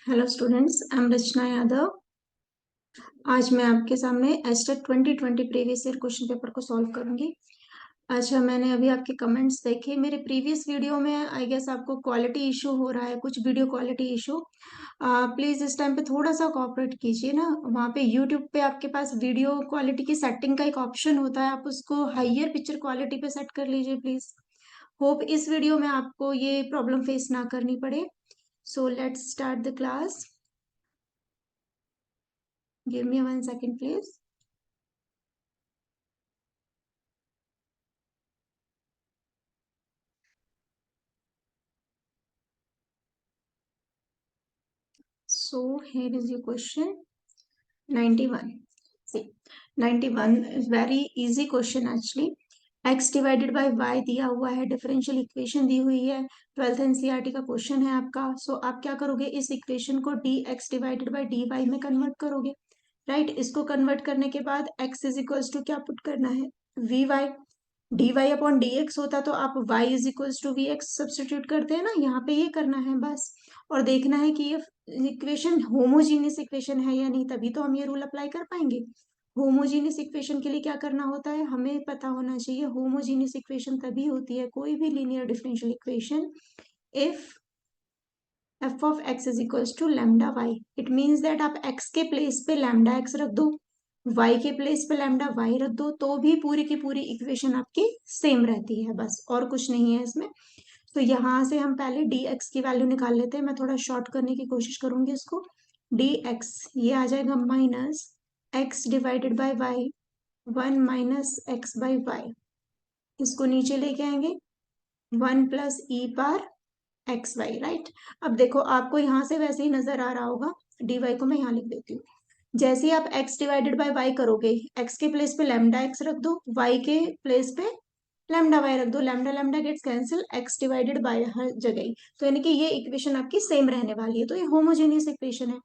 Hello students, I am रचना यादव। आज मैं आपके सामने estate 2020 previous year question paper को सॉल्व करूंगी। अच्छा, मैंने अभी आपके कमेंट्स देखे मेरे प्रीवियस वीडियो में। आई गेस आपको क्वालिटी इशू हो रहा है, कुछ वीडियो क्वालिटी इशू। प्लीज इस टाइम पे थोड़ा सा कोऑपरेट कीजिए ना। वहाँ पे यूट्यूब पे आपके पास वीडियो क्वालिटी की सेटिंग का एक ऑप्शन होता है, आप उसको हाइयर पिक्चर क्वालिटी पे सेट कर लीजिए प्लीज। होप इस वीडियो में आपको ये प्रॉब्लम फेस ना करनी पड़े। So let's start the class. Give me 1 second, please. So here is your question 91. See, 91 is very easy question actually. X divided bye y दिया हुआ है, डिफरेंशियल इक्वेशन दी हुई है, 12th एनसीईआरटी का क्वेश्चन है आपका। सो आप क्या करोगे, इस इक्वेशन को dx डिवाइडेड बाय dy में कन्वर्ट करोगे। राइट, इसको कन्वर्ट करने के बाद x इज इक्वल्स टू क्या पुट करना है, vy। dy अपॉन dx होता तो आप y is equals to vx substitute करते हैं ना, यहाँ पे ये करना है बस। और देखना है कि ये इक्वेशन होमोजीनियस इक्वेशन है या नहीं, तभी तो हम ये रूल अप्लाई कर पाएंगे। होमोजीनियस इक्वेशन के लिए क्या करना होता है, हमें पता होना चाहिए। होमोजीनियस इक्वेशन तभी होती है, कोई भी linear differential equation, if f of x is equals to lambda y. It means that आप एक्स के प्लेस पे लैम्डा एक्स रख दो, वाई के प्लेस पे लैम्डा वाई रख दो, तो भी पूरी की पूरी इक्वेशन आपकी सेम रहती है, बस और कुछ नहीं है इसमें। तो यहाँ से हम पहले डी एक्स की वैल्यू निकाल लेते हैं। मैं थोड़ा शॉर्ट करने की कोशिश करूंगी इसको। डी एक्स ये आ जाएगा minus x divided by y, 1 - x/y। इसको नीचे लेके आएंगे, 1 + e⁻x/y। राइट, अब देखो आपको यहाँ से वैसे ही नजर आ रहा होगा। डी वाई को मैं यहाँ लिख देती हूँ। जैसे ही आप x डिवाइडेड बाय y करोगे, x के प्लेस पे लैम्डा x रख दो, y के प्लेस पे लैम्डा y रख दो, lambda lambda gets cancel, x divided by हर जगह ही। तो यानी कि ये इक्वेशन आपकी सेम रहने वाली है, तो ये होमोजेनियस इक्वेशन है।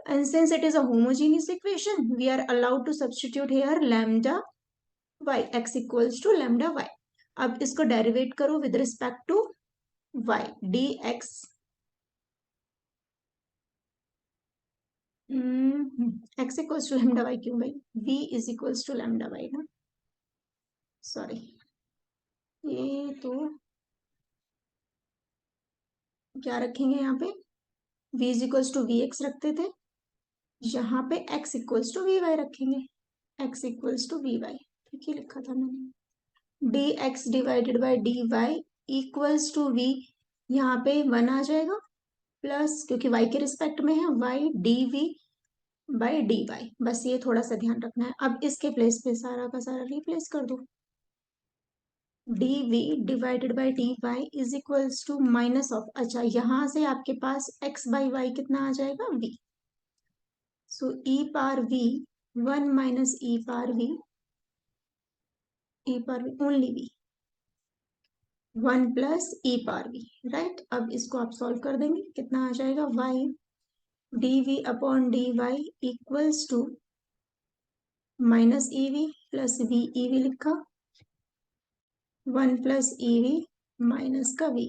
And since it is a homogeneous equation, we are allowed to substitute here lambda y, x equals to lambda y। अब इसको डेरिवेट करो with respect to y, dx x equals to lambda y क्यों भाई, v is equals to lambda y ना, sorry. ये तो क्या रखेंगे यहाँ पे, v is equals to v x रखते थे, यहाँ पे x equals to v y रखेंगे। x equals to v y, ठीक है लिखा था मैंने। D x divided by d y equals to v, यहाँ पे 1 आ जाएगा, प्लस क्योंकि y के रिस्पेक्ट में है, y d v by d y. बस ये थोड़ा सा ध्यान रखना है। अब इसके प्लेस पे सारा का सारा रिप्लेस कर दो। D v divided by d y is equals to minus of, अच्छा यहां से आपके पास x बाई वाई कितना आ जाएगा, v। सो e पार v, 1 - e पार v ओनली v, 1 + e पार v। राइट, अब इसको आप सॉल्व कर देंगे, कितना आ जाएगा, y d v upon d y equals to minus e v plus v, e v लिखा, 1 + e v माइनस का v,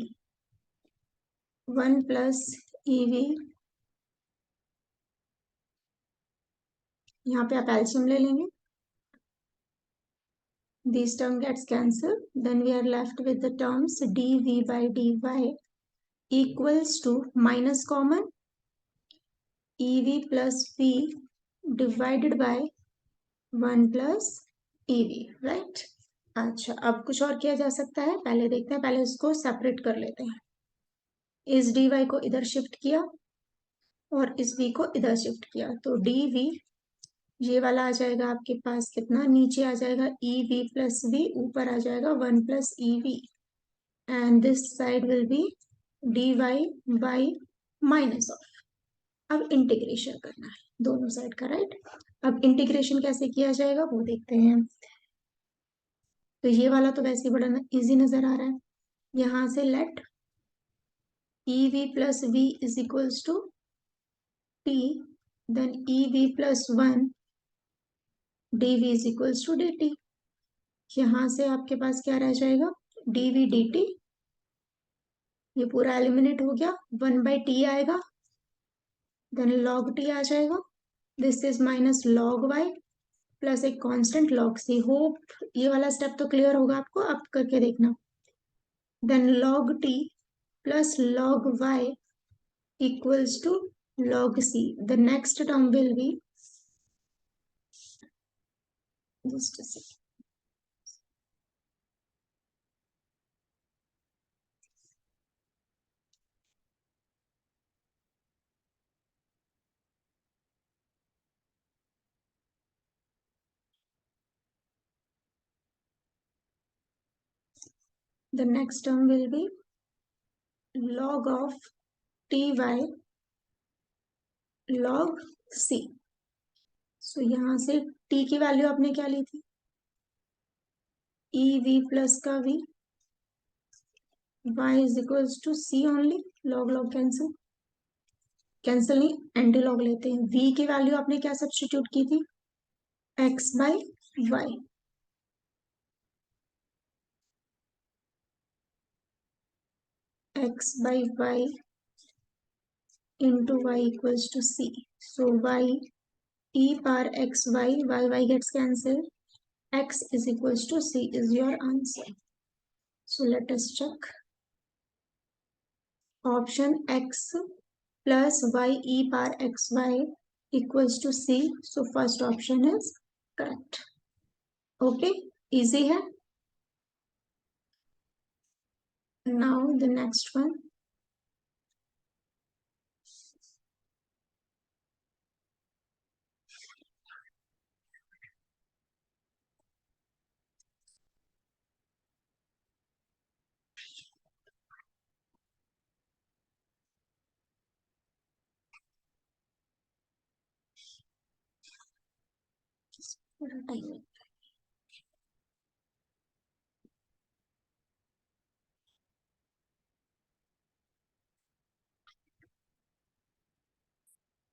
1 + e v। यहाँ पे आप एल्शियम ले लेंगे, this term gets cancel, then we are left with the terms dv by dy equals to minus common ev plus v divided by 1 + ev। Right, अच्छा अब कुछ और किया जा सकता है, पहले देखते हैं, पहले इसको सेपरेट कर लेते हैं। इस dy को इधर शिफ्ट किया और इस v को इधर शिफ्ट किया, तो dv ये वाला आ जाएगा आपके पास कितना, नीचे आ जाएगा ई वी प्लस वी, ऊपर आ जाएगा 1 + e v, and this side will be d y by minus of. अब इंटीग्रेशन करना है दोनों साइड का। राइट, अब इंटीग्रेशन कैसे किया जाएगा वो देखते हैं। तो ये वाला तो वैसे ही बड़ा इजी नजर आ रहा है। यहाँ से let e v plus v is equals to t, then e v plus 1 d v is equals to d t. यहाँ से आपके पास क्या रह जाएगा, डी वी डी टी, ये पूरा एलिमिनेट हो गया, 1/t आएगा, देन log t आ जाएगा, this is minus log y plus एक कांस्टेंट log c। होप ये वाला स्टेप तो क्लियर होगा आपको, आप करके देखना। Then log t plus log y equals to log c. The next term will be, just a second. The next term will be log of ty log c. So यहाँ से t की value आपने क्या ली थी, e v plus का v, y is equals to c only, log log cancel, cancel नहीं anti log लेते हैं। v की वैल्यू आपने क्या सब्स्टिट्यूट की थी, x by y, x by y into y equals to c. So y e power x y gets cancelled, x is equals to c is your answer. So let us check. Option x plus y e power x y equals to c. So first option is correct. Okay, easy है. Now the next one.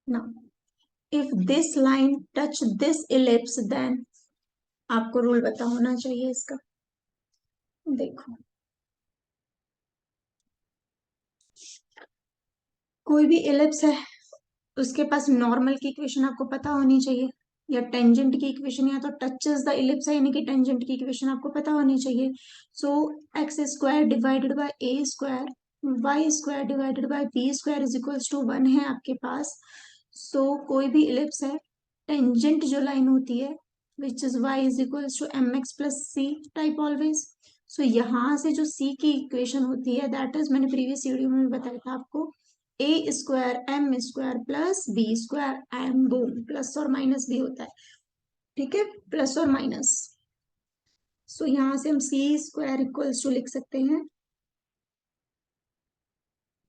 Now, if this line touch this ellipse, then आपको rule पता होना चाहिए इसका। देखो, कोई भी ellipse है उसके पास नॉर्मल की इक्वेशन आपको पता होनी चाहिए, या टेंजेंट की इक्वेशन, या तो टचेस द इलिप्स है यानी कि टेंजेंट की इक्वेशन आपको पता होनी चाहिए। So x square divided by a square y square divided by b square is equals to 1 है आपके पास। सो कोई भी इलिप्स है, टेंजेंट जो लाइन होती है which is Y is equals to M x plus C type always. So यहाँ से जो सी की इक्वेशन होती है दैट इज, मैंने प्रीवियस वीडियो में बताया था आपको, A square M square plus B square M, boom, plus और माइनस भी होता है, ठीक है, प्लस और माइनस। सो यहाँ से हम सी स्क्वायर इक्वल्स टू लिख सकते हैं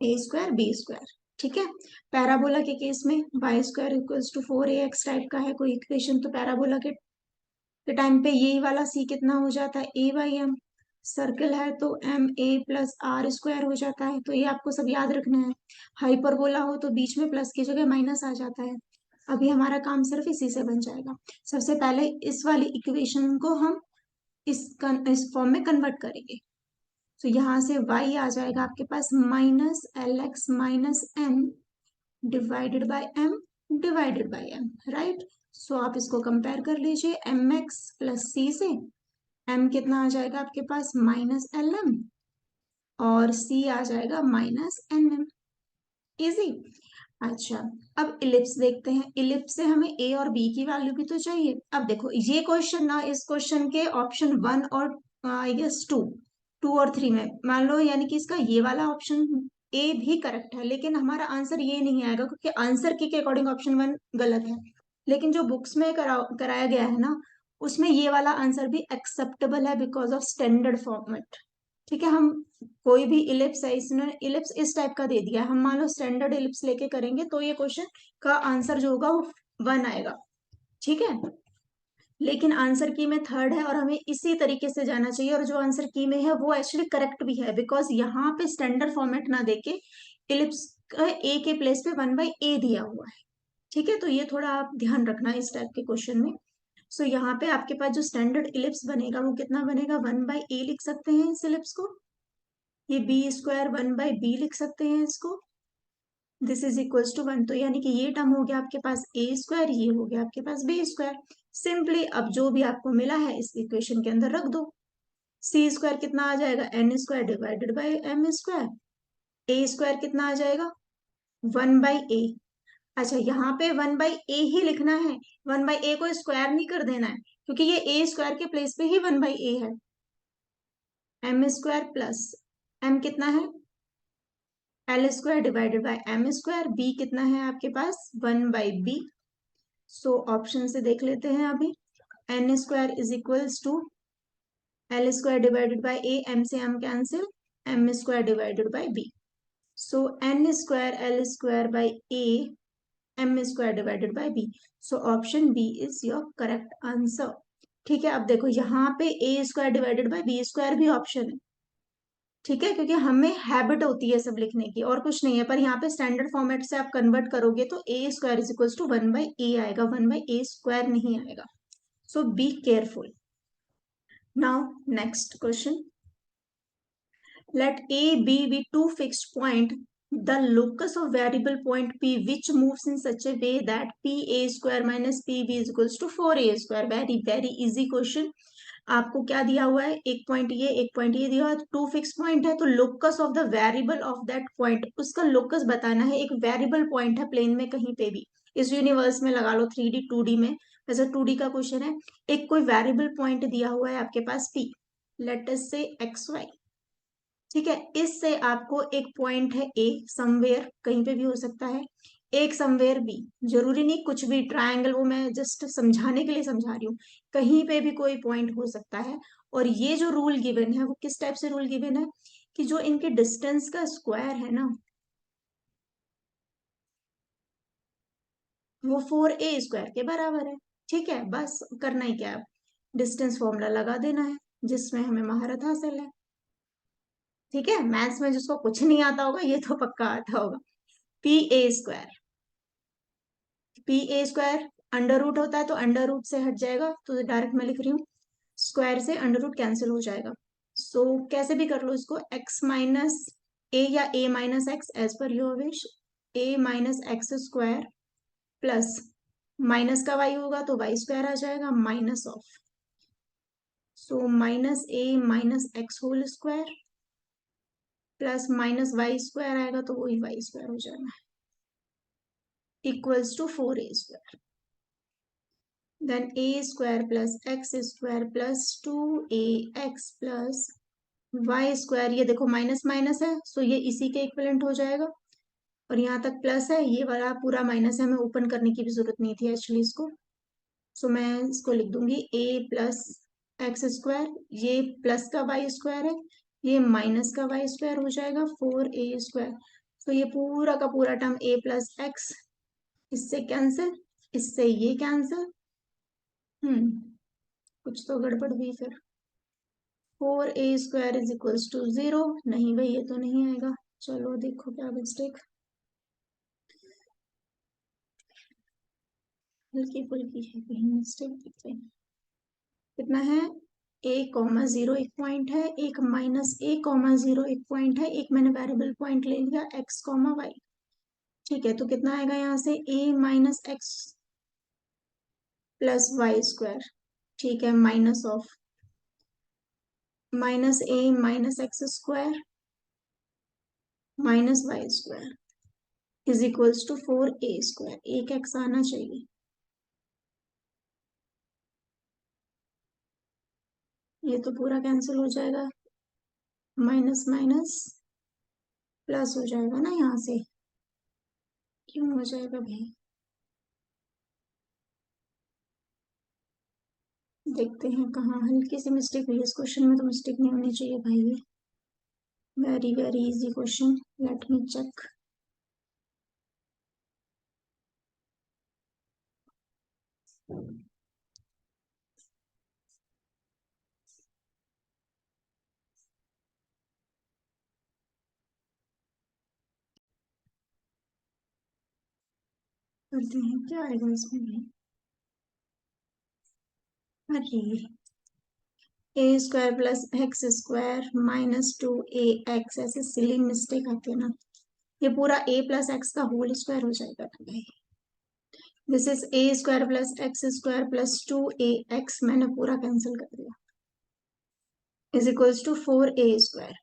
ए स्क्वायर बी स्क्वायर, ठीक है। पैराबोला के केस में y square equals to 4ax type का है कोई इक्वेशन, तो पैराबोला के टाइम पे यही वाला सी कितना हो जाता है, ए बाई एम। सर्कल है तो m a plus r square हो जाता है, तो ये आपको सब याद रखना है। हाइपरबोला हो तो बीच में प्लस की जगह माइनस आ जाता है। अभी हमारा काम सिर्फ इसी से बन जाएगा। सबसे पहले इस वाली इक्वेशन को हम इस फॉर्म में कन्वर्ट करेंगे। तो यहाँ से y आ जाएगा आपके पास minus l x minus n divided by m divided by m, right. So आप इसको कंपेयर कर लीजिए एम एक्स प्लस सी से, एम कितना आ जाएगा आपके पास माइनस एल एम, और सी आ जाएगा माइनस एन एम। इजी। अच्छा, अब इलिप्स देखते हैं। इलिप्स से हमें ए और बी की वैल्यू भी तो चाहिए। अब देखो ये क्वेश्चन ना, इस क्वेश्चन के ऑप्शन 1 और आई गेस 2 और 3 में मान लो, यानी कि इसका ये वाला ऑप्शन ए भी करेक्ट है, लेकिन हमारा आंसर ये नहीं आएगा क्योंकि आंसर की के अकॉर्डिंग ऑप्शन 1 गलत है। लेकिन जो बुक्स में कराया गया है ना, उसमें ये वाला आंसर भी एक्सेप्टेबल है बिकॉज ऑफ स्टैंडर्ड फॉर्मेट, ठीक है। हम कोई भी इलिप्स है, इसने इलिप्स इस टाइप का दे दिया है, हम मान लो स्टैंडर्ड इलिप्स लेके करेंगे तो ये क्वेश्चन का आंसर जो होगा वो 1 आएगा, ठीक है। लेकिन आंसर की में थर्ड है और हमें इसी तरीके से जाना चाहिए, और जो आंसर की में है वो एक्चुअली करेक्ट भी है बिकॉज यहाँ पे स्टैंडर्ड फॉर्मेट ना देके इलिप्स ए के प्लेस पे 1/a दिया हुआ है, ठीक है। तो ये थोड़ा आप ध्यान रखना इस टाइप के क्वेश्चन में। सो यहाँ पे आपके पास जो स्टैंडर्ड इलिप्स बनेगा वो कितना बनेगा, 1/a लिख सकते हैं इस इलिप्स को। ये बी स्क्वायर 1/b लिख सकते हैं इसको, दिस इज इक्वल्स टू 1, तो यानी कि ये टर्म हो गया आपके पास ए स्क्वायर, ये हो गया आपके पास बी स्क्वायर। सिंपली अब जो भी आपको मिला है इस इक्वेशन के अंदर रख दो। सी स्क्वायर कितना आ जाएगा, n square divided by m square. A square कितना आ जाएगा, 1/a। अच्छा, यहाँ पे 1/a ही लिखना है, 1/a को स्क्वायर नहीं कर देना है, क्योंकि ये ए स्क्वायर के प्लेस पे ही 1/a है। एम स्क्वायर प्लस एम कितना है, l square divided by m square. B कितना है आपके पास, 1/b। सो ऑप्शन से देख लेते हैं अभी। N square is equals to l square divided by a, m से m cancel, m square divided by b. So n square l square by a, m square divided by b. So option B is your correct answer. ठीक है, अब देखो यहाँ पे a square divided by b square भी option है। ठीक है, क्योंकि हमें हैबिट होती है सब लिखने की और कुछ नहीं है, पर यहाँ पे स्टैंडर्ड फॉर्मेट से आप कन्वर्ट करोगे तो a square is equal to 1/a आएगा, 1/a स्क्वायर नहीं आएगा। So be careful. Now next question. Let A, B be two fixed point. The locus of variable point P which moves in such a way that PA square minus PB is equals to 4A square. Very easy question. आपको क्या दिया हुआ है, एक point ये एक point ये दिया हुआ है, टू फिक्स पॉइंट है, तो locus of the variable of that point, उसका लोकस बताना है। एक वेरिएबल पॉइंट है प्लेन में कहीं पे भी, इस यूनिवर्स में लगा लो, 3D 2D में, वैसे 2D का क्वेश्चन है। एक कोई वेरिएबल पॉइंट दिया हुआ है आपके पास P, लेट अस से XY। ठीक है, इससे आपको एक पॉइंट है ए समवेयर, कहीं पे भी हो सकता है, एक समवेयर बी, जरूरी नहीं कुछ भी ट्रायंगल, वो मैं जस्ट समझाने के लिए समझा रही हूँ, कहीं पे भी कोई पॉइंट हो सकता है। और ये जो रूल गिवन है वो किस टाइप से रूल गिवन है, कि जो इनके डिस्टेंस का स्क्वायर है ना, वो 4A स्क्वायर के बराबर है। ठीक है, बस करना ही क्या है, डिस्टेंस फॉर्मूला लगा देना है, जिसमें हमें महारत हासिल है। ठीक है, मैथ्स में जिसको कुछ नहीं आता होगा ये तो पक्का आता होगा। PA square, PA square under root होता है, तो अंडर रूट से हट जाएगा, तो डायरेक्ट मैं लिख रही हूँ, स्क्वायर से अंडर रूट कैंसिल हो जाएगा। सो कैसे भी कर लो इसको, x माइनस ए या a minus x, as per your wish, a minus x square plus minus का y होगा तो y स्क्वायर आ जाएगा, minus of, so minus a minus x whole square plus minus y square आएगा, तो वही y square हो जाएगा, equals to 4A square. Then a square plus x square plus 2AX plus y square, ये देखो minus minus है, सो ये इसी के इक्विवेलेंट हो जाएगा। और यहाँ तक प्लस है, ये वाला पूरा माइनस है, हमें ओपन करने की भी जरूरत नहीं थी एक्चुअली इसको। सो मैं इसको लिख दूंगी a प्लस एक्स स्क्वायर, ये प्लस का वाई स्क्वायर है, ये माइनस का वाई स्क्वायर हो जाएगा, 4A स्क्वायर। तो ये पूरा का पूरा टर्म a प्लस एक्स, इससे कैंसिल, इससे ये कैंसिल। कुछ तो गड़बड़ हुई फिर। 4A square is equals to 0, नहीं भाई ये तो नहीं आएगा। चलो देखो क्या मिस्टेक, हल्की फुल्की है, कहीं मिस्टेक दिख गई। कितना है, a,0 एक पॉइंट है, एक माइनस a,0 एक पॉइंट है, एक मैंने वेरिएबल पॉइंट ले लिया x,y। ठीक है, तो कितना आएगा यहाँ से, a minus x plus y square. ठीक है, minus of minus a minus x square minus y square is equals to 4A square, एक एक्स आना चाहिए। ये तो पूरा कैंसिल हो जाएगा, माइनस माइनस प्लस हो जाएगा ना यहाँ से, क्यों हो जाएगा भाई, देखते हैं कहाँ हल्की सी मिस्टेक हुई, इस क्वेश्चन में तो मिस्टेक नहीं होनी चाहिए भाई, ये very easy question, let me check. करते हैं क्या आएगा इसमें भी, अरे a square plus x square minus 2AX, ऐसे सिली मिस्टेक आते हैं ना, ये पूरा a प्लस एक्स का होल स्क्वायर हो जाएगा ना भाई। This is a square plus x square plus 2ax, मैंने पूरा कैंसिल कर दिया, is equals to 4a square.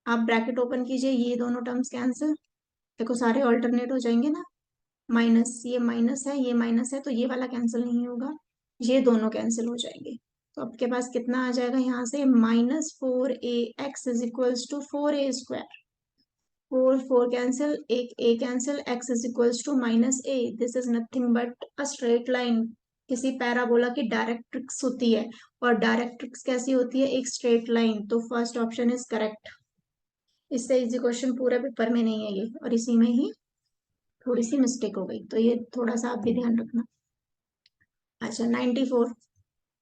आप ब्रैकेट ओपन कीजिए, ये दोनों टर्म्स कैंसिल, देखो सारे ऑल्टरनेट हो जाएंगे ना, माइनस ये माइनस है, ये माइनस है, तो ये वाला कैंसिल नहीं होगा, ये दोनों कैंसिल हो जाएंगे। तो आपके पास कितना आ जाएगा यहाँ से, -4ax is equals to 4a square. 4 cancel, एक a cancel, x is equals to -a। This is nothing but a straight line. किसी पैराबोला की डायरेक्ट्रिक्स होती है, और डायरेक्ट्रिक्स कैसी होती है, एक स्ट्रेट लाइन। तो फर्स्ट ऑप्शन इज करेक्ट। इससे इजी क्वेश्चन पूरे पेपर में नहीं है ये, और इसी में ही थोड़ी सी मिस्टेक हो गई, तो ये थोड़ा सा आप भी ध्यान रखना। अच्छा 94,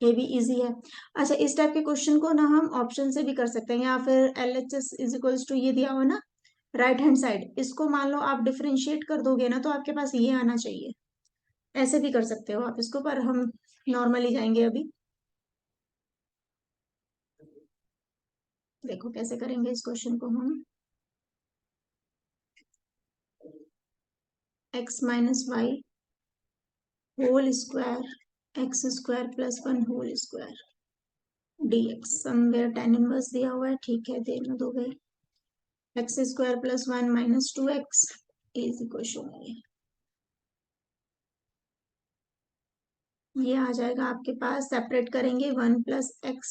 ये भी इजी है। अच्छा इस टाइप के क्वेश्चन को ना हम ऑप्शन से भी कर सकते हैं, या फिर LHS इज इक्वल्स टू, ये दिया हो ना राइट हैंड साइड, इसको मान लो आप डिफरेंशिएट कर दोगे ना, तो आपके पास ये आना चाहिए। ऐसे भी कर सकते हो आप इसको, पर हम नॉर्मली जाएंगे अभी। देखो कैसे करेंगे इस क्वेश्चन को हम, x minus y whole square x square plus 1 whole square dx, somewhere tan inverse दिया हुआ है, ठीक है देने दो भाई। X square plus 1 minus 2x is equal, ये आ जाएगा आपके पास, सेपरेट करेंगे 1 plus x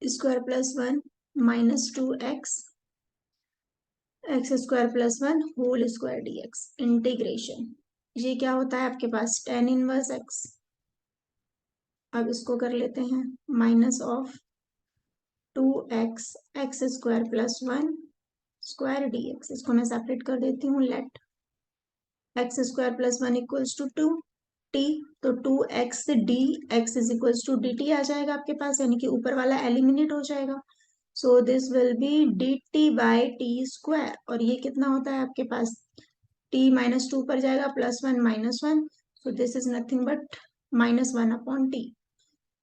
square plus 1 minus 2x x square plus 1 whole square dx integration. ये क्या होता है आपके पास, tan इनवर्स x। अब इसको कर लेते हैं minus of 2x x square plus 1 square dx। इसको मैं सेपरेट कर देती हूँ, let x square plus 1 equals to 2t। तो 2x d x is equals to dt आ जाएगा आपके पास, यानी कि ऊपर वाला एलिमिनेट हो जाएगा। So this will be dt by T square, और ये कितना होता है आपके पास, t -2 पर जाएगा, +1 -1, सो this is nothing but -1/t।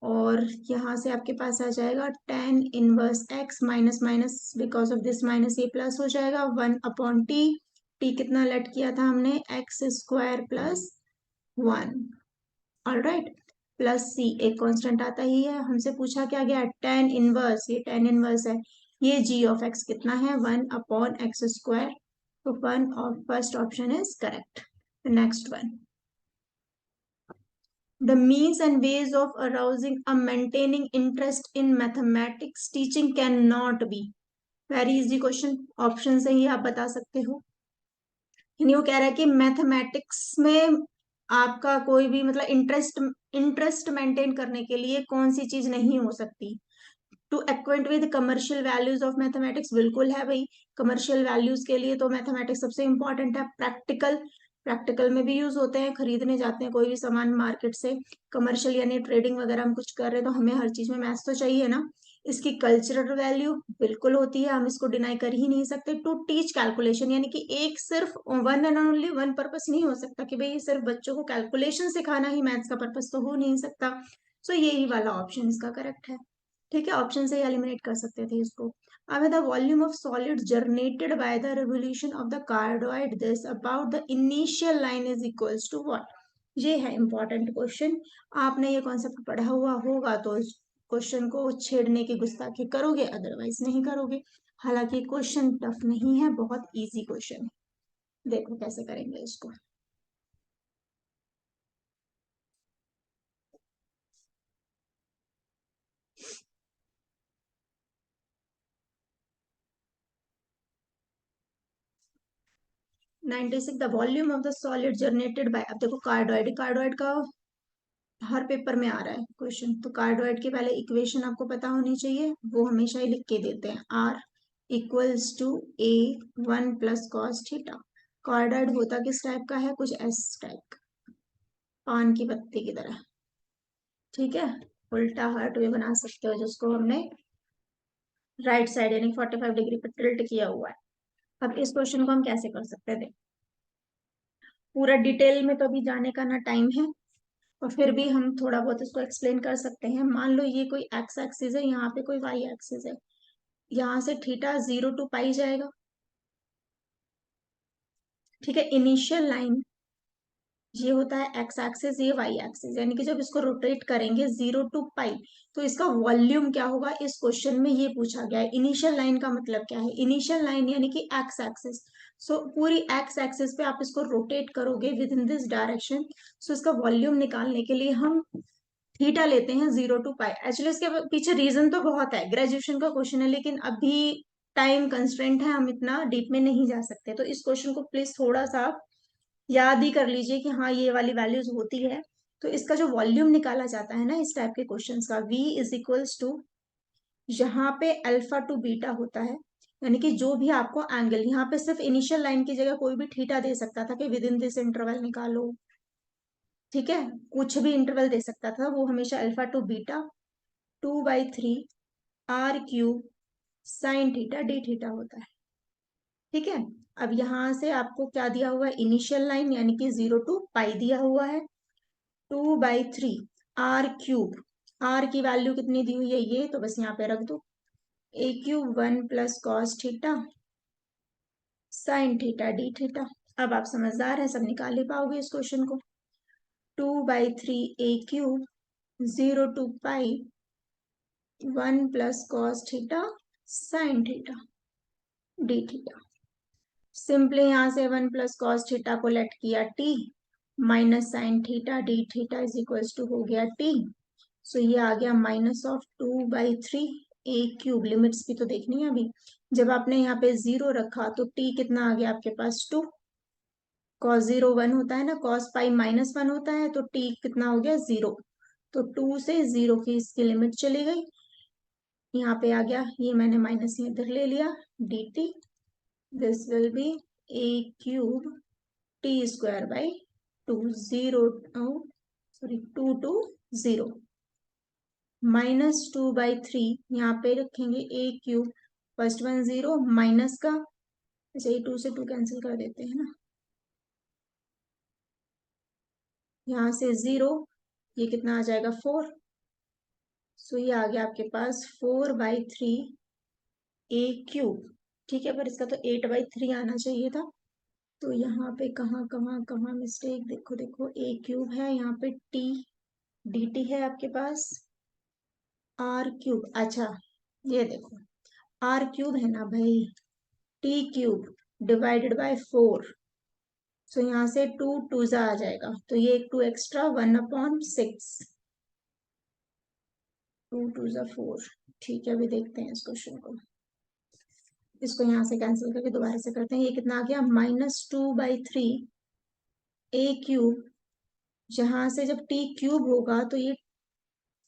और यहाँ से आपके पास आ जाएगा tan inverse x minus minus, because of this minus ये प्लस हो जाएगा, 1/t। t कितना लेट किया था हमने, x square plus 1, all right, plus c, एक कांस्टेंट आता ही है, हमसे पूछा क्या गया, tan इनवर्स, ये tan इनवर्स है, ये g ऑफ x कितना है, 1/x स्क्वायर। तो one of first option is correct. Next one, the means and ways of arousing a maintaining interest in mathematics teaching cannot be, very easy question, option से ही आप बता सकते हो। यानी वो कह रहा है कि मैथमेटिक्स में आपका कोई भी मतलब इंटरेस्ट इंटरेस्ट मेंटेन करने के लिए कौन सी चीज नहीं हो सकती। To acquaint with commercial values of mathematics, बिल्कुल है भाई, कमर्शियल वैल्यूज के लिए तो मैथमेटिक्स सबसे इंपॉर्टेंट है। प्रैक्टिकल, प्रैक्टिकल में भी यूज होते हैं, खरीदने जाते हैं कोई भी सामान मार्केट से, कमर्शियल यानी ट्रेडिंग वगैरह हम कुछ कर रहे हैं, तो हमें हर चीज में मैथ्स तो चाहिए ना। इसकी कल्चरल वैल्यू बिल्कुल होती है, हम इसको डिनाई कर ही नहीं सकते। टू टीच कैलकुलेशन, यानी कि एक सिर्फ one and only one purpose नहीं हो सकता कि भाई सिर्फ बच्चों को कैलकुलेशन सिखाना ही मैथ्स का पर्पस तो हो नहीं सकता। सो यही वाला ऑप्शन इसका करेक्ट है। ठीक है, ऑप्शन से ही एलिमिनेट कर सकते थे इसको। अब the volume of solid generated by the revolution of the cardioid this about the initial line is equals to what. ये है इंपॉर्टेंट क्वेश्चन, आपने ये कॉन्सेप्ट पढ़ा हुआ होगा तो इस क्वेश्चन को छेड़ने की गुस्ताखी करोगे, अदरवाइज नहीं करोगे। हालांकि क्वेश्चन टफ नहीं है, बहुत इजी क्वेश्चन है। देखो कैसे करेंगे इसको। 96, the volume of the solid generated bye, अब देखो कार्डोइड, कार्डोइड का हर पेपर में आ रहा है क्वेश्चन, तो कार्डोइड के पहले इक्वेशन आपको पता होनी चाहिए, वो हमेशा ही लिख के देते हैं, r equals to a 1 + cos theta. Cardioid होता किस टाइप का है, कुछ एस टाइप का, पान की पत्ती की तरह। ठीक है, उल्टा हार्ट वे बना सकते हो, जिसको हमने राइट साइड यानी 45 डिग्री पर टिल्ट किया हुआ है। अब इस क्वेश्चन को हम कैसे कर सकते हैं, पूरा डिटेल में तो अभी जाने का ना टाइम है, और फिर भी हम थोड़ा बहुत इसको एक्सप्लेन कर सकते हैं। मान लो ये कोई एक्स एक्सिस है, यहाँ पे कोई वाई एक्सिस है, यहाँ से थीटा 0 to पाई जाएगा, ठीक है। इनिशियल लाइन ये होता है एक्स एक्सिस, ये वाई एक्सिस, यानी कि जब इसको रोटेट करेंगे 0 to π, तो इसका वॉल्यूम क्या होगा, इस क्वेश्चन में ये पूछा गया है। इनिशियल लाइन का मतलब क्या है, इनिशियल लाइन यानी कि एक्स एक्सिस। सो पूरी एक्स एक्सिस पे आप इसको रोटेट करोगे विद इन दिस डायरेक्शन। सो इसका वॉल्यूम निकालने के लिए हम थीटा लेते हैं 0 to π। एक्चुअली इसके पीछे रीजन तो बहुत है, ग्रेजुएशन का क्वेश्चन है, लेकिन अभी टाइम कंस्ट्रेंट है, हम इतना डीप में नहीं जा सकते। तो इस क्वेश्चन को प्लीज थोड़ा सा याद ही कर लीजिए कि हाँ ये वाली वैल्यूज होती है। तो इसका जो वॉल्यूम निकाला जाता है ना इस टाइप के क्वेश्चंस का, V इज इक्वल्स टू, यहाँ पे अल्फा टू बीटा होता है, यानी कि जो भी आपको एंगल, यहाँ पे सिर्फ इनिशियल लाइन की जगह कोई भी थीटा दे सकता था कि विद इन दिस इंटरवल निकालो, ठीक है, कुछ भी इंटरवल दे सकता था, वो हमेशा alpha two beta 2/3 r³ sign theta d theta होता है। ठीक है। अब यहां से आपको क्या दिया हुआ है, इनिशियल लाइन यानी कि 0 to π दिया हुआ है, 2/3 r³, r की वैल्यू कितनी दी हुई है ये, तो बस यहाँ पे रख दो, a³ 1 + cos θ sine theta d theta. अब आप समझदार हैं, सब निकाल ही पाओगे इस क्वेश्चन को। 2/3 a³ 0 to π 1 + cos θ sine theta d theta. Simply यहाँ से 1 + cos θ को लेट किया t, minus sine theta d theta is equals to हो गया t। सो ये आ गया -2/3 a³। लिमिट्स भी तो देखनी है अभी। जब आपने यहाँ पे 0 रखा तो t कितना आ गया आपके पास 2, cos 0 1 होता है ना, cos π -1 होता है, तो t कितना हो गया 0। तो 2 से 0 की इसकी लिमिट चली गई, यहाँ पे आ गया, ये मैंने माइनस इधर ले लिया, dt this will be a³ t² 0 sorry 2 to 0 -2/3, यहाँ पे रखेंगे a³, फर्स्ट वन 0 माइनस का, अच्छा ये 2 से 2 कैंसिल कर देते हैं ना, यहाँ से 0, ये कितना आ जाएगा 4। सो ये आ गया आपके पास 4/3 a³। ठीक है, पर इसका तो 8/3 आना चाहिए था। तो यहाँ पे कहाँ कहाँ कहाँ मिस्टेक, देखो देखो, a³ है, यहाँ पे t dt है आपके पास, r³, अच्छा ये देखो r³ है ना भाई, t³ /4। सो यहाँ से 2 2 आ जाएगा, तो ये एक 2 एक्स्ट्रा, 1/6, 2 2 4। ठीक है, अभी देखते हैं इस क्वेश्चन को, इसको यहाँ से कैंसिल करके दोबारा से करते हैं। ये कितना आ गया, -2/3 a³, जहां से जब t³ होगा तो ये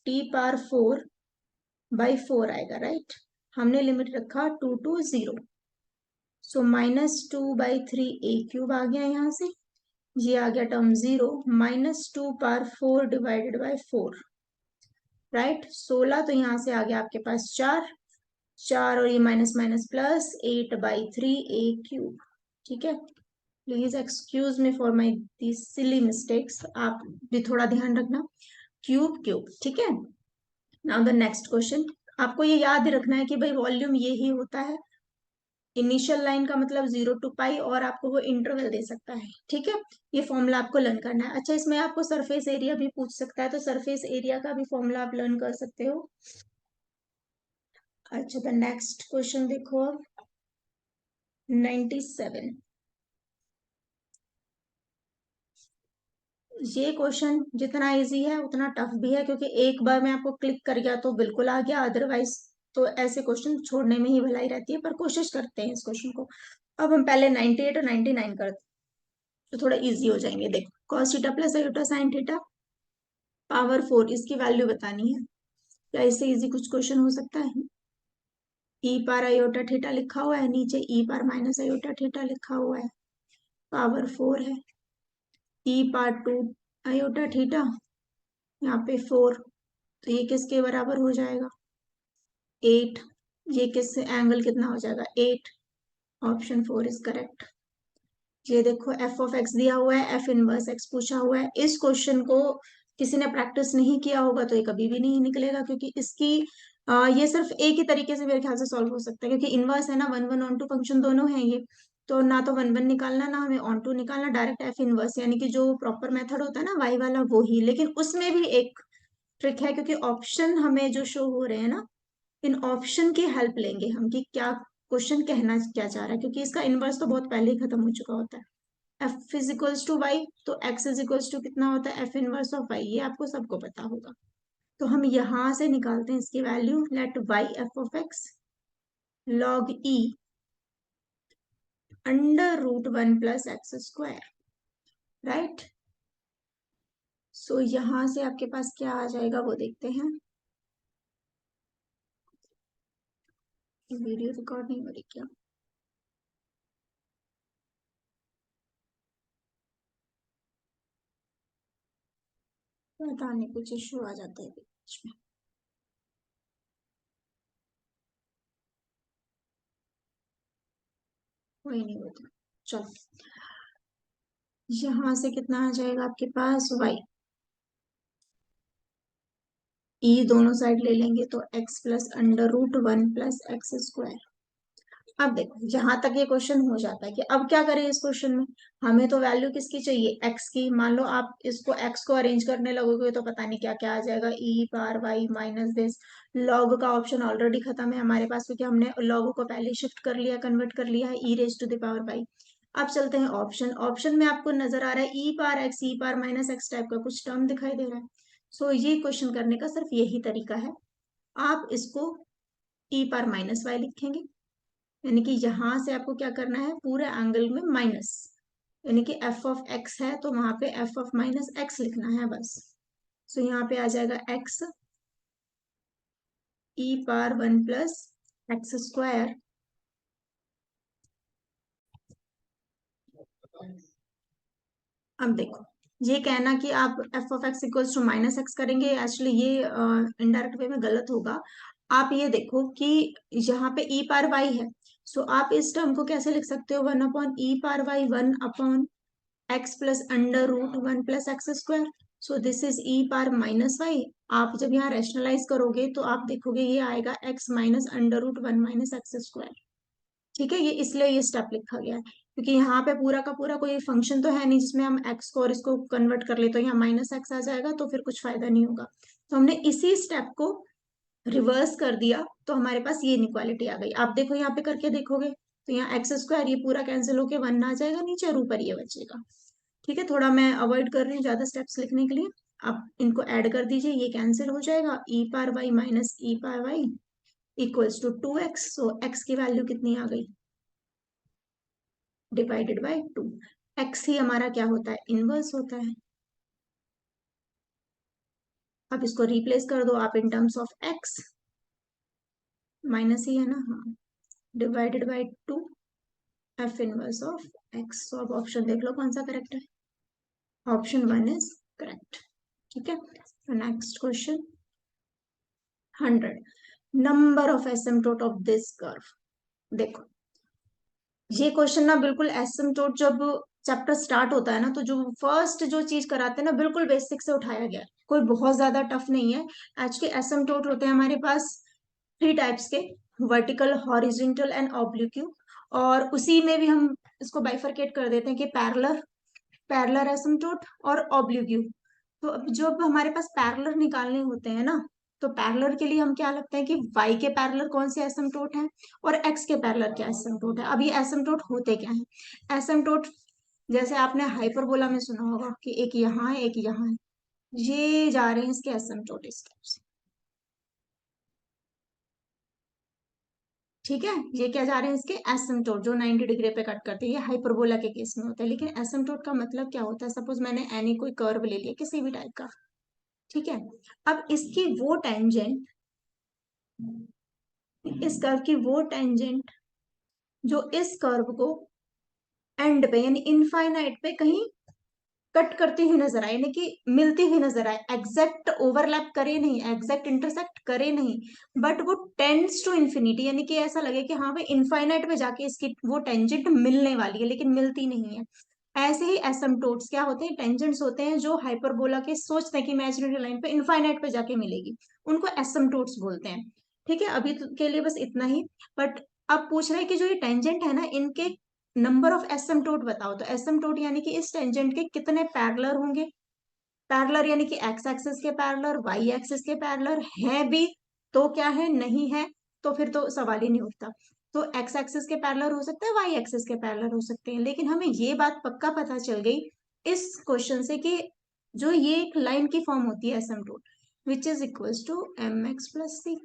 t⁴/4 आएगा, राइट। हमने लिमिट रखा 2 to 0, सो -2/3 a³ आ गया यहाँ से, ये आ गया टर्म 0, -2⁴/4, राइट। 16, तो यहाँ से आ गया आपके पास 4, 4 और ये माइनस माइनस प्लस 8/3 a³। ठीक है, please excuse me for my this silly mistakes, आप भी थोड़ा ध्यान रखना, क्यूब क्यूब। ठीक है, नाउ द नेक्स्ट क्वेश्चन। आपको ये याद रखना है कि भाई वॉल्यूम ये ही होता है, इनिशियल लाइन का मतलब 0 to π, और आपको वो इंटरवल दे सकता है। ठीक है, ये फॉर्मूला आपको लर्न करना है। अच्छा, इसमें आपको सरफेस एरिया भी पूछ सकता है, तो सरफेस एरिया का भी फॉर्मूला आप लर्न कर सकते हो। अच्छा, द नेक्स्ट क्वेश्चन देखो अब, 97। ये क्वेश्चन जितना इजी है उतना टफ भी है, क्योंकि एक बार में आपको क्लिक कर गया तो बिल्कुल आ गया, अदरवाइज तो ऐसे क्वेश्चन छोड़ने में ही भलाई रहती है, पर कोशिश करते हैं इस क्वेश्चन को। अब हम पहले 98 और 99 करते हैं, तो थोड़ा इजी हो जाएंगे। देखो, cos theta plus iota sine theta power 4, इसकी वैल्यू बतानी है। क्या इससे इजी कुछ क्वेश्चन हो सकता है। ई पार आयोटा थीटा लिखा हुआ है, नीचे ई पार माइनस आयोटा थीटा लिखा हुआ है, पावर 4 है, ई पार 2 आयोटा थीटा, यहाँ पे 4, तो ये किसके बराबर हो जाएगा 8। ये किससे एंगल कितना हो जाएगा 8, ऑप्शन 4 इज करेक्ट। ये देखो एफ ऑफ एक्स दिया हुआ है, एफ इनवर्स एक्स पूछा हुआ है। इस क्वेश्चन को किसी ने प्रैक्टिस नहीं किया होगा तो ये कभी भी नहीं निकलेगा, क्योंकि इसकी ये सिर्फ एक ही तरीके से मेरे ख्याल से सॉल्व हो सकता है, क्योंकि इनवर्स है ना, 1 1 ऑन 2 फंक्शन दोनों है ये, तो ना तो 1 1 निकालना, ना हमें ऑन टू निकालना, डायरेक्ट एफ इनवर्स, यानी कि जो प्रॉपर मेथड होता है ना वाई वाला वो ही। लेकिन उसमें भी एक ट्रिक है, क्योंकि ऑप्शन हमें जो शो हो रहे हैं ना, इन ऑप्शन की हेल्प लेंगे हम कि क्या क्वेश्चन कहना क्या चाह रहा है, क्योंकि इसका इनवर्स तो बहुत पहले ही खत्म हो चुका होता है। F is equals to y, तो एक्स इज इक्वल्स टू कितना होता है, एफ इनवर्स ऑफ वाई, ये आपको सबको पता होगा। तो हम यहां से निकालते हैं इसकी value, let y f of x log e under root 1 plus x square, right. So यहां से आपके पास क्या आ जाएगा वो देखते हैं। वीडियो रिकॉर्ड नहीं हो रही क्या? पता नहीं, कुछ इश्यू आ जाते हैं बीच में। कोई नहीं होता, चलो। यहां से कितना आ जाएगा आपके पास, वाई ई दोनों साइड ले लेंगे तो x plus under root 1 plus x square. अब देखो जहां तक ये क्वेश्चन हो जाता है कि अब क्या करें इस क्वेश्चन में। हमें तो वैल्यू किसकी चाहिए, एक्स की। मान लो आप इसको एक्स को अरेंज करने लगोगे तो पता नहीं क्या क्या आ जाएगा, e par y minus this. Log का ऑप्शन ऑलरेडी खत्म है हमारे पास, क्योंकि हमने लॉग को पहले शिफ्ट कर लिया, कन्वर्ट कर लिया है e raise to the power y. अब चलते हैं ऑप्शन। ऑप्शन में आपको नजर आ रहा है ई पार एक्स, ई पार माइनस एक्स टाइप का कुछ टर्म दिखाई दे रहा है। सो ये क्वेश्चन करने का सिर्फ यही तरीका है, आप इसको ई पार माइनस वाई लिखेंगे, यानी कि यहां से आपको क्या करना है, पूरे एंगल में माइनस, यानी कि एफ ऑफ एक्स है तो वहां पे एफ ऑफ माइनस एक्स लिखना है बस। सो यहाँ पे आ जाएगा एक्स ई पार 1 प्लस एक्स स्क्वायर। अब देखो, ये कहना कि आप f of x equals to minus x करेंगे, एक्चुअली ये इनडायरेक्ट वे में गलत होगा। आप ये देखो कि यहाँ पे ई पार वाई है, सो आप इस टर्म को कैसे लिख सकते हो, 1 upon e par y, 1 upon x plus under root 1 plus x square. So this is e पार माइनस वाई। आप जब यहाँ रैशनलाइज करोगे तो आप देखोगे ये आएगा x minus under root 1 minus x square. ठीक है, ये इसलिए ये स्टेप लिखा गया है, क्योंकि यहाँ पे पूरा का पूरा कोई फंक्शन तो है नहीं जिसमें हम एक्स को और इसको कन्वर्ट कर ले, तो यहाँ माइनस एक्स आ जाएगा तो फिर कुछ फायदा नहीं होगा। तो हमने इसी स्टेप को रिवर्स कर दिया, तो हमारे पास ये इनक्वालिटी आ गई। आप देखो यहाँ पे करके देखोगे तो यहाँ एक्स स्क्वायर ये पूरा कैंसिल होके 1 आ जाएगा नीचे और ऊपर ये बचेगा। ठीक है, थोड़ा मैं अवॉइड कर रही हूँ ज्यादा स्टेप्स लिखने के लिए। आप इनको ऐड कर दीजिए, ये कैंसिल हो जाएगा, e par y minus e par y equals to 2x। सो x की वैल्यू कितनी आ गई, डिवाइडेड बाय 2। x ही हमारा क्या होता है, इनवर्स होता है। अब इसको रिप्लेस कर दो आप in terms of x, minus ही है ना, हाँ, divided by 2 f inverse of x। तो अब ऑप्शन देख लो कौन सा करेक्ट है, ऑप्शन 1 इज करेक्ट। ठीक है, next question 100, number of asymptote of this curve. देखो ये क्वेश्चन ना बिल्कुल एसिम्प्टोट, जब चैप्टर स्टार्ट होता है ना तो जो फर्स्ट जो चीज कराते हैं ना बिल्कुल बेसिक से उठाया गया है, कोई बहुत ज्यादा टफ नहीं है। आज के एसिम्प्टोट होते हैं हमारे पास 3 टाइप्स के, वर्टिकल हॉरिजॉन्टल एंड ऑब्लिक्यू। और उसी में भी हम इसको बाइफरकेट कर देते हैं कि पैरेलल, पैरेलल एसिम्प्टोट और ऑब्लिक्यू। तो अब जब हमारे पास पैरेलल निकालने होते हैं ना, तो पैरेलल के लिए हम क्या लगता है कि y के पैरेलल कौन से एसिम्प्टोट हैं और x के पैरेलल क्या एसिम्प्टोट है। अब ये एसिम्प्टोट होते क्या है, एसिम्प्टोट जैसे आपने हाइपरबोला में सुना होगा कि एक यहाँ है एक यहाँ है, ये जा रहे हैं इसके एसिम्प्टोट इस टाइप से। ठीक है, ये क्या जा रहे हैं इसके एसिम्प्टोट, जो 90 डिग्री पे कट करते हैं, ये हाइपरबोला के केस में होता है। लेकिन एसिम्प्टोट का मतलब क्या होता है, सपोज मैंने एनी कोई कर्व ले लिया किसी भी टाइप का, ठीक है, अब इसकी वो टेंजेंट, इस कर्व की वो टेंजेंट जो इस कर्व को एंड पे यानी इनफाइनाइट पे कहीं कट करती हुई नजर आए, यानी कि मिलती हुई नजर आए, एग्जैक्ट ओवरलैप करे नहीं, एग्जैक्ट इंटरसेक्ट करे नहीं, बट वो टेंड्स टू इन्फिनिटी, यानी कि ऐसा लगे कि हाँ भाई इनफाइनाइट पे जाके इसकी वो टेंजेंट मिलने वाली है लेकिन मिलती नहीं है। ऐसे ही एसिम्प्टोट्स क्या होते हैं, टेंजेंट्स होते हैं जो हाइपरबोला के सोचते हैं कि इमेजिनरी लाइन पे इनफाइनाइट पे जाके मिलेगी, उनको एसिम्प्टोट्स बोलते हैं। ठीक है, अभी के लिए बस इतना ही। बट अब पूछ रहे हैं कि जो ये टेंजेंट है ना, इनके नंबर ऑफ एसिम्प्टोट बताओ, तो एसिम्प्टोट यानी कि इस टेंजेंट के कितने पैरेलल होंगे। पैरेलल यानी कि एक्स एक्सिस के पैरेलल, वाई एक्सिस के पैरेलल है भी तो क्या है, नहीं है तो फिर तो सवाल ही नहीं उठता। तो एक्स एक्सिस के पैरेलल हो सकता है, वाई एक्सिस के पैरेलल हो सकते हैं, लेकिन हमें ये बात पक्का पता चल गई इस क्वेश्चन से कि जो ये एक लाइन की फॉर्म होती है asymptote, which is equals to M x plus c.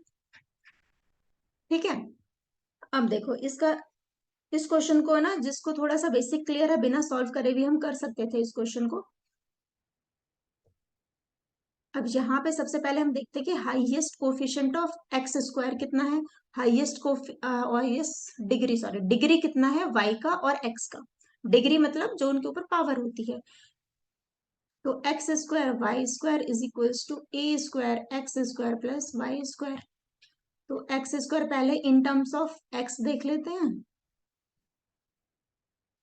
ठीक है, अब देखो इसका, इस क्वेश्चन को ना, जिसको थोड़ा सा बेसिक क्लियर है, बिना सॉल्व करे भी हम कर सकते थे इस क्वेश्चन को। अब यहाँ पे सबसे पहले हम देखते हैं कि highest coefficient of x square कितना है। हाईएस्ट डिग्री, सॉरी डिग्री कितना है वाई का और एक्स का। डिग्री मतलब जो उनके ऊपर पावर होती है। तो x square y square is equals to a square x square plus y square. तो एक्स स्क्वायर पहले इन टर्म्स ऑफ एक्स देख लेते हैं,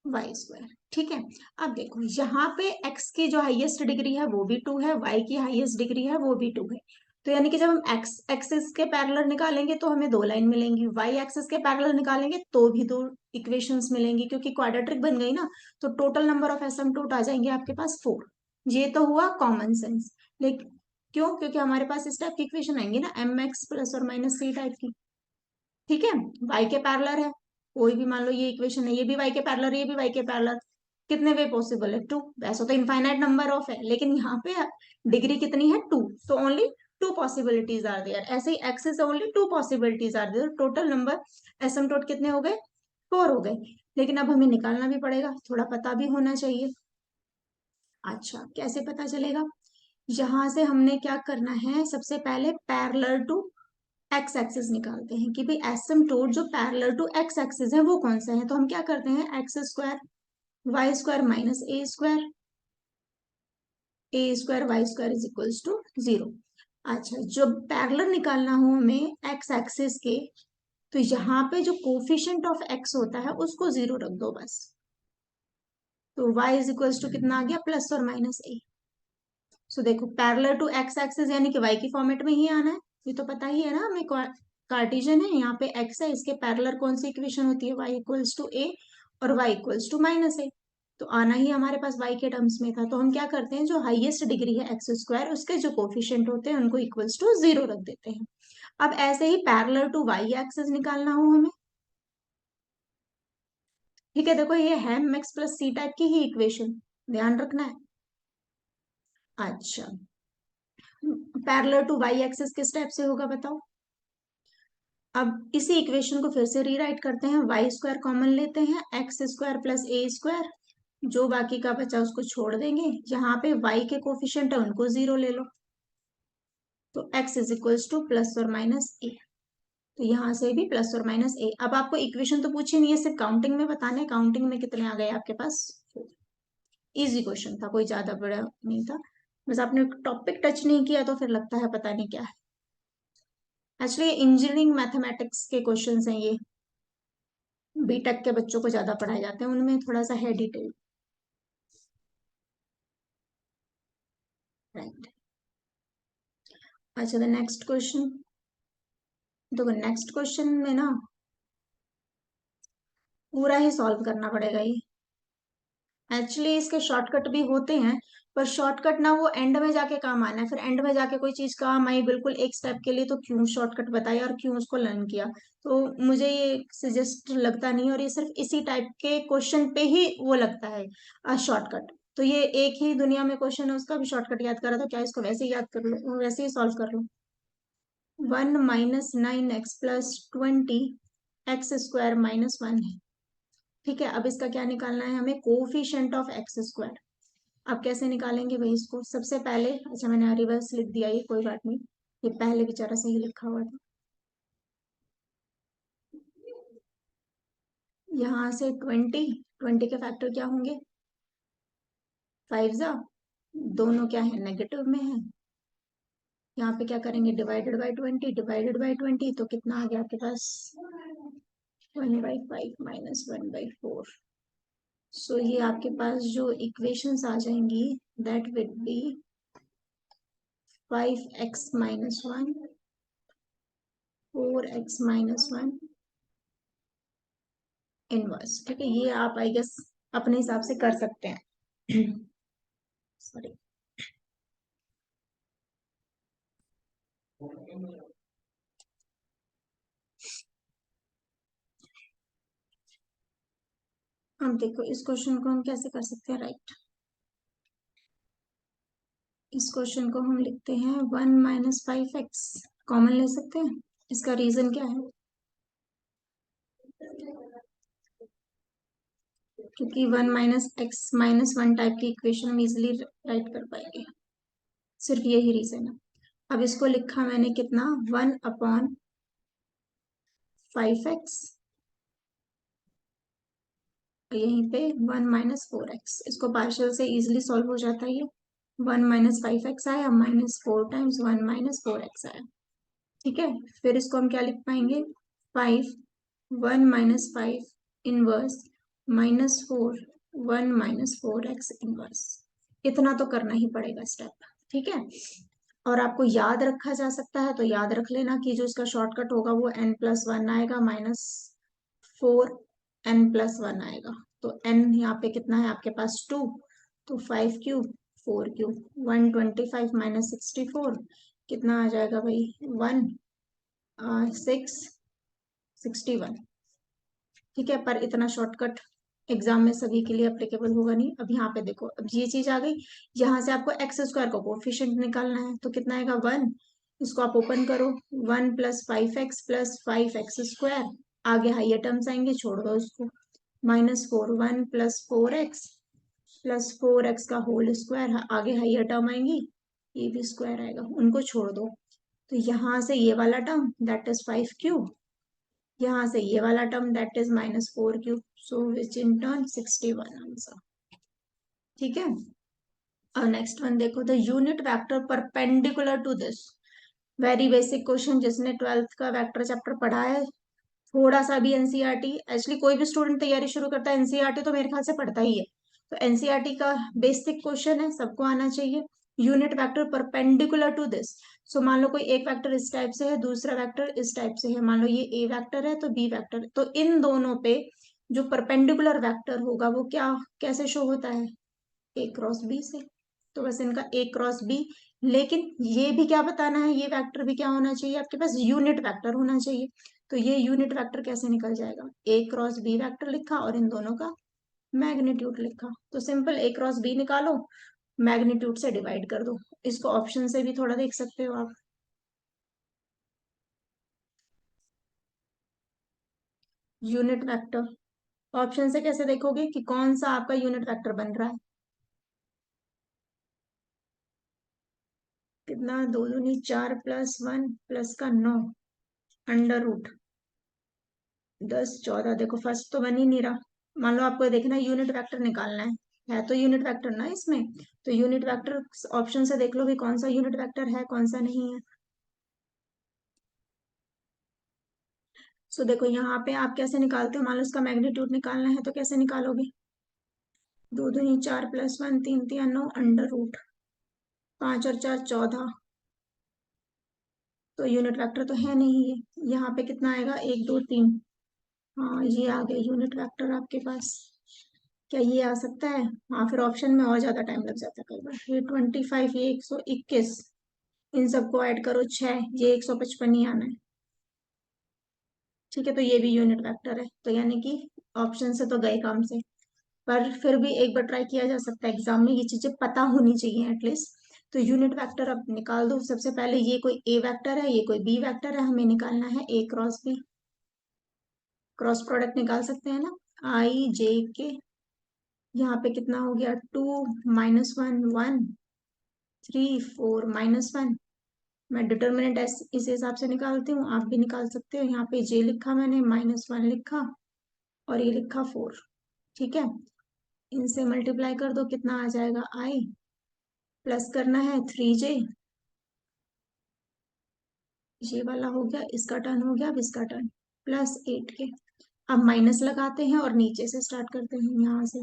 वाई स्क्वायर। ठीक है, अब देखो यहाँ पे x की जो हाईएस्ट डिग्री है वो भी 2 है, y की हाईएस्ट डिग्री है वो भी 2 है। तो यानी कि जब हम x एक्सिस के पैरेलल निकालेंगे तो हमें दो लाइन मिलेंगी, y एक्सिस के पैरेलल निकालेंगे तो भी दो इक्वेशंस मिलेंगी, क्योंकि क्वाड्रेटिक बन गई ना। तो टोटल नंबर ऑफ एसिम्प्टोट आ जाएंगे आपके पास 4। ये तो हुआ कॉमन सेंस। लेकिन क्यों, क्योंकि हमारे पास इस टाइप की इक्वेशन आएंगी ना, एम एक्स प्लस और माइनस सी टाइप की। ठीक है, y के पैरेलल है, कोई भी मान लो ये इक्वेशन है, ये भी y के पैरेलल, ये भी y के पैरेलल। कितने वे पॉसिबल है, 2। वैसे तो इनफाइनाइट नंबर ऑफ है, लेकिन यहाँ पे डिग्री कितनी है, 2। तो ओनली 2 पॉसिबिलिटीज आर देयर। ऐसे ही x से only 2 possibilities are there. Total number asymptote कितने हो गए, 4 हो गए। लेकिन अब हमें निकालना भी पड़ेगा, थोड़ा पता भी होना चाहिए। अच्छा, कैसे पता चलेगा। यहाँ से हमने क्या करना है, सबसे पहले पैरेलल टू एक्स एक्सिस निकालते हैं कि भाई एसिम्प्टोट जो पैरेलल टू एक्स एक्सिस है वो कौन सा है। तो हम क्या करते हैं, x square y square minus a square y square is equals to 0। अच्छा, जो पैरेलल निकालना हो हमें एक्स एक्सिस के, तो यहाँ पे जो कोफिशिएंट ऑफ एक्स होता है उसको 0 रख दो बस। तो y इज इक्वल्स टू कितना आ गया, प्लस और माइनस ए। सो देखो पैरेलल टू एक्स एक्सिस यानी कि y की फॉर्मेट में ही आना है, ये तो पता ही है ना हमें। कार्टेशियन है, यहाँ पे x है, इसके पैरेलल कौन सी इक्वेशन होती है, y इक्वल्स टू ए और y इक्वल्स टू माइनस ए। तो आना ही हमारे पास y के टर्म्स में था। तो हम क्या करते हैं, जो हाईएस्ट डिग्री है एक्स स्क्वायर, उसके जो कोफिशिएंट होते हैं उनको इक्वल्स टू 0 रख देते हैं। अब ऐसे ही पैरेलल टू वाई एक्सिस निकालना हो हमें। ठीक है, देखो ये है एम एक्स प्लस सी टाइप की ही इक्वेशन, ध्यान रखना है। अच्छा, पैरेलल टू वाई एक्सिस किस टाइप से होगा बताओ। अब इसी इक्वेशन को फिर से रीराइट करते हैं, वाई स्क्वायर कॉमन लेते हैं, एक्स स्क्वायर प्लस ए स्क्वायर, जो बाकी का बचा उसको छोड़ देंगे। यहाँ पे वाई के कोफिशिएंट है उनको 0 ले लो। तो x is equals two plus और माइनस ए। तो यहाँ से भी प्लस और माइनस ए। अब आपको इक्वेशन तो पूछी नहीं है, सिर्फ काउंटिंग में बताना है, काउंटिंग में कितने आ गए आपके पास। इजी क्वेश्चन था, कोई ज्यादा बड़ा नहीं था, बस आपने टॉपिक टच नहीं किया तो फिर लगता है पता नहीं क्या है। एक्चुअली इंजीनियरिंग मैथमेटिक्स के क्वेश्चंस हैं ये, बीटेक के बच्चों को ज्यादा पढ़ाए जाते हैं, उनमें थोड़ा सा है डिटेल। राइट, अच्छा द नेक्स्ट क्वेश्चन। देखो नेक्स्ट क्वेश्चन में ना पूरा ही सॉल्व करना पड़ेगा ये। एक्चुअली इसके शॉर्टकट भी होते हैं, पर शॉर्टकट ना वो एंड में जाके काम आना है, फिर एंड में जाके कोई चीज काम आई बिल्कुल एक स्टेप के लिए, तो क्यों शॉर्टकट बताया और क्यों उसको लर्न किया। तो मुझे ये सजेस्ट लगता नहीं, और ये सिर्फ इसी टाइप के क्वेश्चन पे ही वो लगता है शॉर्टकट। तो ये एक ही दुनिया में क्वेश्चन है, उसका भी शॉर्टकट याद करा तो क्या इसको वैसे ही याद कर लो, वैसे ही सॉल्व कर लो। 1 - 9x plus 20 x square minus 1 है। ठीक है, अब इसका क्या निकालना है हमें, कोफिशिएंट ऑफ एक्स स्क्वायर। अब कैसे निकालेंगे भाई इसको, सबसे पहले, अच्छा मैंने रिवर्स लिख दिया, ये कोई बात नहीं, ये पहले बेचारा सही लिखा हुआ था। यहाँ से 20, 20 के फैक्टर क्या होंगे, 5 जा, दोनों क्या है नेगेटिव में है। यहाँ पे क्या करेंगे, डिवाइडेड बाई 20, डिवाइडेड बाई 20, तो कितना आ गया आपके पास, 1/5 माइनस 1/4। सो ये आपके पास जो इक्वेशंस आ जाएंगी, that will be 5x - 1, 4x - 1 inverse. ठीक है, ये आप आई गेस अपने हिसाब से कर सकते हैं। सॉरी। अब देखो इस क्वेश्चन को हम कैसे कर सकते हैं, राइट। इस क्वेश्चन को हम लिखते हैं 1 - 5x कॉमन ले सकते हैं। इसका रीजन क्या है, क्योंकि 1 - x - 1 टाइप की इक्वेशन हम इजिली राइट कर पाएंगे, सिर्फ यही रीजन है। अब इसको लिखा मैंने कितना, 1/5x, यहीं पे 1 - 4x, इसको पार्शियल से इजिली सॉल्व हो जाता है ये। 1 - 5x आया, -4 टाइम्स 1 - 4x आया। ठीक है, फिर इसको हम क्या लिख पाएंगे, 5 1 - 5 इनवर्स -4 1 - 4x इनवर्स। इतना तो करना ही पड़ेगा स्टेप। ठीक है, और आपको याद रखा जा सकता है तो याद रख लेना कि जो इसका शॉर्टकट होगा वो n+1 आएगा, -4 n+1 आएगा। तो n यहाँ पे कितना है आपके पास, 2, तो 5³ 4³ 125 - 64 कितना आ जाएगा भाई, 1 6 61। ठीक है, पर इतना शॉर्टकट एग्जाम में सभी के लिए अप्लीकेबल होगा नहीं। अब यहाँ पे देखो, अब ये चीज आ गई, यहाँ से आपको x² का कोफिशिएंट निकालना है, तो कितना आएगा, 1। इसको आप ओपन करो, 1 + 5x + 5x²। आगे हाइयर टर्म्स आएंगे, छोड़ दो इसको, -4 1 + 4x + 4x का होल स्क्वायर। आगे हाइयर टर्म आएंगी, ये भी स्क्वायर आएगा, उनको छोड़ दो। तो यहाँ से ये वाला टर्म दैट इज 5³, यहाँ से ये वाला term that is -4³, so which in turn 61 answer. ठीक है, और नेक्स्ट वन देखो, the unit vector perpendicular to this. Very basic question, जिसने 12th का वेक्टर चैप्टर पढ़ा है, थोड़ा सा भी एनसीईआरटी, एक्चुअली कोई भी स्टूडेंट तैयारी शुरू करता है एनसीईआरटी तो मेरे ख्याल से पढ़ता ही है। तो एनसीईआरटी का बेसिक क्वेश्चन है, सबको आना चाहिए। Unit vector perpendicular to this. So मान लो कोई एक वेक्टर इस टाइप से है, दूसरा वेक्टर इस टाइप से है। मान लो ये ए वेक्टर है तो बी वेक्टर, तो इन दोनों पे जो परपेंडिकुलर वेक्टर होगा वो क्या, कैसे शो होता है, A×B से। तो बस इनका A×B। लेकिन ये भी क्या बताना है, ये वेक्टर भी क्या होना चाहिए आपके पास, यूनिट वेक्टर होना चाहिए। तो ये यूनिट वेक्टर कैसे निकल जाएगा, A×B वेक्टर लिखा और इन दोनों का मैग्नीट्यूड लिखा। तो सिंपल A×B निकालो, मैग्नीट्यूड से डिवाइड कर दो। इसको ऑप्शन से भी थोड़ा देख सकते हो आप। यूनिट वेक्टर ऑप्शन से कैसे देखोगे कि कौन सा आपका यूनिट वेक्टर बन रहा है, कितना, 2 दूनी 4 +1 प्लस का 9 अंडर रूट 10 14। देखो फर्स्ट तो बन ही नहीं रहा। मान लो आपको देखना है यूनिट वेक्टर निकालना है तो यूनिट वेक्टर ना इसमें, तो यूनिट वेक्टर ऑप्शन से देख लो कि कौन सा यूनिट वेक्टर है कौन सा नहीं है। सो देखो यहाँ पे आप कैसे निकालते हो, मान लो इसका मैग्नीट्यूड निकालना है तो कैसे निकालोगे, 2 दूनी 4 +1 3 3 9 अंडर रूट 5 और 4 14। तो यूनिट वेक्टर तो है नहीं ये। यहाँ पे कितना आएगा, 1 2 3। हाँ ये आ गया यूनिट वेक्टर आपके पास। क्या ये आ सकता है, हाँ फिर ऑप्शन में और ज्यादा टाइम लग जाता है कई बार। ये 25, ये 121, इन सबको ऐड करो 6, ये 155 ही आना है। ठीक है, तो ये भी यूनिट वेक्टर है, तो यानी कि ऑप्शन से तो गए काम से। पर फिर भी एक बार ट्राई किया जा सकता है, एग्जाम में ये चीजें पता होनी चाहिए एटलीस्ट। तो यूनिट वेक्टर अब निकाल दो। सबसे पहले ये कोई ए वेक्टर है, ये कोई बी वेक्टर है, हमें निकालना है A×B। क्रॉस प्रोडक्ट निकाल सकते हैं ना, I J K। यहाँ पे कितना हो गया, 2 -1 1 3 4 -1। मैं डिटर्मिनेंट इस हिसाब से निकालती हूँ, आप भी निकाल सकते हो। यहाँ पे J लिखा मैंने, -1 लिखा और ये लिखा 4। ठीक है, इनसे मल्टीप्लाई कर दो, कितना आ जाएगा, I प्लस करना है 3J। ये वाला हो गया, इसका टर्न हो गया, अब इसका टर्न, +8K। अब माइनस लगाते हैं और नीचे से स्टार्ट करते हैं, यहाँ से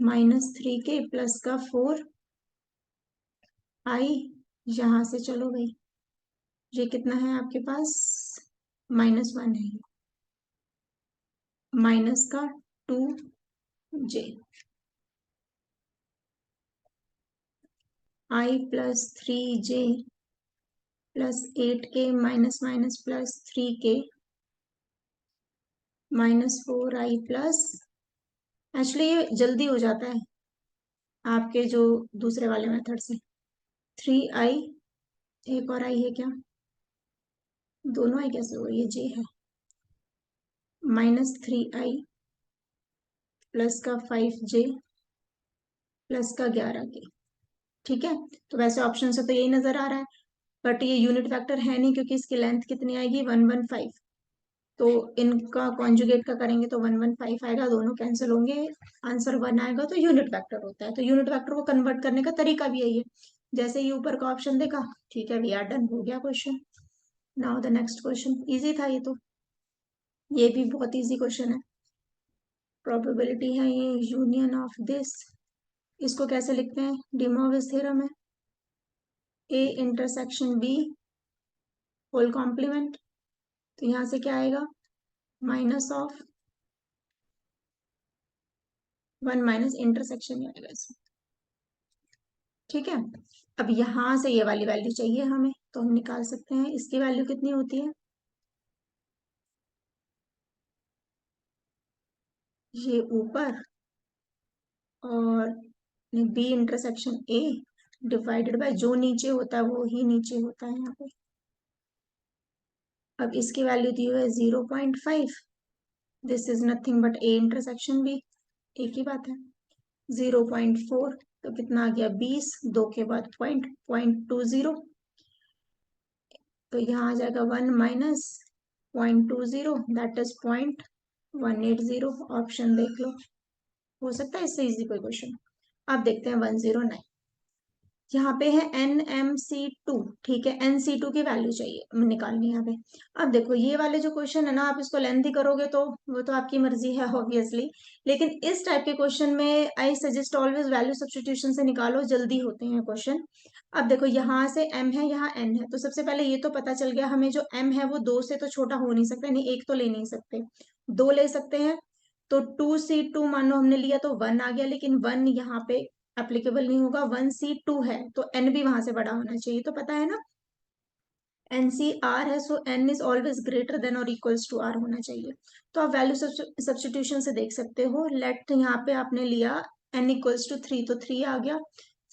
-3K प्लस का 4I। यहाँ से चलो भाई, ये कितना है आपके पास, -1 है, माइनस का 2j, i plus 3j plus 8k minus minus plus 3k minus 4i plus, actually ये जल्दी हो जाता है आपके जो दूसरे वाले मेथड से। 3i, एक और i है क्या, दोनों i कैसे हो, ये j है, माइनस 3i प्लस का 5j प्लस का 11k। ठीक है, तो वैसे ऑप्शन से तो यही नजर आ रहा है, बट ये यूनिट वेक्टर है नहीं क्योंकि इसकी लेंथ कितनी आएगी 115, तो इनका कॉन्जुगेट का करेंगे तो 115 आएगा, दोनों कैंसिल होंगे, आंसर 1 आएगा, तो यूनिट वेक्टर होता है। तो यूनिट वेक्टर को कन्वर्ट करने का तरीका भी यही है, जैसे ये ऊपर का ऑप्शन देखा। ठीक है, वी आर डन, हो गया question. Now the next question, easy था ये तो, ये भी बहुत इजी क्वेश्चन है। प्रोबेबिलिटी है ये, यूनियन ऑफ दिस, इसको कैसे लिखते हैं, डी मॉर्गन थ्योरम है, a intersection b whole complement, तो यहाँ से क्या आएगा, माइनस ऑफ 1 माइनस इंटरसेक्शन ही आएगा इसमें। ठीक है, अब यहां से ये वाली वैल्यू चाहिए हमें, तो हम निकाल सकते हैं, इसकी वैल्यू कितनी होती है, ये ऊपर, और b intersection a divided by जो नीचे होता है वो ही नीचे होता है यहाँ पे। अब इसकी वैल्यू दी हुई है 0.5, this is nothing but a intersection b, एक ही बात है। 0.4 तो कितना आ गया 20, दो के बाद पॉइंट, 0.20, तो यहाँ आ जाएगा 1 माइनस 0.20, दैट इज 0.180। ऑप्शन देख लो, हो सकता है इससे इजी कोई क्वेश्चन। अब देखते हैं 109, यहाँ पे है NMC2। ठीक है, NC2 की वैल्यू चाहिए निकालनी है यहाँ पे। अब देखो ये वाले जो क्वेश्चन है ना, आप इसको लेंथी करोगे तो वो तो आपकी मर्जी है ऑब्वियसली, लेकिन इस टाइप के क्वेश्चन में I suggest always value substitution से निकालो, जल्दी होते हैं क्वेश्चन। अब देखो यहाँ से m है, यहाँ n है, तो सबसे पहले ये तो पता चल गया हमें, जो m है वो 2 से तो छोटा हो नहीं सकता, नहीं एक तो ले नहीं सकते, 2 ले सकते हैं, तो 2C2 मान लो हमने लिया तो 1 आ गया, लेकिन 1 यहाँ पे एप्लीकेबल नहीं होगा, 1C2 है तो n भी वहां से बड़ा होना चाहिए, तो पता है ना NCR है, सो n is always greater than और इक्वल्स टू r होना चाहिए। तो आप वैल्यू सब्स्टिट्यूशन से देख सकते हो, लेट यहाँ पे आपने लिया n इक्वल्स टू 3, तो 3 आ गया,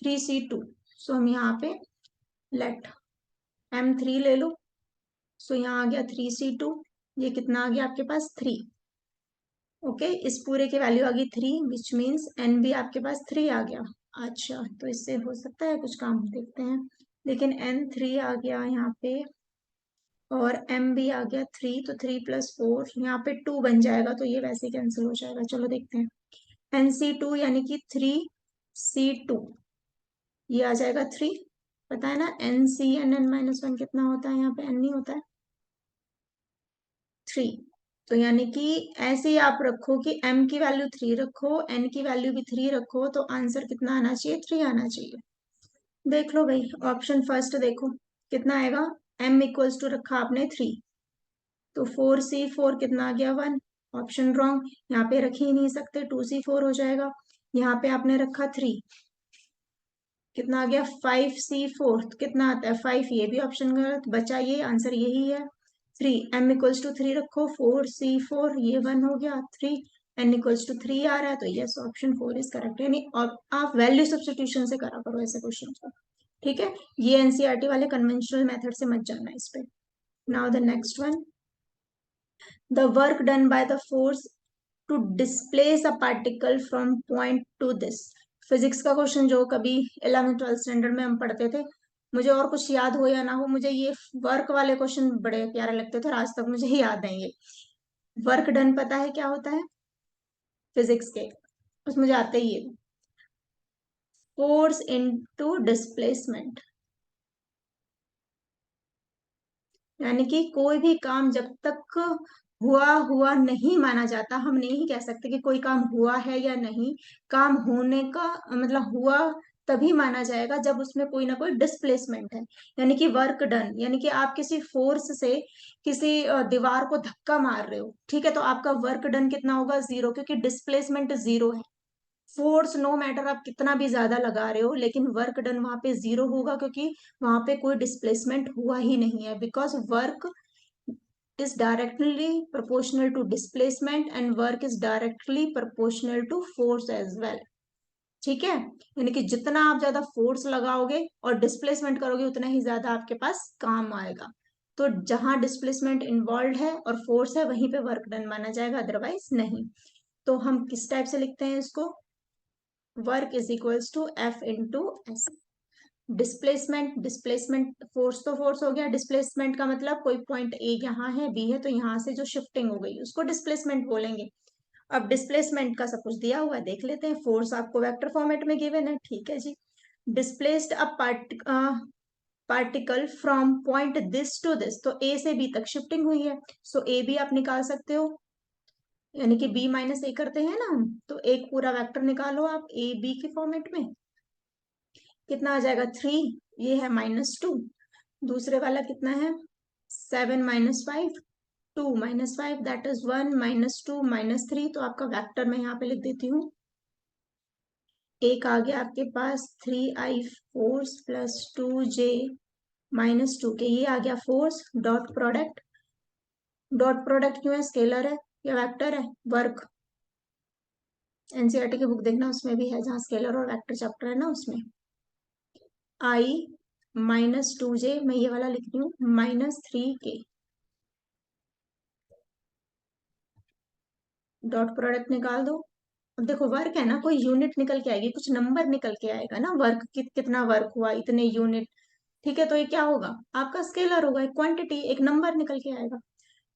3C2, सो हम यहाँ पे लेट M3 ले लो, सो यहाँ आ गया 3C2, ये कितना आ गया आपके पास 3। ओके, इस पूरे की वैल्यू आ गई 3, विच मीन्स n भी आपके पास 3 आ गया। अच्छा, तो इससे हो सकता है कुछ काम, देखते हैं, लेकिन n3 आ गया यहाँ पे, और m भी आ गया 3, तो 3 प्लस 4 यहाँ पे 2 बन जाएगा, तो ये वैसे ही कैंसिल हो जाएगा। चलो देखते हैं, NC2 यानी कि 3C2, ये आ जाएगा 3, पता है ना NCNn-1 कितना होता है, यहाँ पे n नहीं होता है, 3, तो यानी कि ऐसे ही आप रखो कि m की वैल्यू 3 रखो, n की वैल्यू भी 3 रखो, तो आंसर कितना आना चाहिए, 3 आना चाहिए। देख लो भाई, ऑप्शन फर्स्ट देखो कितना आएगा, m इक्वल्स टू रखा आपने 3, तो 4C4 कितना आ गया 1, ऑप्शन रॉन्ग, यहाँ पे रख ही नहीं सकते, 2C4 हो जाएगा, यहाँ पे आपने रखा 3, कितना आ गया 5C4, कितना आता है 5, ये भी ऑप्शन गलत बचा, ये आंसर यही है 3, m इक्वल्स टू 3 रखो, 4C4, ये 1 हो गया 3, n इक्वल्स टू 3 आ रहा है, तो यस ऑप्शन 4 इज करेक्ट, यानी आप वैल्यू सब्स्टिट्यूशन से करा करो ऐसे क्वेश्चन को। ठीक है, ये एनसीईआरटी वाले कन्वेंशनल मेथड से मत जाना इस पे। Now the next one, the work done by the force to displace a particle from point to this। Physics का क्वेश्चन जो कभी 11th 12th स्टैंडर्ड में हम पढ़ते थे, मुझे और कुछ याद हो या ना हो, मुझे ये वर्क वाले क्वेश्चन बड़े प्यारे लगते थे और आज तक मुझे याद है। ये वर्क डन पता है क्या होता है फिजिक्स के, बस मुझे आते ही है, फोर्स इनटू डिस्प्लेसमेंट, यानी कि कोई भी काम जब तक हुआ हुआ नहीं माना जाता, हम नहीं कह सकते कि कोई काम हुआ है या नहीं, काम होने का मतलब हुआ तभी माना जाएगा जब उसमें कोई ना कोई डिस्प्लेसमेंट है, यानी कि वर्क डन, यानी कि आप किसी फोर्स से किसी दीवार को धक्का मार रहे हो, ठीक है, तो आपका वर्क डन कितना होगा, 0, क्योंकि डिस्प्लेसमेंट 0 है। फोर्स नो मैटर आप कितना भी ज्यादा लगा रहे हो, लेकिन वर्क डन वहां पे 0 होगा, क्योंकि वहां पे कोई डिस्प्लेसमेंट हुआ ही नहीं है, because work is directly proportional to displacement and work is directly proportional to force as well। ठीक है, यानी कि जितना आप ज्यादा फोर्स लगाओगे और डिस्प्लेसमेंट करोगे उतना ही ज्यादा आपके पास काम आएगा। तो जहां डिस्प्लेसमेंट इन्वॉल्व है और फोर्स है वहीं पे वर्क डन माना जाएगा, अदरवाइज नहीं। तो हम किस टाइप से लिखते हैं इसको, work is equals to f into s. Displacement, displacement force तो फोर्स हो गया, डिस्प्लेसमेंट का मतलब कोई पॉइंट ए यहाँ है, बी है, तो यहाँ से जो शिफ्टिंग हो गई उसको डिस्प्लेसमेंट बोलेंगे। अब डिस्प्लेसमेंट का सब कुछ दिया हुआ है, देख लेते हैं। फोर्स आपको वेक्टर फॉर्मेट में गिवन है, ठीक है जी। Displaced a particle from point this to this, तो ए से बी तक शिफ्टिंग हुई है, सो ए बी आप निकाल सकते हो, यानी कि बी माइनस ए करते हैं ना हम, तो एक पूरा वेक्टर निकालो आप ए बी के फॉर्मेट में, कितना आ जाएगा 3, ये है -2, दूसरे वाला कितना है 7 - 5, 2 - 5 दैट इज 1 -2 -3, तो आपका वेक्टर मैं यहाँ पे लिख देती हूँ। एक आ गया आपके पास 3i फोर्स प्लस 2j -2 के, ये आ गया force. Dot product, dot product क्यों है, स्केलर है या वेक्टर है, वर्क। एनसीईआरटी की बुक देखना, उसमें भी है, जहाँ स्केलर और वेक्टर चैप्टर है ना, उसमें। i -2j, मैं ये वाला लिख रही हूँ, -3k। डॉट प्रोडक्ट निकाल दो। अब देखो वर्क है ना, कोई यूनिट निकल के आएगी, कुछ नंबर निकल के आएगा ना, वर्क कितना वर्क हुआ, इतने यूनिट, ठीक है, तो ये क्या होगा, आपका स्केलर होगा, एक क्वांटिटी, एक नंबर निकल के आएगा।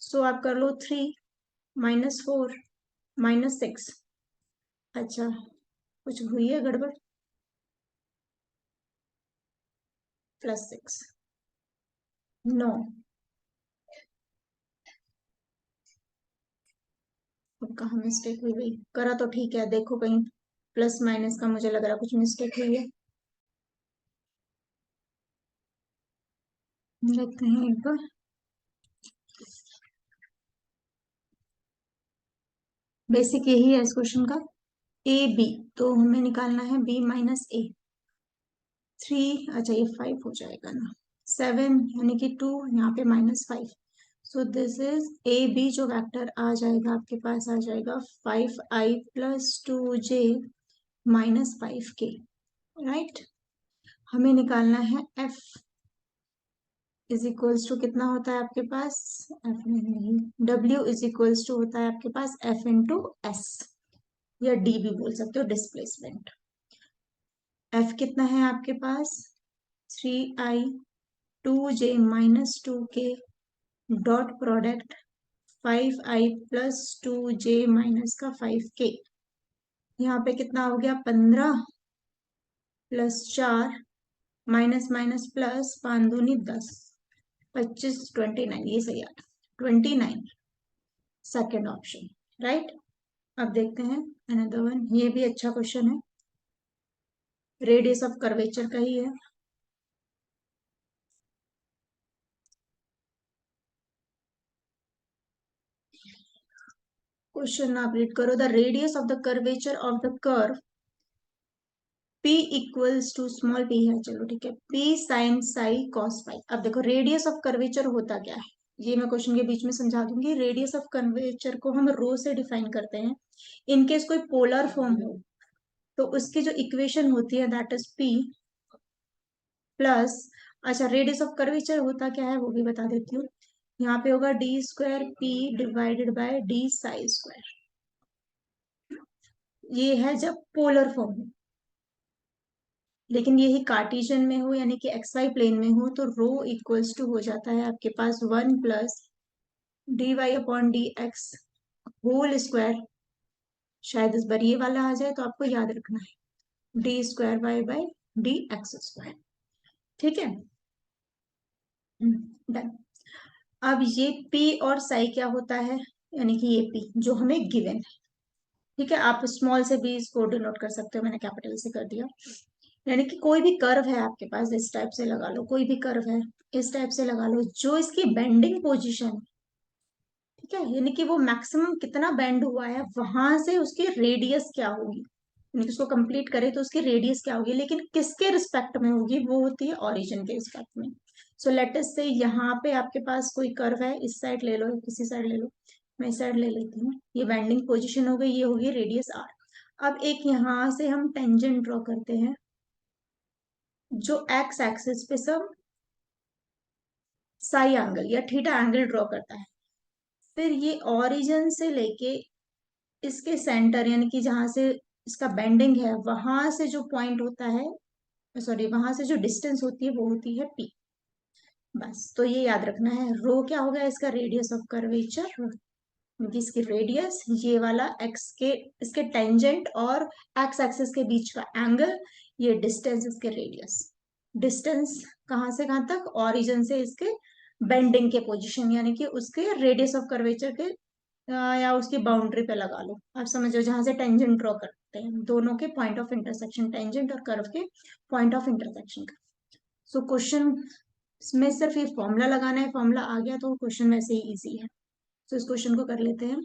सो आप कर लो 3 -4 -6। अच्छा, कुछ हुई है गड़बड़, +6, 9। अब कहाँ मिस्टेक हुई भाई, करा तो ठीक है, देखो कहीं प्लस माइनस का मुझे लग रहा कुछ मिस्टेक हुई है, देखते हैं एक बार। बेसिक यही है इस क्वेश्चन का, ए बी, तो हमें निकालना है बी -a। 3, अच्छा ये 5 हो जाएगा ना, 7 यानी कि 2, यहाँ पे -5, so this is a b, जो वेक्टर आ जाएगा आपके पास आ जाएगा 5i + 2j -5k, राइट। हमें निकालना है एफ इज इक्वल्स टू, कितना होता है आपके पास, एफ नहीं, डब्ल्यू इज इक्वल्स टू होता है आपके पास एफ इंटू एस, या डी भी बोल सकते हो, डिस्प्लेसमेंट। एफ कितना है आपके पास 3i 2j -2k, dot product 5i + 2j -5k, यहाँ पे कितना हो गया 15 + 4 माइनस माइनस प्लस 5 दूनी 10, 25 29, ये सही आ गया 29, सेकेंड ऑप्शन, राइट। अब देखते हैं अनदर वन, ये भी अच्छा क्वेश्चन है, रेडियस ऑफ कर्वेचर का ही है। क्वेश्चन आप रीड करो, the radius of the curvature of the curve P equals to, small p है, चलो ठीक है, P sin psi cos phi। अब देखो रेडियस ऑफ कर्वेचर होता क्या है, ये मैं क्वेश्चन के बीच में समझा दूंगी। रेडियस ऑफ कर्वेचर को हम रो से डिफाइन करते हैं, इनकेस कोई पोलर फॉर्म हो तो उसकी जो इक्वेशन होती है दैट इज P प्लस, अच्छा रेडियस ऑफ कर्वेचर होता क्या है वो भी बता देती हूँ, यहाँ पे होगा d² P divided by d Sai square, ये है जब पोलर फॉर्म हो। लेकिन यही कार्टेशियन में हो, यानी कि एक्स वाई प्लेन में हो, तो रो इक्वल्स टू हो जाता है आपके पास 1 + dy/dx होल स्क्वायर, शायद इस बार ये वाला आ जाए, तो आपको याद रखना है d²y/dx², ठीक है, डन। अब ये p और साई क्या होता है, यानी कि ये p जो हमें गिवन है, ठीक है, आप स्मॉल से भी इसको डिनोट कर सकते हो, मैंने कैपिटल से कर दिया। यानी कि कोई भी कर्व है आपके पास, इस टाइप से लगा लो, कोई भी कर्व है इस टाइप से लगा लो, जो इसकी बेंडिंग पोजीशन, ठीक है, यानी कि वो मैक्सिमम कितना बेंड हुआ है, वहां से उसकी रेडियस क्या होगी, यानी कि उसको कंप्लीट करे तो उसकी रेडियस क्या होगी, लेकिन किसके रिस्पेक्ट में होगी, वो होती है ओरिजिन के रिस्पेक्ट में। सो लेट अस से यहाँ पे आपके पास कोई कर्व है, इस साइड ले लो या किसी साइड ले लो, मैं इस साइड ले लेती हूँ, ये बेंडिंग पोजिशन हो गई, ये होगी रेडियस आर। अब एक यहाँ से हम टेंजेंट ड्रॉ करते हैं, जो एक्स एक्सिस पे सब साई एंगल या थीटा एंगल ड्रॉ करता है। फिर ये ओरिजिन से लेके इसके सेंटर, यानी कि जहां से इसका बेंडिंग है, वहां से जो पॉइंट होता है, सॉरी, वहां से जो डिस्टेंस होती है वो होती है पी। बस, तो ये याद रखना है, रो क्या हो गया, इसका रेडियस ऑफ कर्वेचर, क्योंकि इसकी रेडियस ये वाला एक्स के, इसके टेंजेंट और एक्स एक्सिस के बीच का एंगल, ये डिस्टेंस इसके रेडियस। डिस्टेंस कहाँ से कहाँ तक, ओरिजिन से इसके बेंडिंग के पोजीशन, यानी कि उसके रेडियस ऑफ कर्वेचर के या उसकी बाउंड्री पे लगा लो, आप समझो, जहां से टेंजेंट ड्रॉ करते हैं, दोनों के पॉइंट ऑफ इंटरसेक्शन, टेंजेंट और कर्व के पॉइंट ऑफ इंटरसेक्शन का। सो क्वेश्चन में सिर्फ ये फॉर्मूला लगाना है, फॉर्मूला आ गया तो क्वेश्चन वैसे ही इजी है। तो इस क्वेश्चन को कर लेते हैं।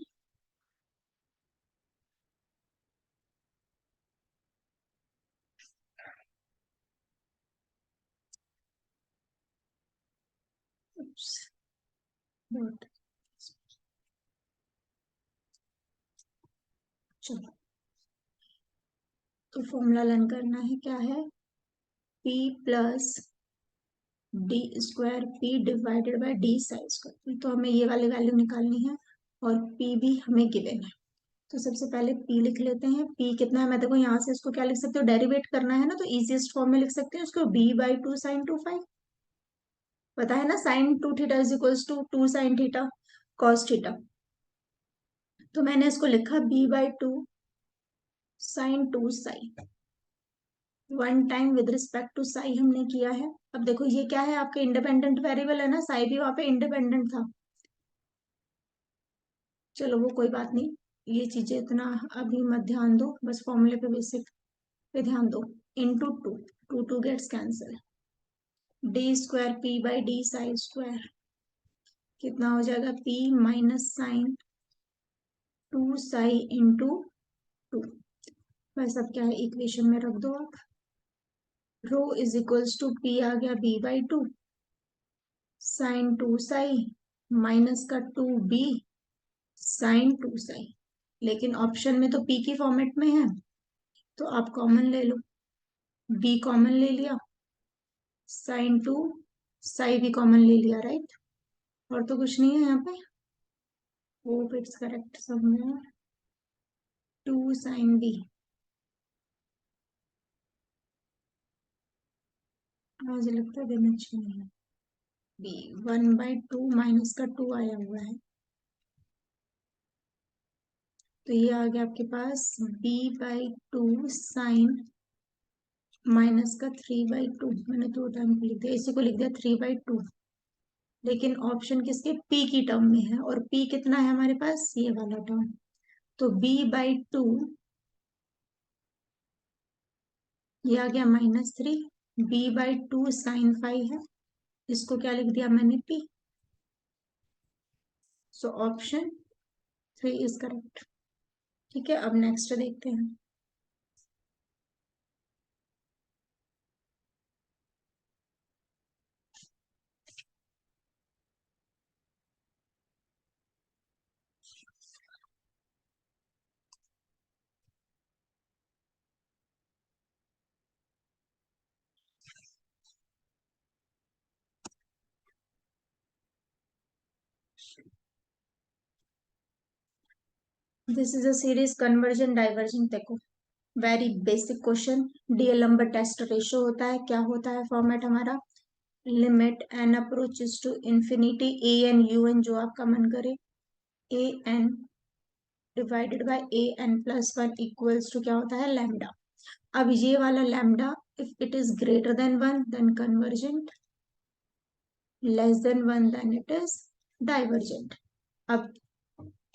Oops, not- चलो, तो फॉर्मूला लर्न करना है, क्या है, p plus D square P divided by d psi square, तो हमें ये वाली वैल्यू निकालनी है, और p भी हमें गिवन है। तो सबसे पहले p लिख लेते हैं, p कितना है, मैं देखो यहाँ से इसको क्या लिख सकते हो, डेरिवेट करना है ना, तो इजीएस्ट फॉर्म में लिख सकते हैं उसको, b/2 sin 2 फाई, पता है ना, sin 2 theta is equals to 2 sin theta cos theta. तो मैंने इसको लिखा b/2 sin 2 psi, one time with respect to psi हमने किया है। अब देखो ये क्या है, आपके इंडिपेंडेंट वेरिएबल है ना, साई भी वहां पे इंडिपेंडेंट था। चलो वो कोई बात नहीं, ये चीजें इतना अभी मत ध्यान दो, बस फॉर्मूले पे बेसिक पे ध्यान दो। Into two, two two gets cancel, d square p by d psi square कितना हो जाएगा, p minus sine 2 psi into 2। बस अब क्या है, इक्वेशन में रख दो आप, रो इज इक्वल्स टू पी आ गया b/2 sin 2 साई माइनस का 2b sin 2 साई, लेकिन ऑप्शन में तो p की फॉर्मेट में है, तो आप कॉमन ले लो, b कॉमन ले लिया, sin 2 साई भी कॉमन ले लिया, राइट, और तो कुछ नहीं है यहाँ पे, होप इट्स करेक्ट सब में, 2 sin b, मुझे लगता है देना चाहिए, b 1/2 माइनस का 2 आया हुआ है, तो ये आ गया आपके पास b/2 साइन माइनस का 3/2, मैंने 2 टाइम लिख दिया, इसी को लिख दिया 3/2, लेकिन ऑप्शन किसके, p की टर्म में है, और p कितना है हमारे पास, ये वाला टर्म, तो b/2, ये आ गया -3, b/2 sin 5 है, इसको क्या लिख दिया मैंने, p। So option 3 is correct. ठीक है, अब नेक्स्ट देखते हैं। This is a series convergence divergence, देखो very basic question, DL number test ratio होता है, क्या होता है फॉर्मेट हमारा, limit n approaches to infinity a n u n, जो आपका मन करे, a n divided by a n plus 1 equals to क्या होता है, लैम्डा। अब ये वाला lambda, if it is greater than 1 than convergent, less than 1 than it is divergent. अब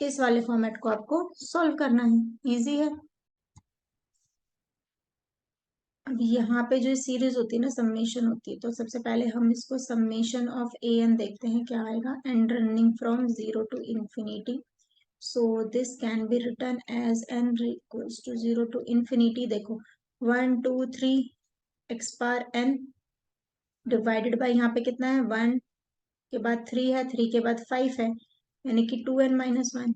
इस वाले फॉर्मेट को आपको सॉल्व करना है, इजी है। अब यहाँ पे जो सीरीज होती है ना, सम्मेशन होती है, तो सबसे पहले हम इसको सम्मेशन ऑफ ए एन देखते हैं क्या आएगा, and running from 0 to infinity. So this can be written as n equals to 0 to infinity. देखो 1 2 3 x power n divided by यहाँ पे कितना है, 1 के बाद 3 है, 3 के बाद 5 है, यानी कि 2n-1.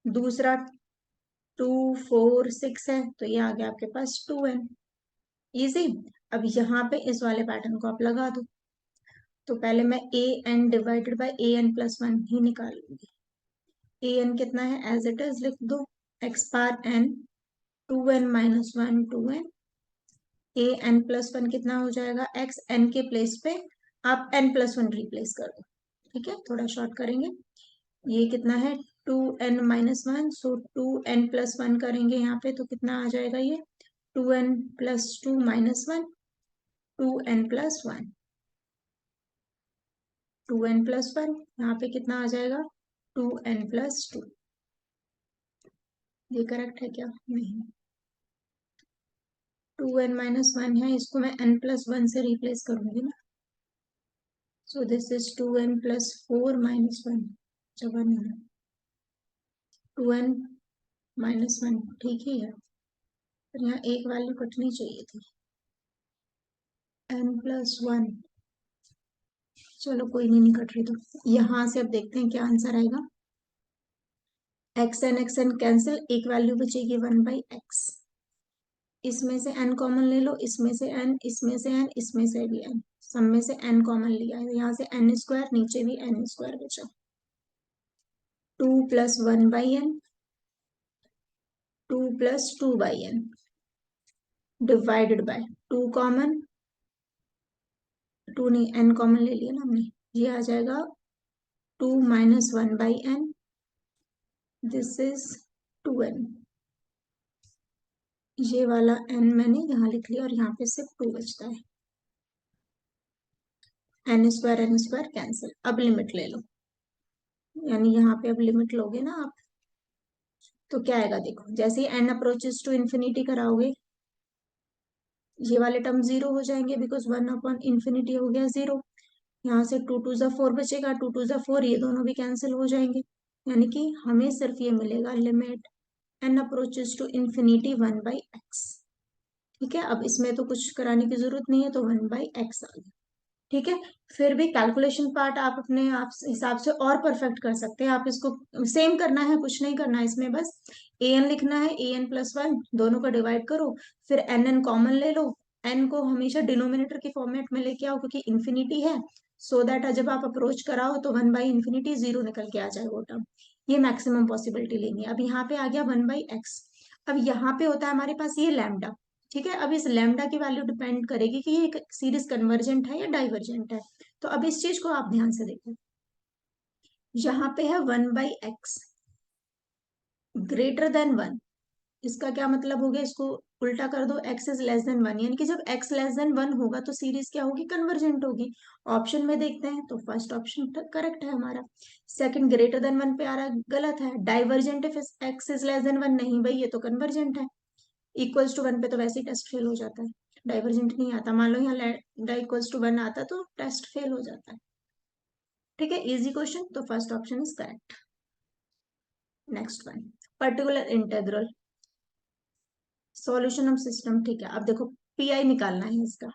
दूसरा 2 4 6 है, तो ये आ गया आपके पास 2n. इजी. अब यहाँ पे इस वाले पैटर्न को आप लगा दो, तो पहले मैं a n divided by a n plus 1 ही निकालूंगी. ए एन कितना है, एज इट इज लिख दो, x power n 2n-1 2n. A n plus 1 कितना हो जाएगा, एक्स एन के प्लेस पे आप n+1 रिप्लेस कर दो. ठीक है, थोड़ा शॉर्ट करेंगे. ये कितना है, 2n-1, सो 2n+1 करेंगे यहाँ पे, तो कितना आ जाएगा ये, 2n+2-1, 2n+1, 2n+1, यहाँ पे कितना आ जाएगा, 2n+2. ये करेक्ट है क्या, नहीं. 2n-1 है, इसको मैं n+1 से रिप्लेस करूंगी ना, सो दिस इज 2n+4-1, जब 1 है 2n-1, ठीक ही है. फिर यहाँ एक वैल्यू कटनी चाहिए थी, n+1. चलो कोई नहीं, कट रही. तो यहाँ से अब देखते हैं क्या आंसर आएगा. xn कैंसिल, एक वैल्यू बचेगी 1/x. इसमें से n कॉमन ले लो, इसमें से n, इसमें से n, इसमें से भी n, सब में से n कॉमन लिया है, यहाँ से n², नीचे भी n² बचा. 2+1/n, 2+2/n divided by 2 common, 2 नहीं, n कॉमन ले लिया ना हमने, ये आ जाएगा 2-1/n. This is 2n. ये वाला n मैंने यहाँ लिख लिया, और यहाँ पे सिर्फ 2 बचता है. n² cancel. अब लिमिट ले लो, यानी यहाँ पे अब लिमिट लोगे ना आप, तो क्या आएगा, देखो जैसे ही n अप्रोचेस टू इन्फिनिटी कराओगे, ये वाले टर्म 0 हो जाएंगे, बिकॉज 1/∞ हो गया 0. यहाँ से 2 2 4 बचेगा, 2 2 4, ये दोनों भी कैंसिल हो जाएंगे, यानी कि हमें सिर्फ ये मिलेगा, limit n approaches to infinity 1/x. ठीक है, अब इसमें तो कुछ कराने की जरूरत नहीं है, तो 1/x आ गया. ठीक है, फिर भी कैलकुलेशन पार्ट आप अपने आप हिसाब से और परफेक्ट कर सकते हैं. आप इसको सेम करना है, कुछ नहीं करना है इसमें, बस ए एन लिखना है, an+1 दोनों को डिवाइड करो, फिर n कॉमन ले लो. n को हमेशा डिनोमिनेटर के फॉर्मेट में लेके आओ, क्योंकि इन्फिनिटी है, सो दैट जब आप अप्रोच कराओ तो 1/∞ 0 निकल के आ जाए वो टर्म. ये मैक्सिमम पॉसिबिलिटी लेंगे. अब यहाँ पे आ गया 1/x. अब यहाँ पे होता है हमारे पास ये लैम्डा. ठीक है, अब इस लैम्डा की वैल्यू डिपेंड करेगी कि ये एक सीरीज कन्वर्जेंट है या डाइवर्जेंट है. तो अब इस चीज को आप ध्यान से देखो, यहाँ पे है 1/x ग्रेटर देन 1. इसका क्या मतलब हो गया, इसको उल्टा कर दो, x इज लेस देन 1, यानी कि जब x लेस देन 1 होगा तो सीरीज क्या होगी, कन्वर्जेंट होगी. ऑप्शन में देखते हैं, तो फर्स्ट ऑप्शन करेक्ट है हमारा. सेकंड ग्रेटर देन 1 पे आ रहा है, गलत है. Divergent if x is less than 1, नहीं भाई, ये तो कन्वर्जेंट है. इक्वल्स टू 1 पे तो वैसे ही टेस्ट फेल हो जाता है, डाइवर्जेंट नहीं आता. मान लो यहाँ इक्वल्स टू 1 आता तो टेस्ट फेल हो जाता है. ठीक है, इजी क्वेश्चन, तो first option is correct. Next one, particular integral solution of system. ठीक है, अब देखो पीआई निकालना है इसका.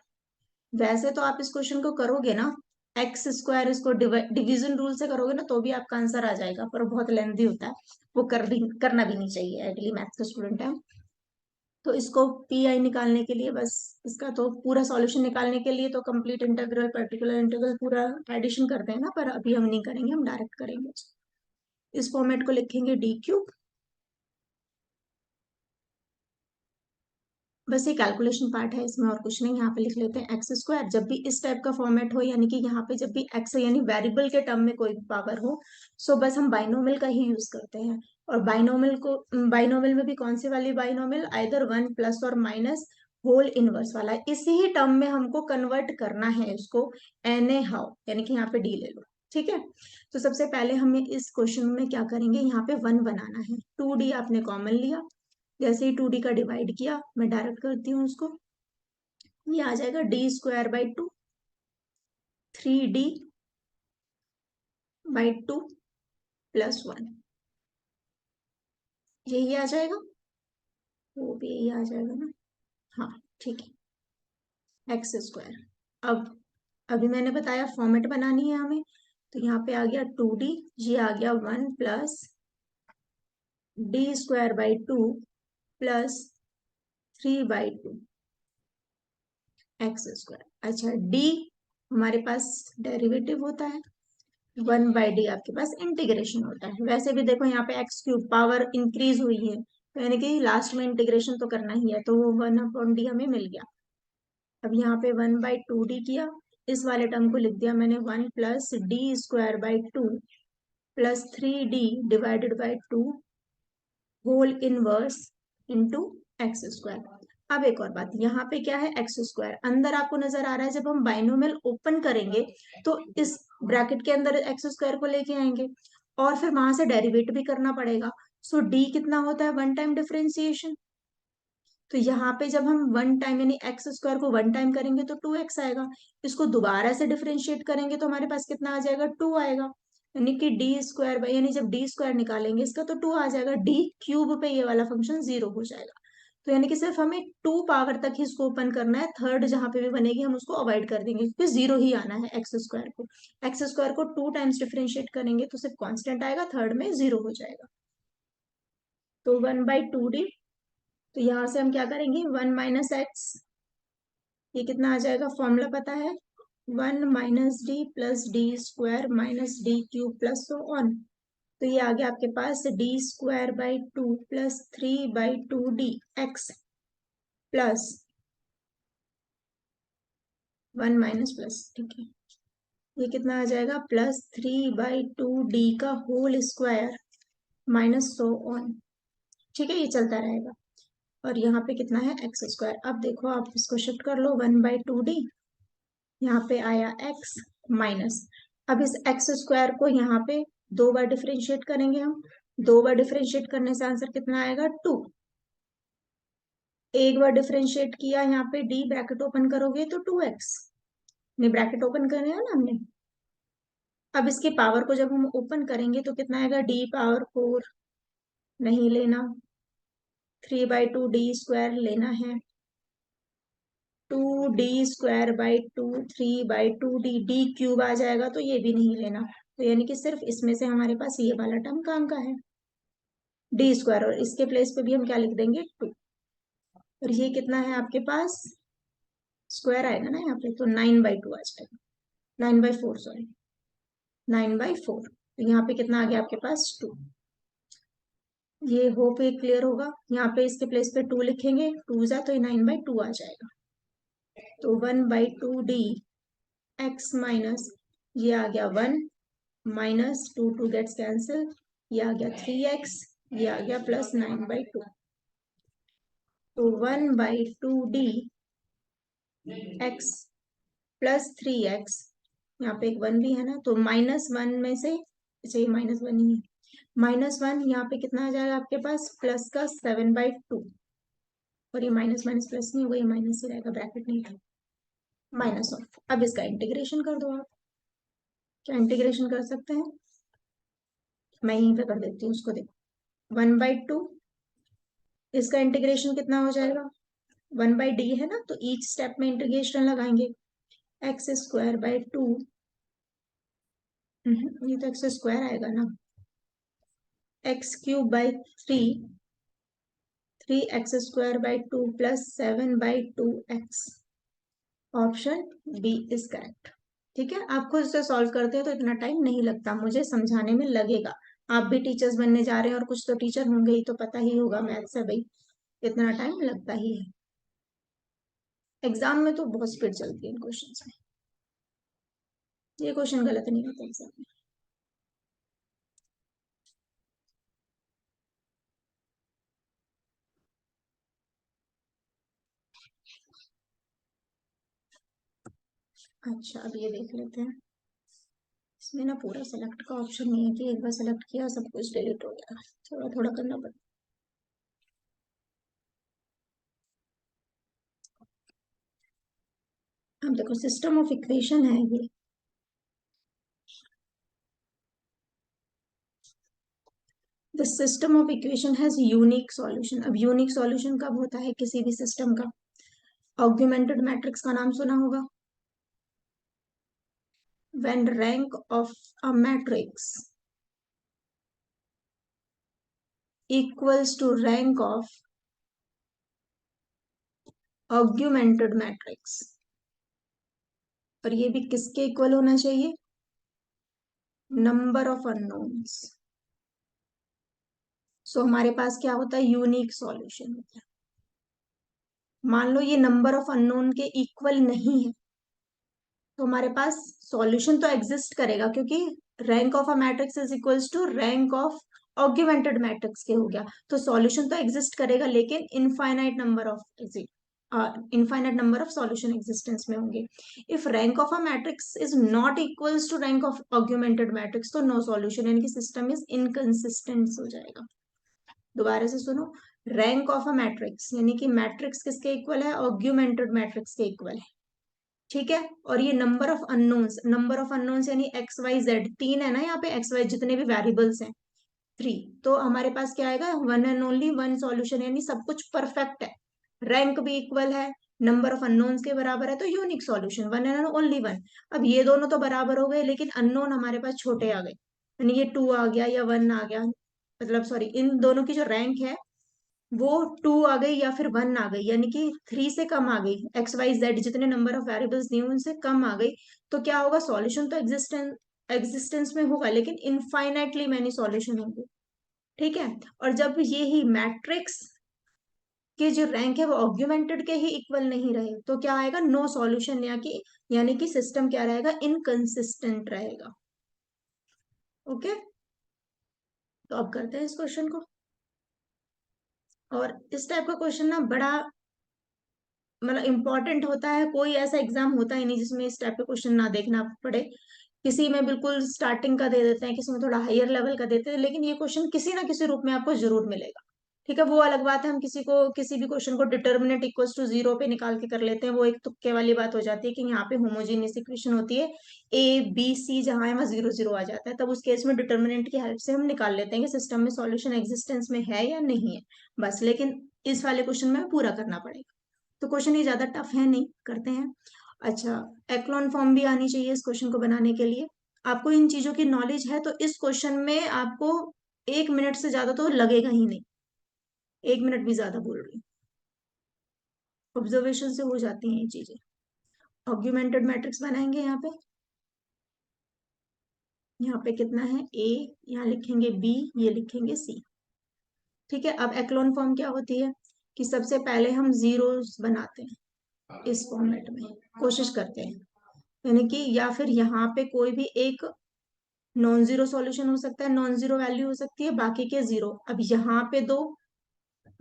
वैसे तो आप इस क्वेश्चन को करोगे ना, x², इसको डिवीजन रूल से करोगे ना, तो भी आपका आंसर आ जाएगा, पर बहुत लेंथी होता है, वो करना भी नहीं चाहिए, एटली मैथ्स का स्टूडेंट है. तो इसको पी आई निकालने के लिए, बस इसका तो पूरा सॉल्यूशन निकालने के लिए तो कंप्लीट इंटीग्रल, पर्टिकुलर इंटीग्रल, पूरा एडिशन करते हैं ना, पर अभी हम नहीं करेंगे, हम डायरेक्ट करेंगे. इस फॉर्मेट को लिखेंगे d³. बस ये कैलकुलेशन पार्ट है, इसमें और कुछ नहीं. यहाँ पे लिख लेते हैं x². जब भी इस टाइप का फॉर्मेट हो, यानी कि यहाँ पे जब भी x यानी वेरिएबल के टर्म में कोई पावर हो, सो बस हम बाइनोमियल का ही यूज करते हैं. और बाइनोमियल में भी कौन सी वाली बाइनोमियल, आइदर 1 प्लस और माइनस होल इनवर्स वाला, इसी ही टर्म में हमको कन्वर्ट करना है इसको एने हाउ, यानी कि यहाँ पे डी ले लो. ठीक है, तो सबसे पहले हमें इस क्वेश्चन में क्या करेंगे, यहाँ पे 1 बनाना है. 2d आपने कॉमन लिया, जैसे ही 2d का डिवाइड किया, मैं डायरेक्ट करती हूँ उसको, ये आ जाएगा d² 2 3d बाई 2 +1, यही आ जाएगा, वो भी यही आ जाएगा ना। हाँ ठीक है, x²। अब अभी मैंने बताया फॉर्मेट बनानी है हमें, तो यहाँ पे आ गया 2d, ये आ गया 1 प्लस d² 2 प्लस 3/2 x²। अच्छा, d हमारे पास डेरिवेटिव होता है, 1/d आपके पास इंटीग्रेशन होता है। वैसे भी देखो यहाँ पे x³ पावर इंक्रीज हुई है, तो यानी कि लास्ट में इंटीग्रेशन तो करना ही है, तो वो 1/d हमें मिल गया। अब यहाँ पे 1/2d किया, इस वाले टर्म को लिख दिया मैंने 1 plus d² 2 plus 3d/2 whole inverse into x²। अब एक और बात, यहाँ पे क्या है, x², अंदर आपको नजर आ रहा है, जब हम बाइनोमियल ओपन करेंगे तो इस ब्रैकेट के अंदर x² को लेके आएंगे और फिर वहां से डेरिवेट भी करना पड़ेगा। सो d कितना होता है, 1 टाइम डिफरेंशिएशन। तो यहाँ पे जब हम 1 टाइम यानी x² को 1 टाइम करेंगे तो 2x आएगा, इसको दोबारा से डिफरेंशिएट करेंगे तो हमारे पास कितना आ जाएगा, 2 आएगा, यानी कि d² यानी जब d² निकालेंगे इसका तो 2 आ जाएगा, d³ पे ये वाला फंक्शन 0 हो जाएगा। तो यानी कि सिर्फ हमें 2 पावर तक ही इसको ओपन करना है, थर्ड जहां पे भी बनेगी हम उसको अवॉइड कर देंगे, क्योंकि 0 ही आना है x² को 2 टाइम्स डिफरेंशिएट करेंगे तो सिर्फ कांस्टेंट आएगा, थर्ड में 0 हो जाएगा। तो 1/2d, तो यहां से हम क्या करेंगे, 1 माइनस एक्स, ये कितना आ जाएगा, फॉर्मूला पता है, 1 minus D plus d² minus d³ plus so on. तो ये आ गया आपके पास d² 2 plus 3/2d x plus 1 minus plus, ठीक है, ये कितना आ जाएगा, प्लस 3/2d का whole square minus so on. ठीक है, ये चलता रहेगा। और यहाँ पे कितना है, x²। अब देखो आप इसको शिफ्ट कर लो, 1/2d, यहाँ पे आया x माइनस, अब इस x² को यहाँ पे 2 बार डिफरेंशिएट करेंगे हम, 2 बार डिफरेंशिएट करने से आंसर कितना आएगा, 2। एक बार डिफरेंशिएट किया, यहाँ पे d ब्रैकेट ओपन करोगे तो 2x, ने ब्रैकेट ओपन करे है ना हमने। अब इसके पावर को जब हम ओपन करेंगे तो कितना आएगा, d⁴ नहीं लेना, 3/2d² लेना है, 2d² 2 3/2d, d³ आ जाएगा तो ये भी नहीं लेना, तो यानी कि सिर्फ इसमें से हमारे पास ये वाला टर्म काम का है, d², और इसके प्लेस पे भी हम क्या लिख देंगे, 2। और ये कितना है आपके पास, स्क्वायर आएगा ना यहाँ पे, तो 9/2 आ जाएगा, 9/4 सॉरी, 9/4। तो यहाँ पे कितना आ गया आपके पास, 2। ये होप ये क्लियर होगा, यहाँ पे इसके प्लेस पे 2 लिखेंगे, 2 जा तो ये 9/2 आ जाएगा। तो 1/2d x माइनस, ये आ गया 1 माइनस 2 गेट्स कैंसिल, ये आ गया 3x, ये आ गया प्लस 9/2। तो 1/2d x प्लस 3x, यहाँ पे एक 1 भी है ना, तो -1 में से, अच्छा ये -1 ही है, -1 यहाँ पे कितना आ जाएगा आपके पास, प्लस का 7/2, और ये माइनस माइनस प्लस नहीं होगा, ये माइनस ही रहेगा, ब्रैकेट नहीं है, माइनस ऑफ। अब इसका इंटीग्रेशन कर दो आप, क्या इंटीग्रेशन कर सकते हैं, मैं यहीं पे कर देती हूँ उसको, देखो 1/2, इसका इंटीग्रेशन कितना हो जाएगा, 1/d है ना, तो ईच स्टेप में इंटीग्रेशन लगाएंगे, x²/2, ये तो x² आएगा ना, x³ 3x² 2 plus 7/2x, option B is correct. ठीक है, आप खुद से सॉल्व करते हो तो इतना टाइम नहीं लगता, मुझे समझाने में लगेगा, आप भी टीचर्स बनने जा रहे हैं और कुछ तो टीचर होंगे ही, तो पता ही होगा मैथ से भाई, इतना टाइम लगता ही है, एग्जाम में तो बहुत स्पीड चलती है इन क्वेश्चन में, ये क्वेश्चन गलत नहीं होता एग्जाम में। अच्छा, अब ये देख लेते हैं, इसमें ना पूरा सेलेक्ट का ऑप्शन नहीं है कि एक बार सेलेक्ट किया सब कुछ डिलीट हो गया, थोड़ा थोड़ा करना पड़ता अब देखो सिस्टम ऑफ इक्वेशन है ये। The system of equation has unique solution. अब यूनिक सॉल्यूशन कब होता है किसी भी सिस्टम का? ऑग्यूमेंटेड मैट्रिक्स का नाम सुना होगा। When rank of a matrix equals to rank of augmented matrix. और ये भी किसके इक्वल होना चाहिए? Number of unknowns. सो हमारे पास क्या होता है? यूनिक सॉल्यूशन होता है। मान लो ये नंबर ऑफ अननोन के इक्वल नहीं है, तो हमारे पास सॉल्यूशन तो एग्जिस्ट करेगा, क्योंकि rank of a matrix is equals to rank of augmented matrix के हो गया। तो सॉल्यूशन तो एग्जिस्ट करेगा, लेकिन infinite number of solution existence में होंगे। If rank of a matrix is not equals to rank of augmented matrix, तो नो सॉल्यूशन, यानी कि सिस्टम इज इनकंसिस्टेंट हो जाएगा। दोबारा से सुनो। रैंक ऑफ अ मैट्रिक्स यानी कि मैट्रिक्स किसके इक्वल है? ऑग्यूमेंटेड मैट्रिक्स के इक्वल है। ठीक है। और ये नंबर ऑफ अननोन्स यानी एक्स वाई जेड, तीन है ना यहाँ पे, एक्स वाई जितने भी वेरिएबल्स हैं, थ्री। तो हमारे पास क्या आएगा? One and only one solution, यानी सब कुछ परफेक्ट है। रैंक भी इक्वल है, नंबर ऑफ अननोन्स के बराबर है, तो unique solution one and only one. अब ये दोनों तो बराबर हो गए, लेकिन अननोन हमारे पास छोटे आ गए, यानी ये टू आ गया या वन आ गया, मतलब सॉरी, इन दोनों की जो रैंक है वो टू आ गई या फिर वन आ गई, यानी कि थ्री से कम आ गई, एक्स वाई जेड जितने नंबर ऑफ वेरिएबल्स दिए उनसे कम आ गई। तो क्या होगा? सॉल्यूशन तो एग्जिस्टेंस में होगा, लेकिन इनफाइनाइटली मैनी सॉल्यूशन होंगे। ठीक है। और जब ये ही मैट्रिक्स के जो रैंक है वो ऑग्यूमेंटेड के ही इक्वल नहीं रहे, तो क्या आएगा? नो सॉल्यूशन, यानी कि सिस्टम क्या रहेगा? इनकंसिस्टेंट रहेगा। ओके। तो अब करते हैं इस क्वेश्चन को। और इस टाइप का क्वेश्चन ना बड़ा मतलब इंपॉर्टेंट होता है। कोई ऐसा एग्जाम होता ही नहीं जिसमें इस टाइप के क्वेश्चन ना देखना पड़े। किसी में बिल्कुल स्टार्टिंग का दे देते हैं, किसी में थोड़ा हायर लेवल का देते हैं, लेकिन ये क्वेश्चन किसी ना किसी रूप में आपको जरूर मिलेगा। ठीक है। वो अलग बात है, हम किसी भी क्वेश्चन को डिटर्मिनेंट इक्वल्स टू जीरो पे निकाल के कर लेते हैं, वो एक तुक्के वाली बात हो जाती है कि यहाँ पे होमोजीनियस इक्वेशन होती है, ए बी सी जहां है वहां जीरो जीरो आ जाता है, तब उस केस में डिटर्मिनेंट की हेल्प से हम निकाल लेते हैं कि सिस्टम में सॉल्यूशन एग्जिस्टेंस में है या नहीं है, बस। लेकिन इस वाले क्वेश्चन में पूरा करना पड़ेगा। तो क्वेश्चन ये ज्यादा टफ है नहीं, करते हैं। अच्छा, एक्लॉन फॉर्म भी आनी चाहिए इस क्वेश्चन को बनाने के लिए। आपको इन चीजों की नॉलेज है तो इस क्वेश्चन में आपको 1 मिनट से ज्यादा तो लगेगा ही नहीं। 1 मिनट भी ज्यादा बोल रही हूँ। ऑब्जर्वेशन से हो जाती हैं ये चीजें। ऑग्यूमेंटेड मैट्रिक्स बनाएंगे यहाँ पे। यहाँ पे कितना है? ए, यहाँ लिखेंगे बी, ये लिखेंगे सी। ठीक है। अब एक्लॉन फॉर्म क्या होती है कि सबसे पहले हम जीरोस बनाते हैं इस फॉर्मेट में, कोशिश करते हैं, यानी कि या फिर यहाँ पे कोई भी एक नॉन जीरो सॉल्यूशन हो सकता है, नॉन जीरो वैल्यू हो सकती है, बाकी के जीरो। अब यहाँ पे दो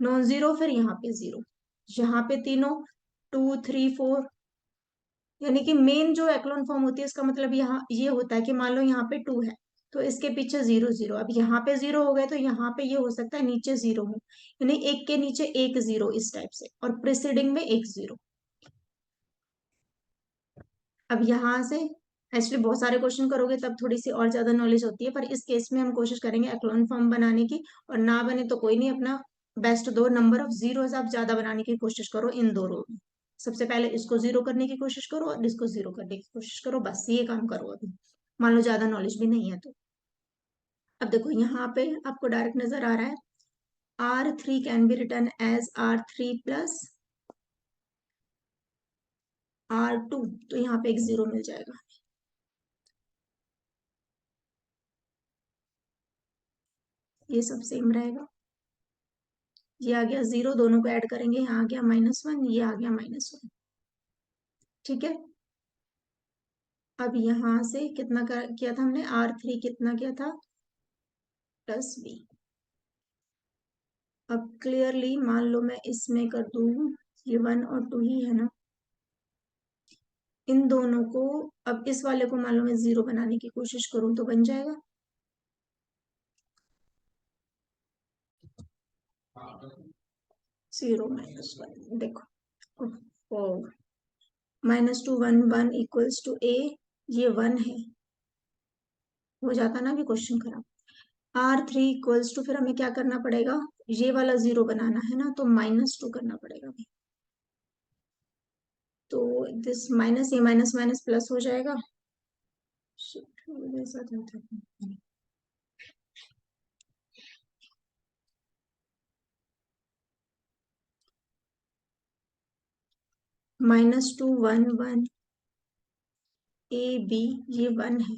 नॉन जीरो, फिर यहाँ पे जीरो, यहाँ पे तीनों, टू थ्री फोर, यानी कि मेन जो एक्लोन फॉर्म होती है इसका मतलब यहाँ ये होता है कि मान लो यहाँ पे टू है तो इसके पीछे जीरो जीरो, अब यहाँ पे जीरो हो गए तो यहाँ पे ये हो सकता है नीचे जीरो हो, यानी एक के नीचे एक जीरो, इस टाइप से, और प्रिसीडिंग में एक जीरो। अब यहाँ से एक्चुअली बहुत सारे क्वेश्चन करोगे तब थोड़ी सी और ज्यादा नॉलेज होती है, पर इस केस में हम कोशिश करेंगे एक्लोन फॉर्म बनाने की। और ना बने तो कोई नहीं, अपना बेस्ट दो, नंबर ऑफ जीरोस आप ज्यादा बनाने की कोशिश करो इन दो रो में। सबसे पहले इसको जीरो करने की कोशिश करो और इसको जीरो करने की कोशिश करो, बस ये काम करो अभी। मान लो ज्यादा नॉलेज भी नहीं है तो। अब देखो यहाँ पे आपको डायरेक्ट नजर आ रहा है, R3 can be written as R3 plus R2, तो यहाँ पे एक जीरो मिल जाएगा। ये सब सेम रहेगा। ये आ गया जीरो, दोनों को ऐड करेंगे, यहाँ आ गया -1, ये आ गया -1। ठीक है। अब यहाँ से कितना किया था हमने? R3 कितना किया था? +B। अब क्लियरली मान लो मैं इसमें कर दूं, ये 1 और 2 ही है ना, इन दोनों को, अब इस वाले को मान लो मैं जीरो बनाने की कोशिश करूं तो बन जाएगा। 0 - 1, देखो। ओ, -2 1 1 इक्वल्स टू ए, ये 1 है, हो जाता ना भी क्वेश्चन खराब। R3 इक्वल्स टू, फिर हमें क्या करना पड़ेगा, ये वाला 0 बनाना है ना, तो -2 करना पड़ेगा भाई। तो दिस माइनस, ये माइनस माइनस प्लस हो जाएगा। -2 1 1 ए बी, ये 1 है।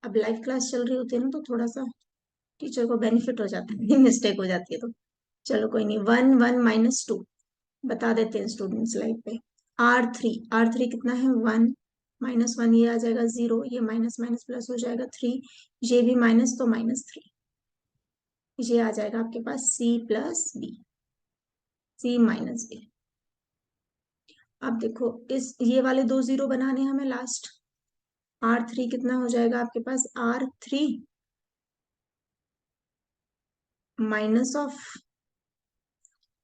अब लाइव क्लास चल रही होती है ना, तो थोड़ा सा टीचर को बेनिफिट हो जाता है, मिस्टेक हो जाती है तो चलो कोई नहीं। 1 1 -2 बता देते हैं स्टूडेंट्स लाइव पे। R3 कितना है, 1 -1, ये आ जाएगा 0, ये माइनस माइनस प्लस हो जाएगा 3, ये भी माइनस तो -3, ये आ जाएगा आपके पास C+B, C-B। अब देखो इस ये वाले 2 0 बनाने हमें लास्ट। R3 कितना हो जाएगा आपके पास, R3 minus of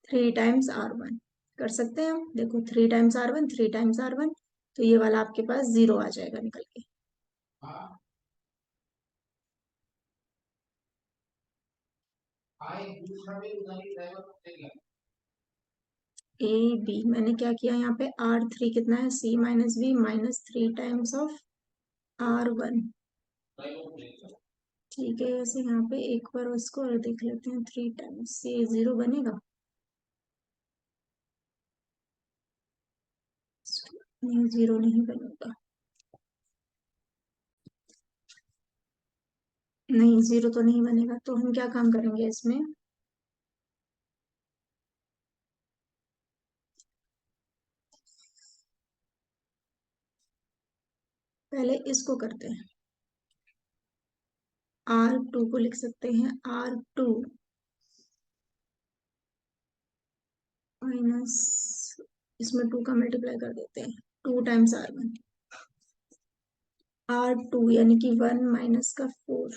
3 times R1, कर सकते हैं हम, देखो 3 टाइम्स R1, 3 टाइम्स R1, तो ये वाला आपके पास 0 आ जाएगा निकल के। ए बी, मैंने क्या किया यहाँ पे, R3 कितना है, C-B -3 टाइम्स ऑफ R1। ठीक है, वैसे यहाँ पे एक बार उसको और देख लेते हैं, 3 टाइम्स ये 0 बनेगा, नहीं 0 नहीं बनेगा, नहीं 0 तो नहीं बनेगा। तो हम क्या काम करेंगे इसमें, पहले इसको करते हैं, R2 को लिख सकते हैं, R2 माइनस, इसमें 2 का मल्टीप्लाई कर देते हैं, 2 टाइम्स R1, R2 यानी कि 1 माइनस का 4,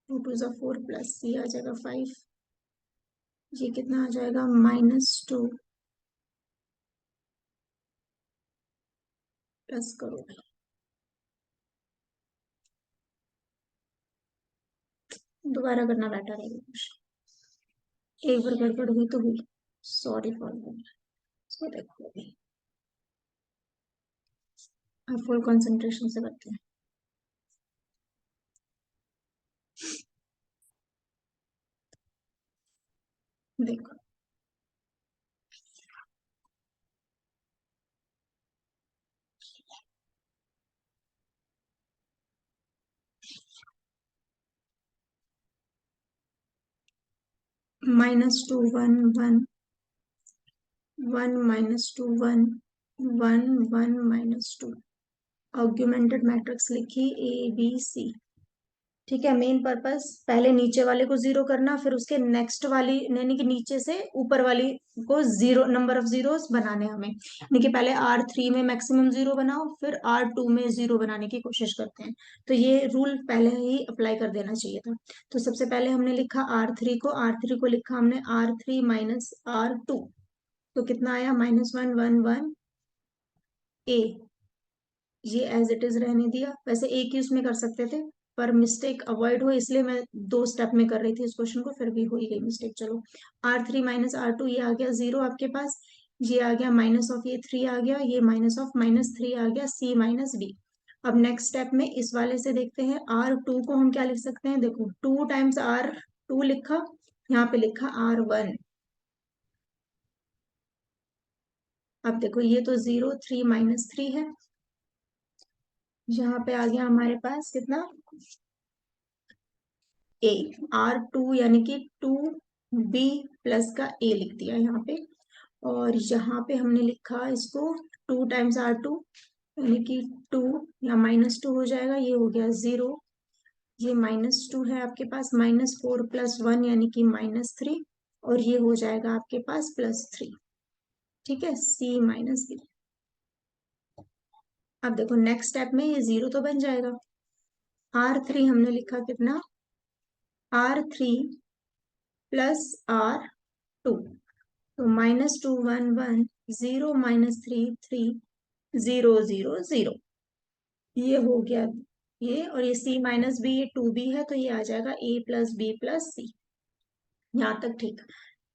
2 2 ज़ा 4 प्लस ये आ जाएगा 5, ये कितना आ जाएगा, -2 प्लस करो, दोबारा करना बेटर है कुछ, एक बार गड़बड़ हुई तो हुई, सॉरी फॉर दैट। सो देखो अभी आप फुल कंसंट्रेशन से करते हैं, देखो -2 1 1 1 -2 1 1 1 -2, ऑग्यूमेंटेड मैट्रिक्स लिखी ABC। ठीक है, मेन पर्पस पहले नीचे वाले को 0 करना, फिर उसके नेक्स्ट वाली यानी कि नीचे से ऊपर वाली को 0 नंबर ऑफ जीरोस बनाने हमें, यानी कि पहले R3 में मैक्सिमम 0 बनाओ, फिर R2 में 0 बनाने की कोशिश करते हैं। तो ये रूल पहले ही अप्लाई कर देना चाहिए था। तो सबसे पहले हमने लिखा R3 को लिखा हमने R3 -R2, तो कितना आया, -1 1 1 ए, ये एज इट इज रहने दिया। वैसे एक ही उसमें कर सकते थे, पर मिस्टेक अवॉइड हो इसलिए मैं 2 स्टेप में कर रही थी इस क्वेश्चन को, फिर भी हो ही गई मिस्टेक। चलो R3 -R2, ये आ गया 0 आपके पास, ये आ गया माइनस ऑफ ये 3 आ गया, ये माइनस ऑफ -3 आ गया, C-B। अब नेक्स्ट स्टेप में इस वाले से देखते हैं, R2 को हम क्या लिख सकते हैं, देखो 2 टाइम्स R2 लिखा, यहाँ पे लिखा R1। अब देखो ये तो 0 3 -3 है, यहाँ पे आ गया हमारे पास कितना, ए, R2 यानी कि 2B प्लस का ए लिख दिया यहाँ पे, और यहाँ पे हमने लिखा इसको 2 टाइम्स R2 यानी कि 2 या -2 हो जाएगा, ये हो गया 0, ये -2 है आपके पास, -4 + 1 यानी कि -3, और ये हो जाएगा आपके पास +3। ठीक है, C-B। अब देखो नेक्स्ट स्टेप में ये 0 तो बन जाएगा। R3 हमने लिखा कितना, R3 + R2, तो -2 1 1 0 -3 3 0 0 0 ये हो गया ये, और ये C-B, ये 2B है तो ये आ जाएगा A+B+C। यहाँ तक ठीक।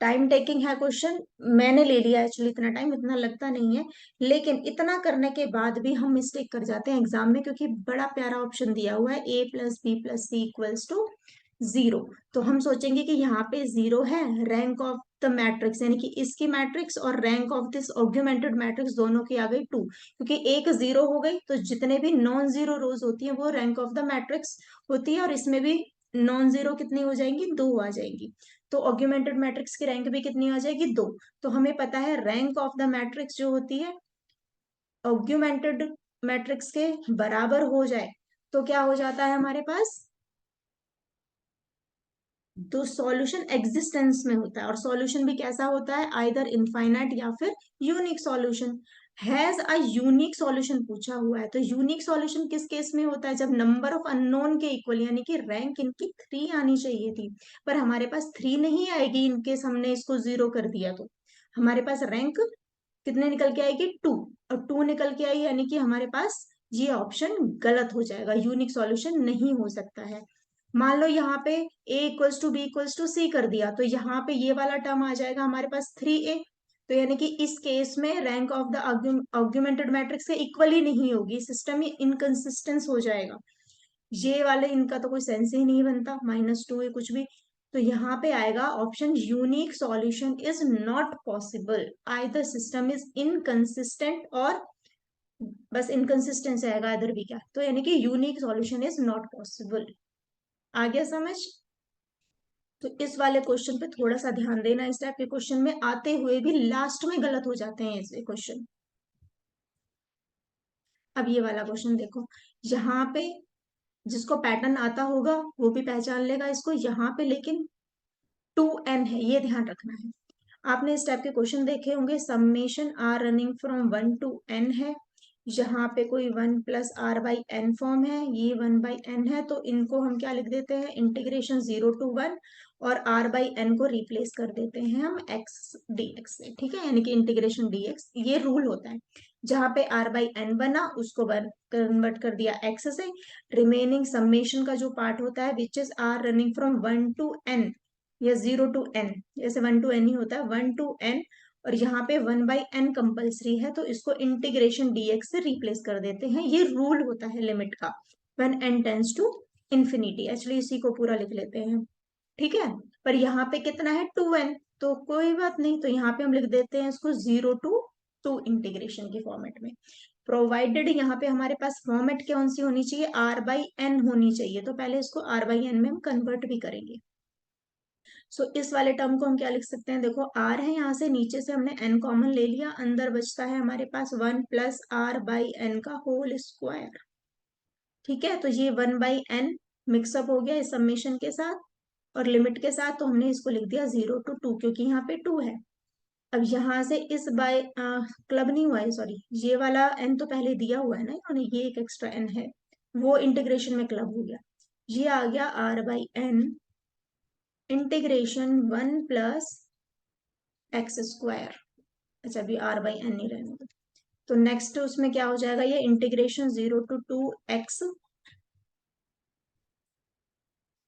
टाइम टेकिंग है क्वेश्चन, मैंने ले लिया एक्चुअली, इतना टाइम इतना लगता नहीं है, लेकिन इतना करने के बाद भी हम मिस्टेक कर जाते हैं एग्जाम में, क्योंकि बड़ा प्यारा ऑप्शन दिया हुआ है A+B+C=0। तो हम सोचेंगे कि यहाँ पे 0 है, रैंक ऑफ द मैट्रिक्स यानी कि इसकी मैट्रिक्स और rank of this augmented matrix दोनों की आ गई 2, क्योंकि एक 0 हो गई तो जितने भी नॉन जीरो रोज होती है वो रैंक ऑफ द मैट्रिक्स होती है, और इसमें भी नॉन जीरो कितनी हो जाएंगी, 2 आ जाएंगी। तो ऑग्यूमेंटेड मैट्रिक्स की रैंक भी कितनी आ जाएगी, 2। तो हमें पता है रैंक ऑफ द मैट्रिक्स जो होती है ऑग्यूमेंटेड मैट्रिक्स के बराबर हो जाए तो क्या हो जाता है हमारे पास, तो सॉल्यूशन एग्जिस्टेंस में होता है, और सॉल्यूशन भी कैसा होता है, आइदर इनफाइनाइट या फिर unique solution. Has a unique solution पूछा हुआ है, तो यूनिक सॉल्यूशन किस केस में होता है, जब नंबर ऑफ अननोन के इक्वल, यानी कि रैंक इनकी 3 आनी चाहिए थी, पर हमारे पास 3 नहीं आएगी, इनकेस हमने इसको 0 कर दिया तो हमारे पास रैंक कितने निकल के आएगी, 2, और 2 निकल के आई, यानी कि हमारे पास ये ऑप्शन गलत हो जाएगा, यूनिक सॉल्यूशन नहीं हो सकता है। मान लो यहाँ पे A=B=C कर दिया, तो यहाँ पे ये वाला टर्म आ जाएगा हमारे पास 3A। तो यानी कि इस केस में rank of the augmented matrix के इक्वल ही नहीं होगी, सिस्टम ही इनकंसिस्टेंस हो जाएगा, ये वाले इनका तो कोई सेंस ही नहीं बनता, -2 है कुछ भी। तो यहाँ पे आएगा option unique solution is not possible, either system is inconsistent, और बस इनकंसिस्टेंस आएगा इधर भी क्या, तो यानी कि unique solution is not possible. आ गया समझ। तो इस वाले क्वेश्चन पे थोड़ा सा ध्यान देना, इस टाइप के क्वेश्चन में आते हुए भी लास्ट में गलत हो जाते हैं ऐसे क्वेश्चन। अब ये वाला क्वेश्चन देखो, यहाँ पे जिसको पैटर्न आता होगा वो भी पहचान लेगा इसको, यहाँ पे लेकिन 2n है, ये ध्यान रखना है। आपने इस टाइप के क्वेश्चन देखे होंगे, summation R running from 1 to n है, यहाँ पे कोई 1+r/n फॉर्म है, ये 1/n है, तो इनको हम क्या लिख देते हैं, इंटीग्रेशन 0 to 1, और r/n को रिप्लेस कर देते हैं हम x dx से, ठीक है, यानी कि इंटीग्रेशन dx, ये रूल होता है। जहाँ पे r/n बना उसको कन्वर्ट कर दिया x से, रिमेनिंग समेशन का जो पार्ट होता है which is r running from 1 to n या 0 to n, जैसे 1 to n ही होता है, 1 to n, और यहाँ पे 1/n कंपल्सरी है तो इसको इंटीग्रेशन dx से रिप्लेस कर देते हैं, ये रूल होता है लिमिट का, when n tends to infinity, actually इसी को पूरा लिख लेते हैं, ठीक है। पर यहाँ पे कितना है 2n, तो कोई बात नहीं, तो यहाँ पे हम लिख देते हैं इसको 0 to 2 इंटीग्रेशन के फॉर्मेट में, प्रोवाइडेड यहाँ पे हमारे पास फॉर्मेट कौन सी होनी चाहिए, r/n होनी चाहिए, तो पहले इसको r/n में हम कन्वर्ट भी करेंगे। सो इस वाले टर्म को हम क्या लिख सकते हैं, देखो r है, यहाँ से नीचे से हमने n कॉमन ले लिया, अंदर बचता है हमारे पास 1+r/n का होल स्क्वायर, ठीक है। तो ये 1/n मिक्सअप हो गया इस समेशन के साथ और लिमिट के साथ, तो हमने इसको लिख दिया 0 to 2, क्योंकि यहाँ पे 2 है। अब यहाँ से इस बाय क्लब नहीं हुआ है, सॉरी, ये वाला n तो पहले दिया हुआ है ना इन्होंने, ये एक एक्स्ट्रा n है, वो इंटीग्रेशन में क्लब हो गया, ये आ गया r/n इंटीग्रेशन 1+x²। अच्छा, अभी r/n नहीं रहने दो, तो नेक्स्ट उसमें क्या हो जाएगा, ये integration 0 to 2x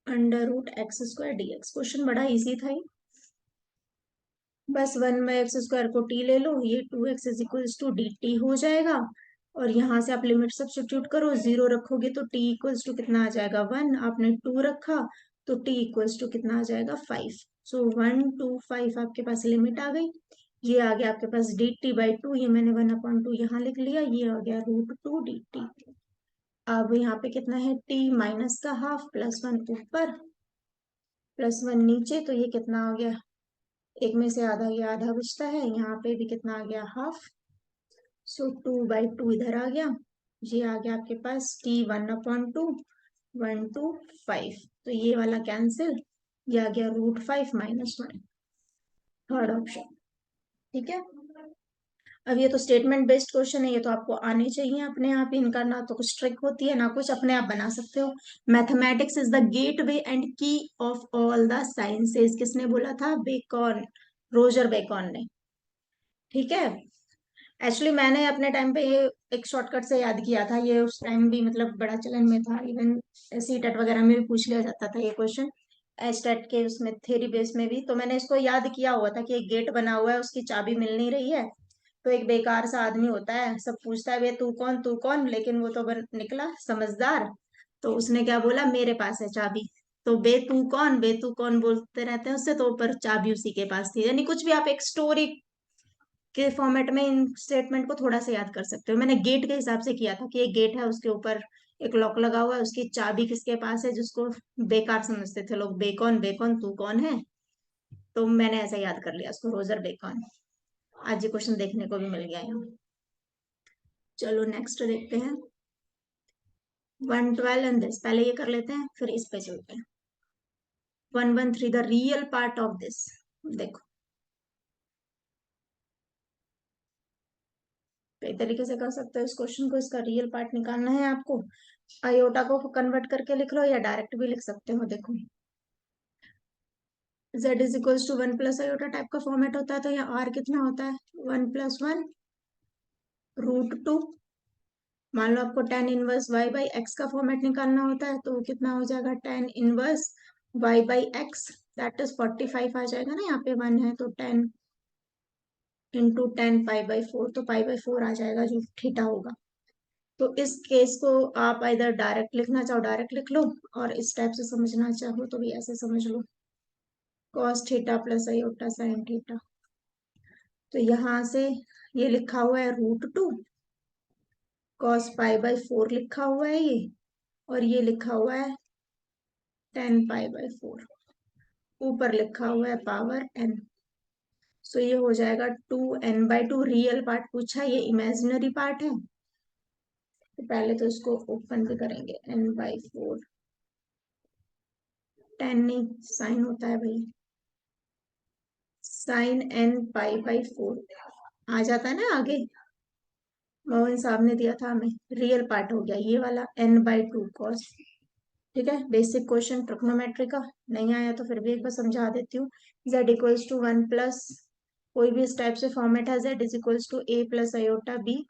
√x² dx। Question बड़ा इजी था ये, बस 1/x² को t ले लो, ये 2x = dt हो जाएगा, और यहाँ से आप लिमिट सब्स्टिट्यूट करो, 0 रखोगे तो t = कितना आ जाएगा 1, आपने 2 रखा तो t = कितना आ जाएगा 5। सो 1 to 5 आपके पास लिमिट आ गई, ये आ गया आपके पास dt/2, ये मैंने 1/2 यहाँ लिख लिया, ये आ गया √2 dt। अब यहाँ पे कितना है, t माइनस का हाफ, +1 ऊपर +1 नीचे, तो ये कितना आ गया, एक में से आधा, ये आधा बचता है, यहाँ पे भी कितना आ गया, हाफ। सो 2/2 इधर आ गया, ये आ गया आपके पास t 1/2 1 to 5, तो ये वाला कैंसिल, ये आ गया √5 -1, थर्ड ऑप्शन, ठीक है। अब ये तो स्टेटमेंट बेस्ड क्वेश्चन है, ये तो आपको आने चाहिए अपने आप ही, इनका ना तो कुछ ट्रिक होती है ना कुछ, अपने आप बना सकते हो। Mathematics is the gate way and key of all the sciences, किसने बोला था, बेकन। रोजर बेकन ने। ठीक है, एक्चुअली मैंने अपने टाइम पे ये एक शॉर्टकट से याद किया था, ये उस टाइम भी मतलब बड़ा चलन में था, इवन सी टेट वगैरह में भी पूछ लिया जाता था ये क्वेश्चन, एच टेट के उसमें थ्योरी बेस में भी। तो मैंने इसको याद किया हुआ था कि एक गेट बना हुआ है, उसकी चाबी मिल नहीं रही है, तो एक बेकार सा आदमी होता है, सब पूछता है वे तू कौन तू कौन, लेकिन वो तो निकला समझदार। तो उसने क्या बोला, मेरे पास है चाबी। तो बे तू कौन, बे तू कौन बोलते रहते हैं उससे, तो पर चाबी उसी के पास थी। यानी कुछ भी आप एक स्टोरी के फॉर्मेट में इन स्टेटमेंट को थोड़ा सा याद कर सकते हो। मैंने गेट के हिसाब से किया था कि एक गेट है, उसके ऊपर एक लॉक लगा हुआ है, उसकी चाबी किसके पास है, जिसको बेकार समझते थे लोग, बेकॉन बेकॉन तू कौन है। तो मैंने ऐसा याद कर लिया उसको, रोजर बेकॉन। आज ये क्वेश्चन देखने को भी मिल गया यहाँ। चलो नेक्स्ट देखते हैं, 112 एंड दिस, पहले ये कर लेते हैं फिर इस पे चलते हैं। 113 the real part of this. देखो कई तरीके से कर सकते हो इस क्वेश्चन को, इसका रियल पार्ट निकालना है आपको। आयोटा को कन्वर्ट करके लिख लो या डायरेक्ट भी लिख सकते हो। देखो z is equals to 1 + iota type का फॉर्मेट होता है, तो यहाँ r कितना होता है, 1 + 1 √2। मान लो आपको tan इनवर्स y/x का फॉर्मेट निकालना होता है, तो वो कितना हो जाएगा, tan inverse y/x, that is 45 आ जाएगा ना, यहाँ पे 1 है तो 10 इंटू 10 π/4, तो π/4 आ जाएगा जो थीटा होगा। तो इस केस को आप इधर डायरेक्ट लिखना चाहो डायरेक्ट लिख लो, और इस टाइप से समझना चाहो तो भी ऐसे समझ लो, cos theta plus iota sine theta. तो यहाँ से ये लिखा हुआ है √2, cos π/4 लिखा हुआ है ये, और ये लिखा हुआ है 10 π/4, ऊपर लिखा हुआ है पावर n। सो ये हो जाएगा 2n/2। रियल पार्ट पूछा, ये इमेजिनरी पार्ट है, तो पहले तो इसको ओपन भी करेंगे, n/4, 10 नहीं साइन होता है भाई, साइन n π/4 आ जाता है ना आगे, मोहन साहब ने दिया था हमें। रियल पार्ट हो गया ये वाला n/2 cos। ठीक है, बेसिक क्वेश्चन ट्रिग्नोमेट्री का, नहीं आया तो फिर भी एक बार समझा देती हूँ। z इक्वल्स टू 1 प्लस, कोई भी इस टाइप से फॉर्मेट है, z is equals to a + iota b।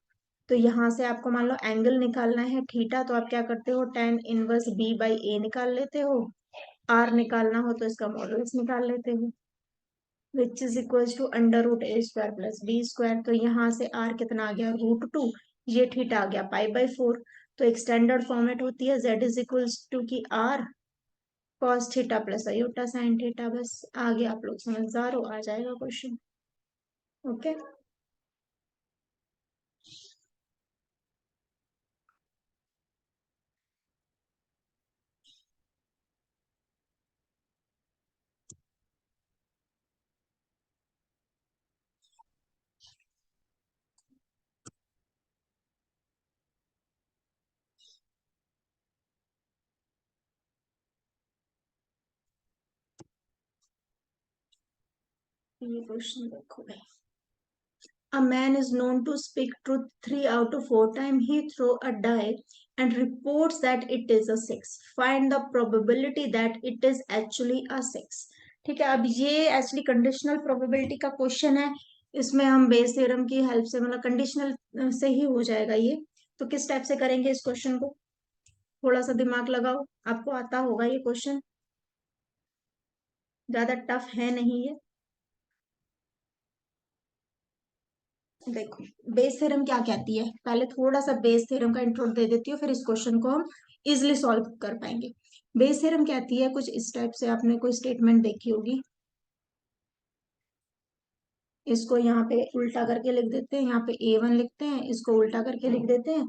तो यहाँ से आपको मान लो एंगल निकालना है थीटा, तो आप क्या करते हो, tan इनवर्स b/a निकाल लेते हो। r निकालना हो तो इसका मॉडुलस निकाल लेते हो, विच is equals to √a² + b²। तो यहाँ से r कितना आ गया, √2, ये थीटा आ गया π/4। तो एक स्टैंडर्ड फॉर्मेट होती है z इज इक्वल्स टू की r cos theta plus iota sine theta. बस आगे आप लोग समझदार हो, आ जाएगा क्वेश्चन। ओके, ये क्वेश्चन देखो भाई। A man is known to speak truth 3 out of 4 times he throw a die and reports that it is a 6. Find the probability that it is actually a 6। ठीक है, अब ये actually conditional probability का question है, इसमें हम Bayes theorem की help से, मतलब कंडीशनल से ही हो जाएगा ये। तो किस टाइप से करेंगे इस क्वेश्चन को, थोड़ा सा दिमाग लगाओ, आपको आता होगा ये क्वेश्चन, ज्यादा टफ है नहीं ये। देखो बेस थ्योरम क्या कहती है, पहले थोड़ा सा बेस थ्योरम का इंट्रो दे देती हूँ, फिर इस क्वेश्चन को हम इजिली सॉल्व कर पाएंगे। बेस थ्योरम कहती है कुछ इस टाइप से, आपने कोई स्टेटमेंट देखी होगी, इसको यहाँ पे उल्टा करके लिख देते हैं, यहाँ पे A1 लिखते हैं, इसको उल्टा करके लिख देते हैं।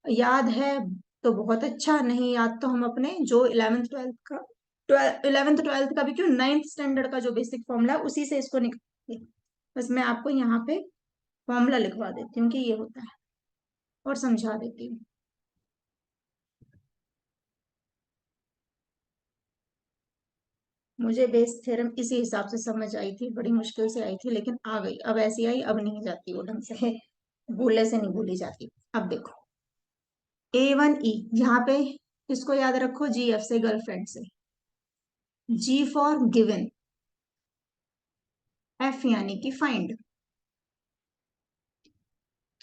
याद है तो बहुत अच्छा, नहीं याद तो हम अपने जो 11th 12th का भी क्यों, 9th स्टैंडर्ड का जो बेसिक फॉर्मूला है उसी से इसको निकाल, बस मैं आपको यहाँ पे फॉर्मूला लिखवा देती हूँ कि ये होता है, और समझा देती हूँ। मुझे बेस थ्योरम इसी हिसाब से समझ आई थी, बड़ी मुश्किल से आई थी लेकिन आ गई, अब ऐसी आई अब नहीं जाती वो ढंग से, भूले से नहीं भूली जाती। अब देखो A1E, यहाँ पे इसको याद रखो GF से, गर्लफ्रेंड से, G फॉर गिवन, एफ यानी कि फाइंड।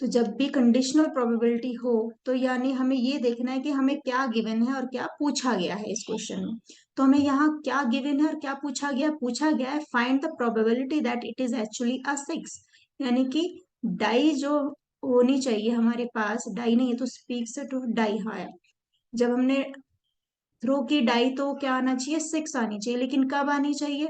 तो जब भी कंडीशनल प्रोबेबिलिटी हो तो यानी हमें ये देखना है कि हमें क्या गिवन है और क्या पूछा गया है इस क्वेश्चन में। तो हमें यहाँ क्या गिवन है और क्या पूछा गया है, find the probability that it is actually a 6, यानी कि डाई जो होनी चाहिए हमारे पास, डाई नहीं है तो स्पीक्स टू डाई, हाँ जब हमने थ्रो की डाई तो क्या आना चाहिए, 6 आनी चाहिए, लेकिन कब आनी चाहिए,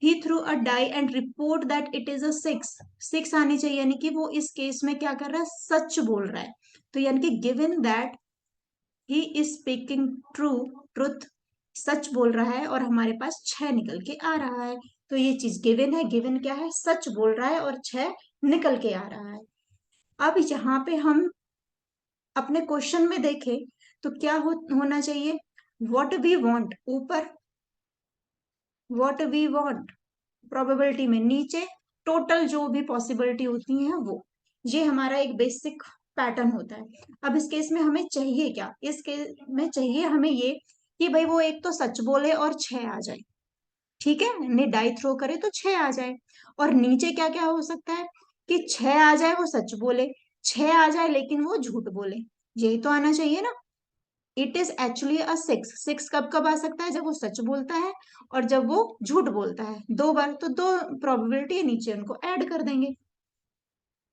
he threw a die and report that it is a 6, 6 आनी चाहिए, यानी कि वो इस केस में क्या कर रहा है, सच बोल रहा है। तो यानी कि given that he is speaking true, truth, सच बोल रहा है और हमारे पास 6 निकल के आ रहा है। तो ये चीज गिवन है, गिवन क्या है, सच बोल रहा है और 6 निकल के आ रहा है। अब यहाँ पे हम अपने क्वेश्चन में देखें तो क्या होना चाहिए, वॉट वी वॉन्ट ऊपर, वॉट वी वॉन्ट प्रोबेबिलिटी में नीचे, टोटल जो भी पॉसिबिलिटी होती है वो, ये हमारा एक बेसिक पैटर्न होता है। अब इस केस में हमें चाहिए क्या, इस केस में चाहिए हमें ये कि भाई वो एक तो सच बोले और 6 आ जाए, ठीक है, ने डाई थ्रो करे तो 6 आ जाए। और नीचे क्या क्या हो सकता है कि 6 आ जाए वो सच बोले, 6 आ जाए लेकिन वो झूठ बोले, यही तो आना चाहिए ना। इट इज एक्चुअली अ 6, 6 कब कब आ सकता है, जब वो सच बोलता है और जब वो झूठ बोलता है, दो बार, तो दो प्रोबेबिलिटी है नीचे, उनको ऐड कर देंगे।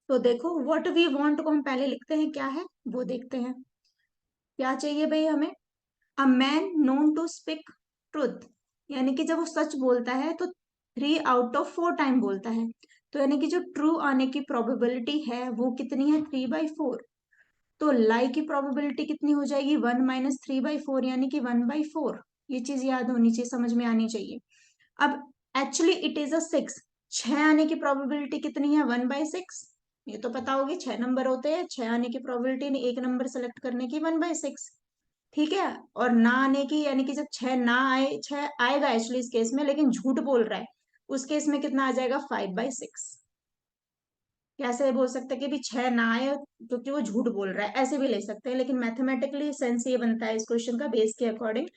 तो देखो व्हाट वी वांट को हम पहले लिखते हैं, क्या है वो देखते हैं। क्या चाहिए भाई हमें, a man known to speak truth, यानी कि जब वो सच बोलता है तो 3 आउट ऑफ 4 टाइम बोलता है, तो यानी कि जो ट्रू आने की प्रोबेबिलिटी है वो कितनी है, 3/4। तो लाई की प्रोबेबिलिटी कितनी हो जाएगी, 1 - 3/4, यानी कि 1/4। ये चीज याद होनी चाहिए, समझ में आनी चाहिए। अब एक्चुअली इट इज अ 6, 6 आने की प्रोबेबिलिटी कितनी है, 1/6। ये तो पता होगी, 6 नंबर होते हैं, 6 आने की प्रोबेबिलिटी एक नंबर सेलेक्ट करने की 1/6, ठीक है। और ना आने की, यानी कि जब 6 ना आए, 6 आएगा एक्चुअली इस केस में लेकिन झूठ बोल रहा है, उस केस में कितना आ जाएगा, 5/6। कैसे बोल सकते हैं कि भी 6 ना आए क्योंकि वो झूठ बोल रहा है, ऐसे भी ले सकते हैं, लेकिन मैथमेटिकली सेंस ये बनता है इस क्वेश्चन का बेस के अकॉर्डिंग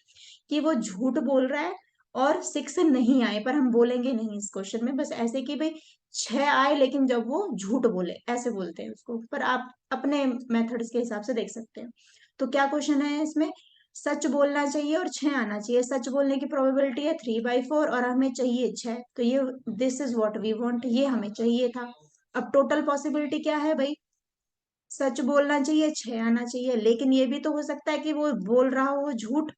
कि वो झूठ बोल रहा है और 6 नहीं आए, पर हम बोलेंगे नहीं इस क्वेश्चन में, बस ऐसे कि भाई 6 आए लेकिन जब वो झूठ बोले, ऐसे बोलते हैं उसको, पर आप अपने मेथड्स के हिसाब से देख सकते हैं। तो क्या क्वेश्चन है इसमें, सच बोलना चाहिए और 6 आना चाहिए, सच बोलने की प्रोबेबिलिटी है 3/4 और हमें चाहिए 6, तो ये this is what we want, ये हमें चाहिए था। अब टोटल पॉसिबिलिटी क्या है भाई, सच बोलना चाहिए, 6 आना चाहिए, लेकिन ये भी तो हो सकता है कि वो बोल रहा हो झूठ,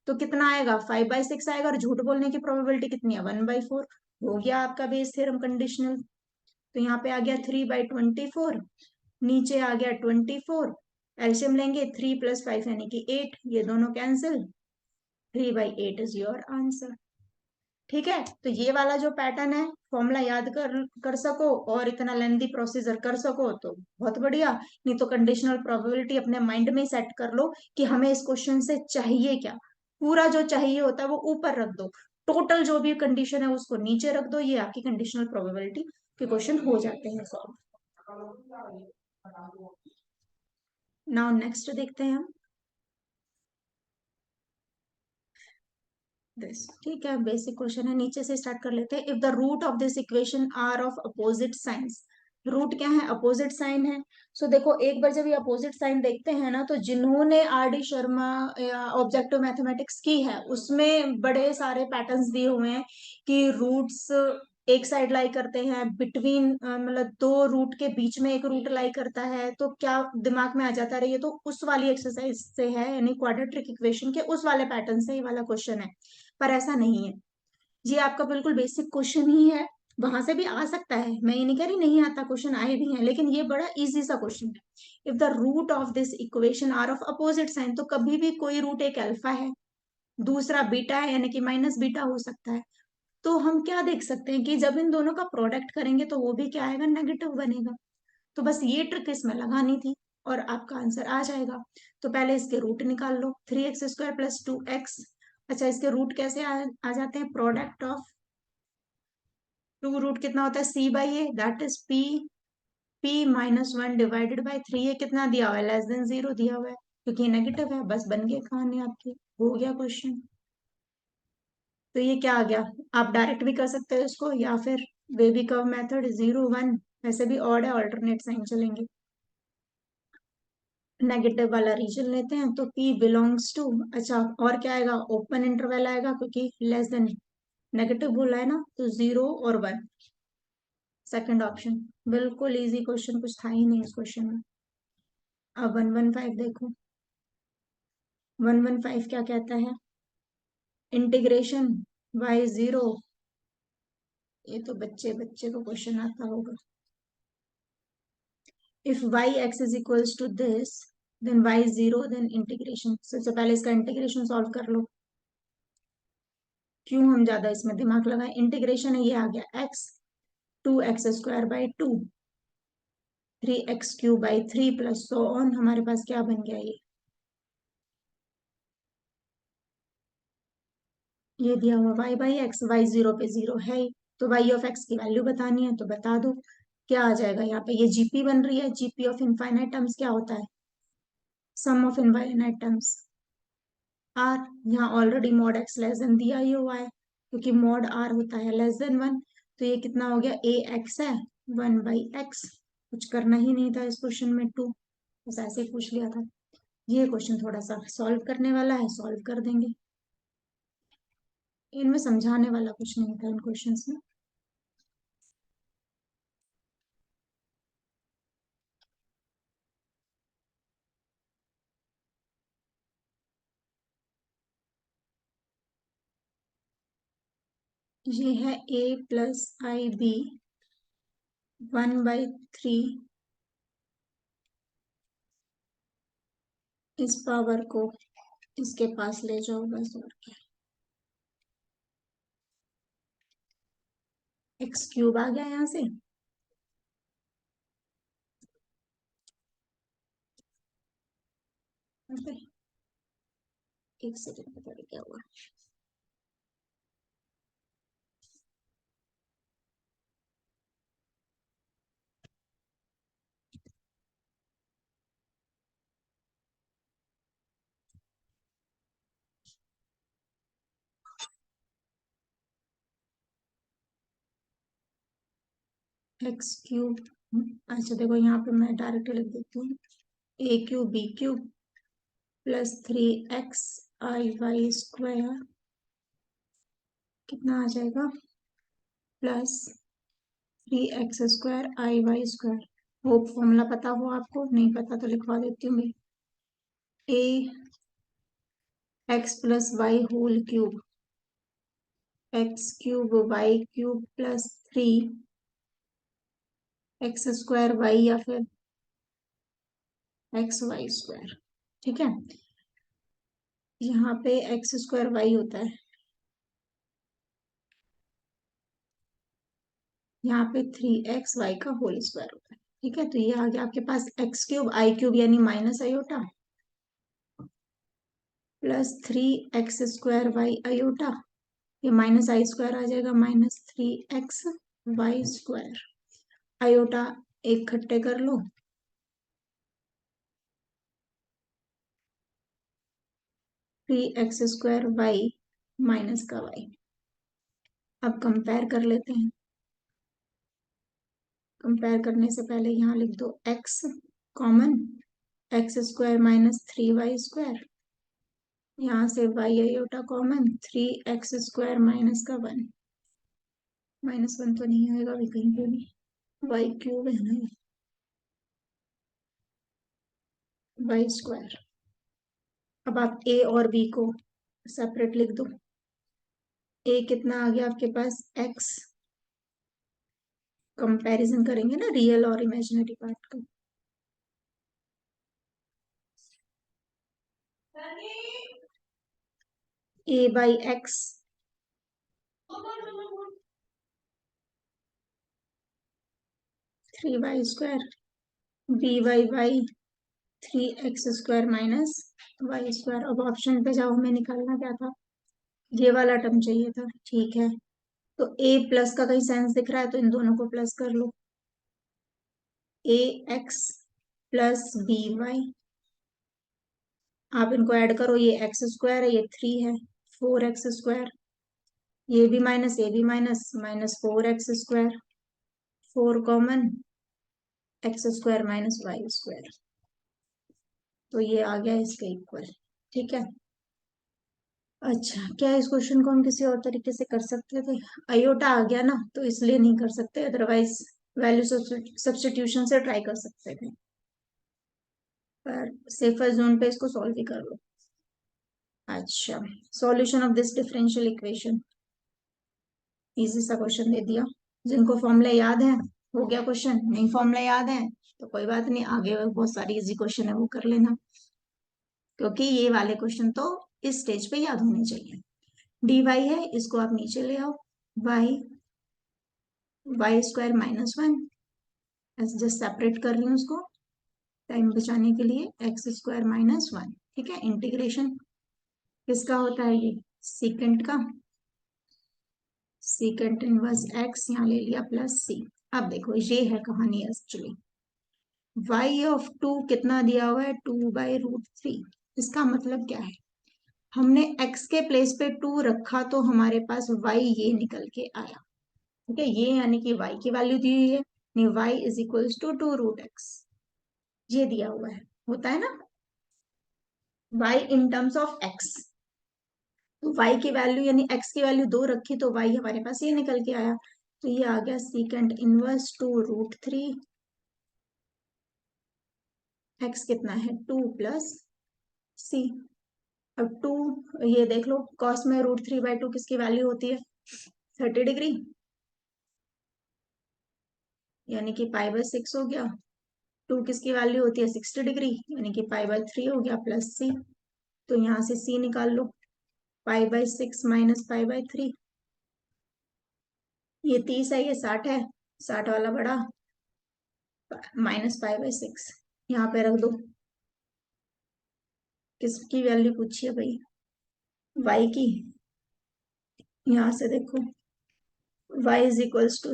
तो कितना आएगा, 5/6 आएगा, और झूठ बोलने की प्रोबेबिलिटी कितनी है, 1/4। हो गया आपका बेस थ्योरम कंडीशनल। तो यहाँ पे आ गया 3/24, नीचे आ गया 24, एलसीएम लेंगे 3 + 5 यानी कि 8, ये दोनों कैंसिल, 3/8 इज योर आंसर। ठीक है, तो ये वाला जो पैटर्न है, फॉर्मूला याद कर सको और इतना लेंथी प्रोसीजर कर सको तो बहुत बढ़िया, नहीं तो कंडीशनल प्रोबेबिलिटी अपने माइंड में सेट कर लो कि हमें इस क्वेश्चन से चाहिए क्या, पूरा जो चाहिए होता है वो ऊपर रख दो, टोटल जो भी कंडीशन है उसको नीचे रख दो, ये आपकी कंडीशनल प्रोबेबिलिटी के क्वेश्चन हो जाते हैं सॉल्व। नाउ नेक्स्ट देखते हैं हम दिस, ठीक है, बेसिक क्वेश्चन है, नीचे से स्टार्ट कर लेते हैं। If the root of this equation are of opposite signs, root क्या है, अपोजिट साइन है। सो देखो एक बार जब ये अपोजिट साइन देखते हैं ना, तो जिन्होंने आर डी शर्मा या ऑब्जेक्टिव मैथमेटिक्स की है उसमें बड़े सारे पैटर्न्स दिए हुए हैं कि रूट्स एक साइड लाई करते हैं, बिटवीन मतलब दो रूट के बीच में एक रूट लाई करता है, तो क्या दिमाग में आ जाता है, ये तो उस वाली एक्सरसाइज से है, यानी क्वाड्रेटिक इक्वेशन के उस वाले पैटर्न से ये वाला क्वेश्चन है, पर ऐसा नहीं है, ये आपका बिल्कुल बेसिक क्वेश्चन ही है। वहां से भी आ सकता है, मैं ये नहीं कह रही नहीं आता, क्वेश्चन आए भी हैं, लेकिन ये बड़ा इजी सा क्वेश्चन है। If the root of this equation are of opposite sign, तो कभी भी कोई रूट एक अल्फा है, दूसरा बीटा है, यानी कि माइनस बीटा हो सकता है, तो हम क्या देख सकते हैं कि जब इन दोनों का प्रोडक्ट करेंगे तो वो भी क्या आएगा, नेगेटिव बनेगा। तो बस ये ट्रिक इसमें लगानी थी और आपका आंसर आ जाएगा। तो पहले इसके रूट निकाल लो, 3x² + 2x। अच्छा, इसके रूट कैसे आ जाते हैं, प्रोडक्ट ऑफ टू रूट कितना होता है, c/a, दैट इज p - 1 / 3, ये कितना दिया हुआ है, <0 दिया हुआ है, क्योंकि ये नेगेटिव है, बस बन गई कहानी आपकी, हो गया क्वेश्चन। तो ये क्या आ गया, आप डायरेक्ट भी कर सकते हो इसको या फिर बेबी कर्व मेथड 0 1, वैसे भी ऑड है, ऑल्टरनेट साइन चलेंगे। नेगेटिव वाला रीजन लेते हैं, तो P बिलोंग्स टू, अच्छा और क्या आएगा, ओपन इंटरवल आएगा, क्योंकि लेस देन नेगेटिव बोला है ना, तो 0 और 1, सेकंड ऑप्शन। बिल्कुल इजी क्वेश्चन, कुछ था ही नहीं इस क्वेश्चन में। अब 115 देखो, 115 क्या कहता है, इंटीग्रेशन y0, ये तो बच्चे बच्चे को क्वेश्चन आता होगा। If y(x) is equals to this, then y0, then integration. सबसे पहले इसका इंटीग्रेशन सॉल्व कर लो, क्यों हम ज्यादा इसमें दिमाग लगाएं। इंटीग्रेशन है, ये आ गया x, 2x² 2, 3x³ 3 plus so on, हमारे पास क्या बन गया, ये दिया हुआ y/x, y0 पे 0 है ही, तो y(x) की वैल्यू बतानी है, तो बता दो क्या आ जाएगा। यहाँ पे ये जीपी बन रही है, जीपी ऑफ इनफाइनाइट टर्म्स क्या होता है, सम ऑफ इनफाइनाइट टर्म्स आर। यहाँ already mod x less than दिया ही हुआ है, क्योंकि मॉड r होता है लेस देन 1, तो ये कितना हो गया, ax है 1/x। कुछ करना ही नहीं था इस क्वेश्चन में, 2, बस ऐसे ही पूछ लिया था। ये क्वेश्चन थोड़ा सा सॉल्व करने वाला है, सॉल्व कर देंगे, इनमें समझाने वाला कुछ नहीं था इन क्वेश्चंस में। ये है a+ib 1/3, इस पावर को इसके पास ले जाओ बस, और क्या, x³ आ गया यहाँ से। अबे, एक सेकंड, पता नहीं क्या हुआ। x³, अच्छा देखो यहाँ पे मैं डायरेक्ट लिख देती हूँ, a³b³ +3x(iy²) कितना आ जाएगा, +3x² होप फॉर्मूला पता हो आपको, नहीं पता तो लिखवा देती हूँ मैं, a(x+y)² x³ y³ +3x² या फिर xy²। ठीक है, यहाँ पे x² होता है, यहाँ पे 3xy² होता है। ठीक है, तो ये आ गया आपके पास x³ यानी -i +3x² ये -i² आ जाएगा, -3xy²। आयोटा एक खट्टे कर लो, 3x² माइनस का y। अब कंपेयर कर लेते हैं, कंपेयर करने से पहले यहाँ लिख दो x कॉमन, x² - 3y², यहाँ से y आयोटा कॉमन, 3x² - 1, -1 तो नहीं आएगा अभी कहीं पे भी, y³ है ना, y²। अब आप a और b को सेपरेट लिख दो, a कितना आ गया आपके पास, x, कंपैरिजन करेंगे ना रियल और इमेजिनरी पार्ट का, a/x 3y², b/y 3x² - y²। अब ऑप्शन पे जाओ, हमें निकालना क्या था, ये वाला टर्म चाहिए था। ठीक है, तो a प्लस का कहीं सेंस दिख रहा है, तो इन दोनों को प्लस कर लो, ax +by, आप इनको ऐड करो, ये x² है, ये 3 है, 4x², ये भी माइनस, ये भी minus, -4x², 4 common, x² minus y², तो ये आ गया इसके इक्वल। ठीक है। अच्छा, क्या इस क्वेश्चन को हम किसी और तरीके से कर सकते थे? आयोटा आ गया ना, तो इसलिए नहीं कर सकते, अदरवाइज वैल्यू सब्स्टिट्यूशन से ट्राई कर सकते थे। पर सेफर जोन पे इसको सॉल्व ही कर लो। अच्छा, solution of this differential equation, easy सा क्वेश्चन दे दिया। जिनको फॉर्मूला याद है हो गया क्वेश्चन, नहीं फॉर्मूला याद है तो कोई बात नहीं, आगे बहुत सारी इजी क्वेश्चन है वो कर लेना, क्योंकि ये वाले क्वेश्चन तो इस स्टेज पे याद होने चाहिए। dy है, इसको आप नीचे ले आओ, y, y² -1, ऐसे जस्ट सेपरेट कर रही हूँ उसको टाइम बचाने के लिए, x² -1। ठीक है, इंटीग्रेशन किसका होता है ये? सीकेंट का, सीकेंट इनवर्स x यहाँ ले लिया प्लस c। अब देखो ये है कहानी एक्चुअली, y(2) कितना दिया हुआ है? 2/√3। इसका मतलब क्या है? हमने x के प्लेस पे 2 रखा तो हमारे पास y ये निकल के आया। ठीक है, ये यानी कि y की वैल्यू दी हुई है, नहीं y is equals to 2√x, ये दिया हुआ है, होता है ना, y in terms of x। तो y की वैल्यू यानी x की वैल्यू 2 रखी तो y हमारे पास ये निकल के आया, तो ये आ गया सीकेंट इनवर्स 2√3। x कितना है? 2 प्लस c। अब 2, ये देख लो कॉस में √3/2 किसकी वैल्यू होती है? 30 डिग्री, यानी कि π/6 हो गया। 2 किसकी वैल्यू होती है? 60 डिग्री, यानी कि π/3 हो गया प्लस c। तो यहाँ से c निकाल लो, π/6 माइनस π/3, ये 30 है, ये 60 है, 60 वाला बड़ा, -π/6 यहाँ पे रख दो। किसकी वैल्यू पूछी है भाई? y की। यहाँ से देखो, y is equals to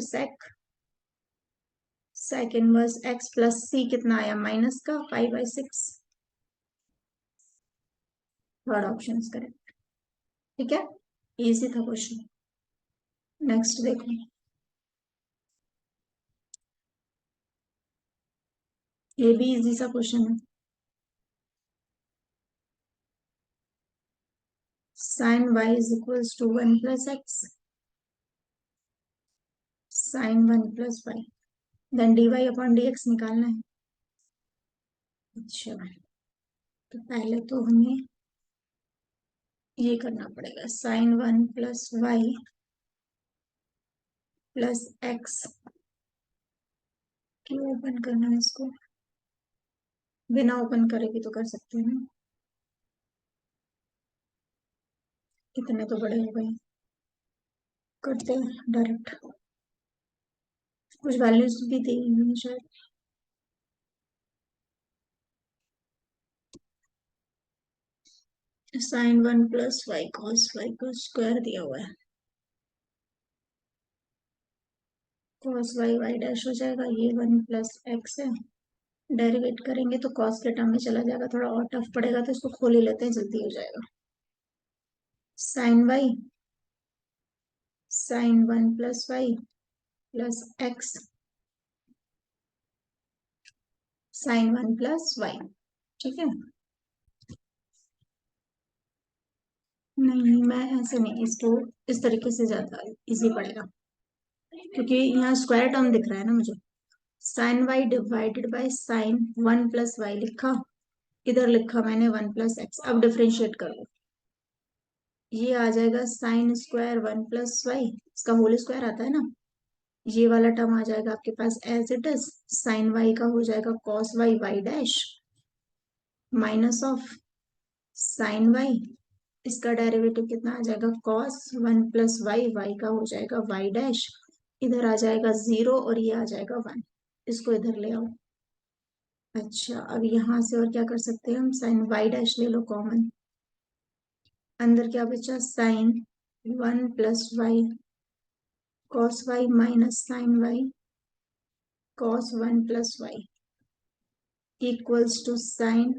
sec inverse x plus c, कितना आया? माइनस का π/6, थर्ड ऑप्शन करेक्ट। ठीक है, इजी था क्वेश्चन। नेक्स्ट देखो, ये भी इजी सा क्वेश्चन है। sin y is equals to 1 plus x, sin 1 plus y, then dy upon dx निकालना है। अच्छा, तो पहले तो हमें ये करना पड़ेगा, sin 1 plus Y plus X, क्यों ओपन करना है इसको? बिना ओपन करे भी तो कर सकते हैं ना, इतने तो बड़े हो गए, करते हैं डायरेक्ट। कुछ वैल्यूज भी दी हुई हैं शायद, sin 1 plus Y cos Y का स्क्वायर दिया हुआ है, कॉस वाई वाई डैश हो जाएगा, ये 1 प्लस एक्स है, डेरिवेट करेंगे तो कॉस के टर्म में चला जाएगा, थोड़ा और टफ पड़ेगा तो इसको खोल ही लेते हैं, जल्दी हो जाएगा। sin Y, sin 1 plus Y plus X, sin 1 plus Y. ठीक है, नहीं मैं ऐसे नहीं, इसको इस तरीके से ज्यादा इजी पड़ेगा, क्योंकि यहाँ स्क्वायर टर्म दिख रहा है ना मुझे। Sine Y divided by sine 1 plus Y लिखा, इधर लिखा मैंने 1 प्लस एक्स। अब डिफरेंशिएट कर लो, ये आ जाएगा साइन स्क्वायर 1 प्लस वाई, इसका होल स्क्वायर आता है ना, ये वाला टर्म आ जाएगा आपके पास as it is, sine y का हो जाएगा cos y y dash minus of sine y, इसका डेरिवेटिव कितना आ जाएगा? कॉस 1 प्लस वाई, वाई का हो जाएगा वाई डैश, इधर आ जाएगा 0 और ये आ जाएगा 1, इसको इधर ले आओ। अच्छा, अब यहाँ से और क्या कर सकते हैं हम? साइन वाई डैश ले लो कॉमन, अंदर क्या बचा? Sine 1 plus Y cos Y minus sine Y cos 1 plus Y equals to sine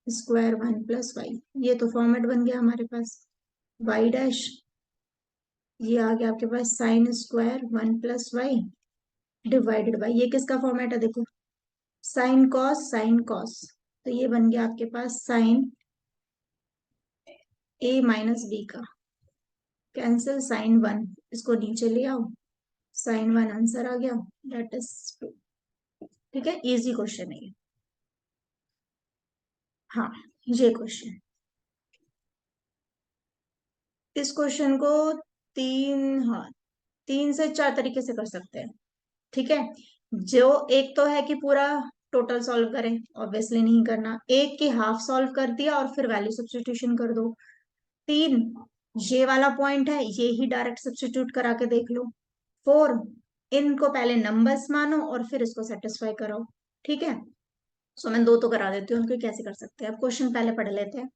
square 1 plus Y. ये तो फॉर्मेट बन गया हमारे पास, वाई डैश ये आ गया आपके पास sine square 1 + y divided by, ये किसका फॉर्मेट है देखो, साइन कॉस साइन कॉस, तो ये बन गया आपके पास साइन a - b का, कैंसिल sin 1, इसको नीचे ले आओ, sin 1 आंसर आ गया, डेट इज 2। ठीक है, इजी क्वेश्चन है ये। हाँ, ये क्वेश्चन, इस क्वेश्चन को हाँ 3 से 4 तरीके से कर सकते हैं। ठीक है, जो एक तो है कि पूरा टोटल सॉल्व करें, ऑब्वियसली नहीं करना, एक की हाफ सॉल्व कर दिया और फिर वैल्यू सब्स्टिट्यूशन कर दो। 3, ये वाला पॉइंट है, ये ही डायरेक्ट सब्स्टिट्यूट करा के देख लो। 4, इनको पहले नंबर्स मानो और फिर इसको सेटिस्फाई कराओ। ठीक है, सो मैं 2 तो करा देती हूँ, उनको कैसे कर सकते हैं, अब क्वेश्चन पहले पढ़ लेते हैं।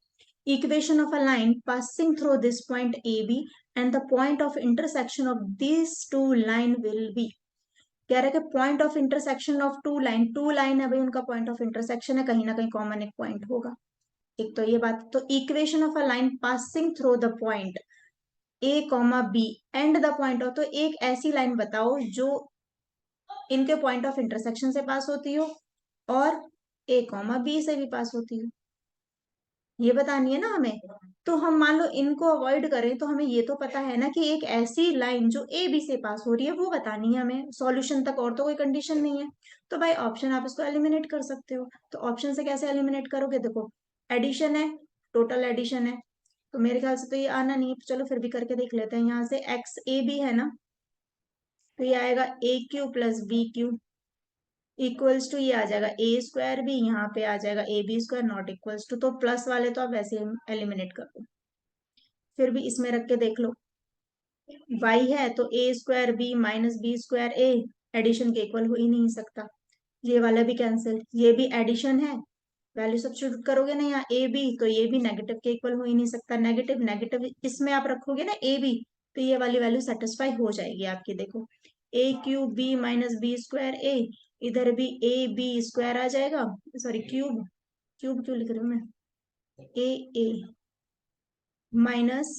Equation of a line passing through this point A B and the point of intersection of this two line will be. कह रहे कि point of intersection of two line है भाई, उनका पॉइंट ऑफ इंटरसेक्शन है, कहीं ना कहीं कॉमन एक पॉइंट होगा। एक तो ये बात, तो equation of a line passing through the point a, b and the point of, तो एक ऐसी लाइन बताओ जो इनके पॉइंट ऑफ इंटरसेक्शन से पास होती हो और a, b से भी पास होती हो, ये बतानी है ना हमें। तो हम मान लो इनको अवॉइड करें, तो हमें ये तो पता है ना कि एक ऐसी लाइन जो ए बी से पास हो रही है वो बतानी है हमें सॉल्यूशन तक, और तो कोई कंडीशन नहीं है। तो भाई ऑप्शन आप इसको एलिमिनेट कर सकते हो, तो ऑप्शन से कैसे एलिमिनेट करोगे, देखो एडिशन है, टोटल एडिशन है, तो मेरे ख्याल से तो ये आना नहीं है, तो चलो फिर भी करके देख लेते हैं। यहाँ से एक्स ए बी है ना, तो ये आएगा a³ + b³ इक्वल्स टू, ये आ जाएगा a² भी, यहाँ पे आ जाएगा ab² नॉट इक्वल्स टू, तो प्लस वाले तो आप वैसे एलिमिनेट कर दो। फिर भी इसमें रख के देख लो, y है तो a² b - b² a, addition के इक्वल हो ही नहीं सकता, ये वाला भी कैंसिल, ये भी एडिशन है, वैल्यू सब्स्टिट्यूट करोगे ना यहाँ ए बी, तो ये भी नेगेटिव के इक्वल हो ही नहीं सकता, नेगेटिव नेगेटिव इसमें आप रखोगे ना ए बी, तो ये वाली वैल्यू सेटिस्फाई हो जाएगी आपकी, देखो a³ b - b² a, इधर भी ab² आ जाएगा, सॉरी क्यूब, क्यूब क्यों लिख रही हूँ मैं, a माइनस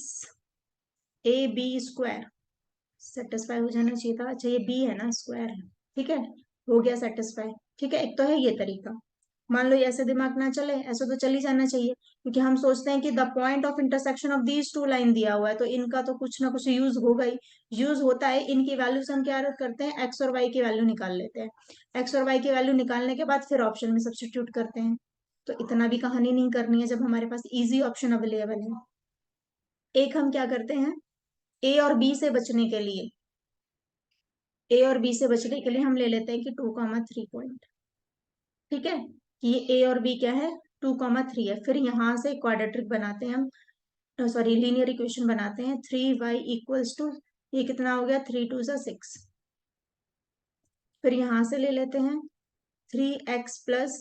ab² सेटिस्फाई हो जाना चाहिए था, अच्छा ये बी है ना, स्क्वायर है, ठीक है, हो गया सेटिस्फाई। ठीक है, एक तो है ये तरीका, मान लो ये ऐसे दिमाग ना चले, ऐसे तो चल ही जाना चाहिए, क्योंकि हम सोचते हैं कि the point of intersection of these two line दिया हुआ है, तो इनका तो कुछ ना कुछ यूज होगा ही, यूज होता है, इनकी वैल्यू से हम क्या करते हैं, एक्स और वाई की वैल्यू निकाल लेते हैं, एक्स और वाई की वैल्यू निकालने के बाद फिर ऑप्शन में सब्सटीट्यूट करते हैं, तो इतना भी कहानी नहीं करनी है जब हमारे पास इजी ऑप्शन अवेलेबल है। एक हम क्या करते हैं, ए और बी से बचने के लिए, ए और बी से बचने के लिए हम ले लेते हैं कि 2, 3 पॉइंट, ठीक है, ये ए और बी क्या है, 2, 3 है, फिर यहां से क्वाड्रेटिक बनाते हैं हम, सॉरी लीनियर इक्वेशन बनाते हैं, 3y इक्वल्स टू, ये कितना हो गया, 3 × 2 = 6, फिर यहां से ले लेते हैं 3x +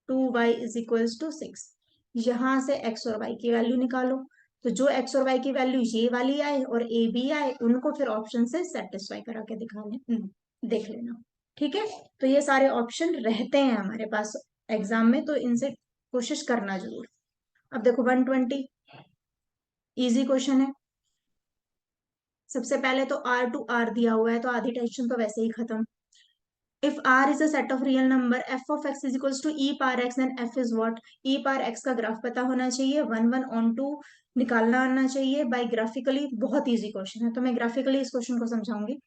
2y = 6, यहां से x और y की वैल्यू निकालो, तो जो x और y की वैल्यू ये वाली आए और ए बी आए, उनको फिर ऑप्शन से सेटिस्फाई करा के दिखा ले, देख लेना। ठीक है, तो ये सारे ऑप्शन रहते हैं हमारे पास एग्जाम में, तो इनसे कोशिश करना जरूर। अब देखो 120, इजी क्वेश्चन है, सबसे पहले तो R to R दिया हुआ है, तो आधी टेंशन तो वैसे ही खत्म। If R is a set of real number, f of x is equals to e power x, then f is what? e power x का ग्राफ पता होना चाहिए, 1, 1 on 2 निकालना आना चाहिए बाय ग्राफिकली, बहुत इजी क्वेश्चन है, तो मैं ग्राफिकली इस क्वेश्चन को समझाऊंगी।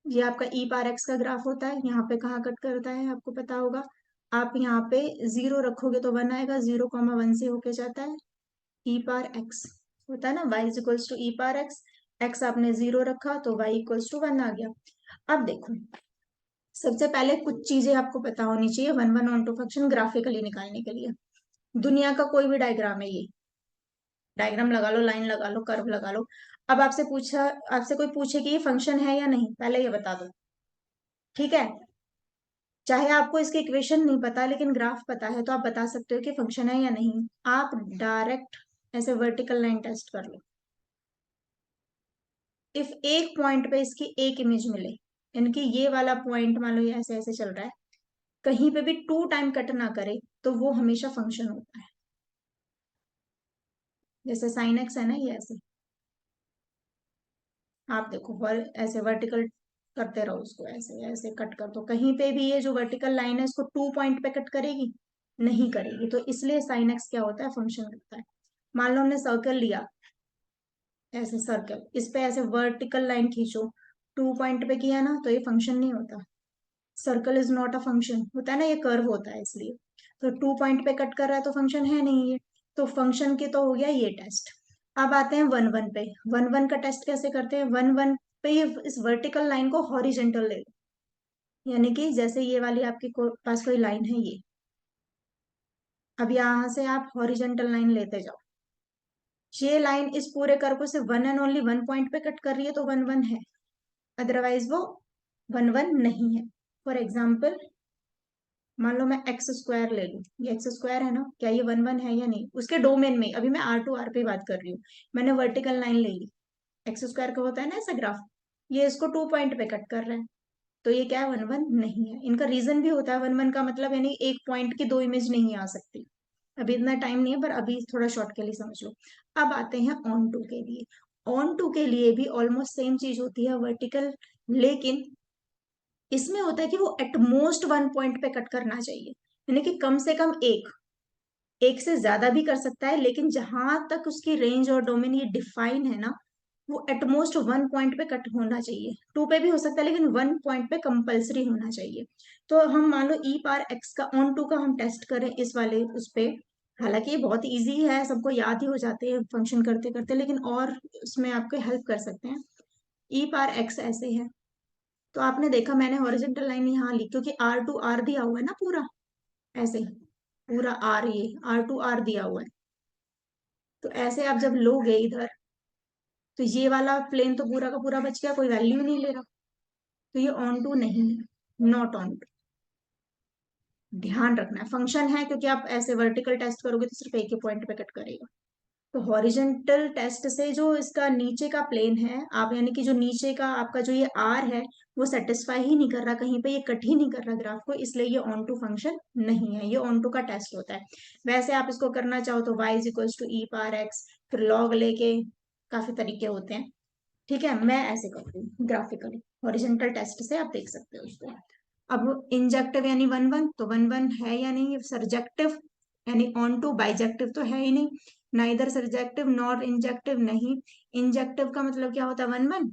ये आपका e पावर x का ग्राफ होता है, यहाँ पे कहाँ कट करता है आपको पता होगा, आप यहाँ पे 0 रखोगे तो 1 आएगा, 0, 1 से होके जाता है e पावर x, होता है ना, y is equals to E power x, x आपने 0 रखा तो y इक्वल्स टू 1 आ गया। अब देखो, सबसे पहले कुछ चीजें आपको पता होनी चाहिए 1, 1 on 2 फंक्शन ग्राफिकली निकालने के लिए। दुनिया का कोई भी डायग्राम है, ये डायग्राम लगा लो, लाइन लगा लो, कर्व लगा लो, अब आपसे कोई पूछे कि ये फंक्शन है या नहीं, पहले ये बता दो, ठीक है, चाहे आपको इसके इक्वेशन नहीं पता लेकिन ग्राफ पता है, तो आप बता सकते हो कि फंक्शन है या नहीं, आप डायरेक्ट ऐसे वर्टिकल लाइन टेस्ट कर लो, इफ एक पॉइंट पे इसकी एक इमेज मिले, इनकी ये वाला पॉइंट मान लो ये ऐसे ऐसे चल रहा है, कहीं पे भी 2 टाइम कट ना करे, तो वो हमेशा फंक्शन होता है। जैसे साइन एक्स है ना, ये ऐसे आप देखो ऐसे वर्टिकल करते रहो उसको, ऐसे ऐसे कट कर दो, कहीं पे भी ये जो वर्टिकल लाइन है इसको 2 पॉइंट पे कट करेगी? नहीं करेगी। तो इसलिए साइन एक्स क्या होता है, फंक्शन करता है। मान लो हमने सर्कल लिया, ऐसे सर्कल, इस पे ऐसे वर्टिकल लाइन खींचो, 2 पॉइंट पे किया ना, तो ये फंक्शन नहीं होता। Circle is not a function, होता है ना, ये कर्व होता है इसलिए। तो 2 पॉइंट पे कट कर रहा है तो फंक्शन है नहीं ये। तो फंक्शन के तो हो गया ये टेस्ट। अब आते हैं वन वन पे। वन वन का टेस्ट कैसे करते हैं, वन वन पे ये इस वर्टिकल लाइन को हॉरिजेंटल ले लो, यानी कि जैसे ये वाली आपके पास कोई लाइन है ये, अब यहाँ से आप हॉरिजेंटल लाइन लेते जाओ, ये लाइन इस पूरे कर्व को सिर्फ वन एंड ओनली 1 पॉइंट पे कट कर रही है तो वन वन है, अदरवाइज वो वन वन नहीं है। फॉर एग्जाम्पल, मान लो मैं एक्स स्क्वायर ले लूं, ये एक्स स्क्वायर है ना, क्या ये वन वन है या नहीं, उसके डोमेन में, अभी मैं आर टू आर पे बात कर रही हूँ। मैंने वर्टिकल लाइन ले ली, एक्स स्क्वायर का होता है ना ऐसा ग्राफ, ये इसको 2 पॉइंट पे कट कर रहा है, तो ये क्या है, वन वन नहीं है। इनका रीजन भी होता है, वन वन का मतलब यानी एक पॉइंट की दो इमेज नहीं आ सकती। अभी इतना टाइम नहीं है, पर अभी थोड़ा शॉर्ट के लिए समझ लो। अब आते हैं ऑन टू के लिए। ऑन टू के लिए भी ऑलमोस्ट सेम चीज होती है, वर्टिकल, लेकिन इसमें होता है कि वो एटमोस्ट 1 पॉइंट पे कट करना चाहिए, यानी कि कम से कम एक, एक से ज्यादा भी कर सकता है, लेकिन जहां तक उसकी रेंज और डोमेन ये डिफाइन है ना, वो एटमोस्ट 1 पॉइंट पे कट होना चाहिए। 2 पे भी हो सकता है, लेकिन 1 पॉइंट पे कंपलसरी होना चाहिए। तो हम मान लो ई पार एक्स का ऑन टू का हम टेस्ट करें इस वाले उस पे, हालांकि ये बहुत इजी है, सबको याद ही हो जाते हैं फंक्शन करते करते, लेकिन और उसमें आपको हेल्प कर सकते हैं। ई पार एक्स ऐसे है, तो आपने देखा मैंने हॉरिजेंटल लाइन यहाँ ली, क्योंकि आर टू आर दिया हुआ है ना पूरा, ऐसे पूरा आर, ये आर टू आर दिया हुआ है, तो ऐसे आप जब लोगे इधर, तो ये वाला प्लेन तो पूरा का पूरा बच गया, कोई वैल्यू नहीं ले रहा, तो ये ऑन टू नहीं है, नॉट ऑन टू। ध्यान रखना है, फंक्शन है क्योंकि आप ऐसे वर्टिकल टेस्ट करोगे तो सिर्फ एक ही पॉइंट पे कट करेगा। तो हॉरिजेंटल टेस्ट से जो इसका नीचे का प्लेन है, आप यानी कि जो नीचे का आपका जो ये आर है, वो सेटिस्फाई ही नहीं कर रहा, कहीं पे ये कट ही नहीं कर रहा ग्राफ को, इसलिए ये ऑन टू फंक्शन नहीं है, ये ऑन टू का टेस्ट होता है। वैसे आप इसको करना चाहो तो y is equals to E power X, फिर लॉग लेके, काफी तरीके होते हैं। ठीक है, मैं ऐसे करती हूँ ग्राफिकली, हॉरिजेंटल टेस्ट से आप देख सकते हो उसको। अब इंजेक्टिव यानी वन वन, तो वन वन है या नहीं, सरजेक्टिव यानी ऑन टू, बाइजेक्टिव तो है ही नहीं, ना इधर सरजेक्टिव नॉर इंजेक्टिव नहीं। इंजेक्टिव का मतलब क्या होता है, वन वन,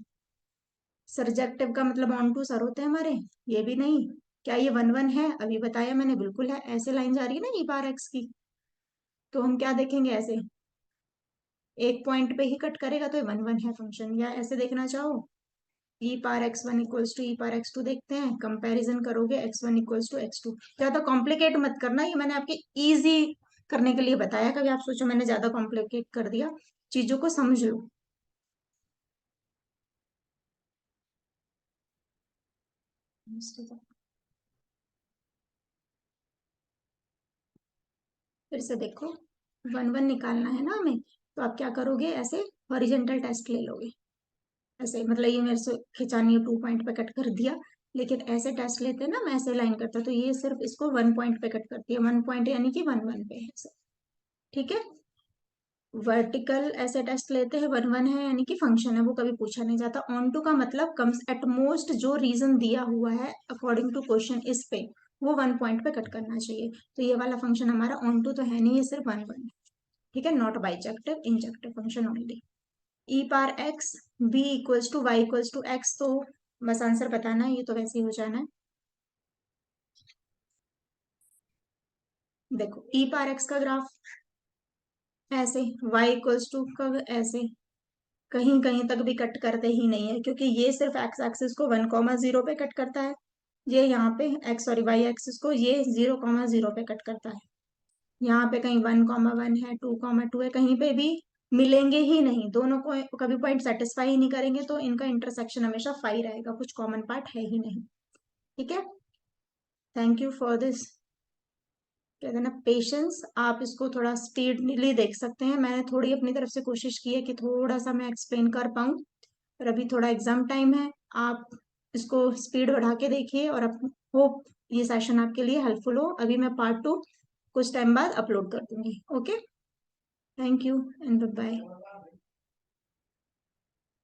सरजेक्टिव का मतलब ऑन टू सर होते हैं हमारे, ये भी नहीं। क्या ये वन वन है, अभी बताया मैंने, बिल्कुल है, ऐसे लाइन जा रही है ना ई बार एक्स की, तो हम क्या देखेंगे, ऐसे एक पॉइंट पे ही कट करेगा तो ये वन वन है फंक्शन। या ऐसे देखना चाहो, e power x one equals to E power x two, देखते हैं कंपैरिजन करोगे, x one equals to x two. ज्यादा कॉम्प्लिकेट मत करना, ये मैंने आपके इजी करने के लिए बताया, कभी आप सोचो मैंने ज्यादा कॉम्प्लिकेट कर दिया, चीजों को समझ लो। फिर से देखो, वन वन निकालना है ना हमें, तो आप क्या करोगे, ऐसे हॉरिजेंटल टेस्ट ले लोगे, ऐसे मतलब ये मेरे से खिंचानी है, 2 पॉइंट पे कट कर दिया, लेकिन ऐसे टेस्ट लेते हैं ना, मैं ऐसे लाइन करता, तो ये सिर्फ इसको 1 पॉइंट पे कट करती है, 1 पॉइंट यानी कि वन वन पे है ऐसे। ठीक है, वर्टिकल ऐसे टेस्ट लेते हैं, वन वन है यानी कि फंक्शन है, वो कभी पूछा नहीं जाता। ऑन टू का मतलब कम एट मोस्ट जो रीजन दिया हुआ है अकॉर्डिंग टू क्वेश्चन इस पे, वो 1 पॉइंट पे कट करना चाहिए। तो ये वाला फंक्शन हमारा ऑन टू तो है नहीं, ये सिर्फ वन वन है। ठीक है, not bijective, injective function only. E power X be equals to Y equals to X, तो बस आंसर बताना है, ये तो वैसे ही हो जाना है। देखो ई पार एक्स का ग्राफ ऐसे, वाई इक्वल्स टू का ऐसे, कहीं कहीं तक भी कट करते ही नहीं है, क्योंकि ये सिर्फ एक्स एक्सिस को 1,0 पे कट करता है, ये यहाँ पे एक्स सॉरी वाई एक्सिस को ये 0,0 पे कट करता है। यहाँ पे कहीं 1,1 है, 2,2 है, कहीं पे भी मिलेंगे ही नहीं, दोनों को कभी पॉइंट सेटिस्फाई ही नहीं करेंगे, तो इनका इंटरसेक्शन हमेशा फाई रहेगा, कुछ कॉमन पार्ट है ही नहीं। ठीक है, थैंक यू फॉर दिस, कहते हैं ना, पेशेंस। आप इसको थोड़ा स्पीडली देख सकते हैं, मैंने थोड़ी अपनी तरफ से कोशिश की है कि थोड़ा सा मैं एक्सप्लेन कर पाऊँ, पर अभी थोड़ा एग्जाम टाइम है, आप इसको स्पीड बढ़ा के देखिए, और होप ये सेशन आपके लिए हेल्पफुल हो। अभी मैं पार्ट 2 कुछ टाइम बाद अपलोड कर दूंगी। Okay. Thank you and bye bye.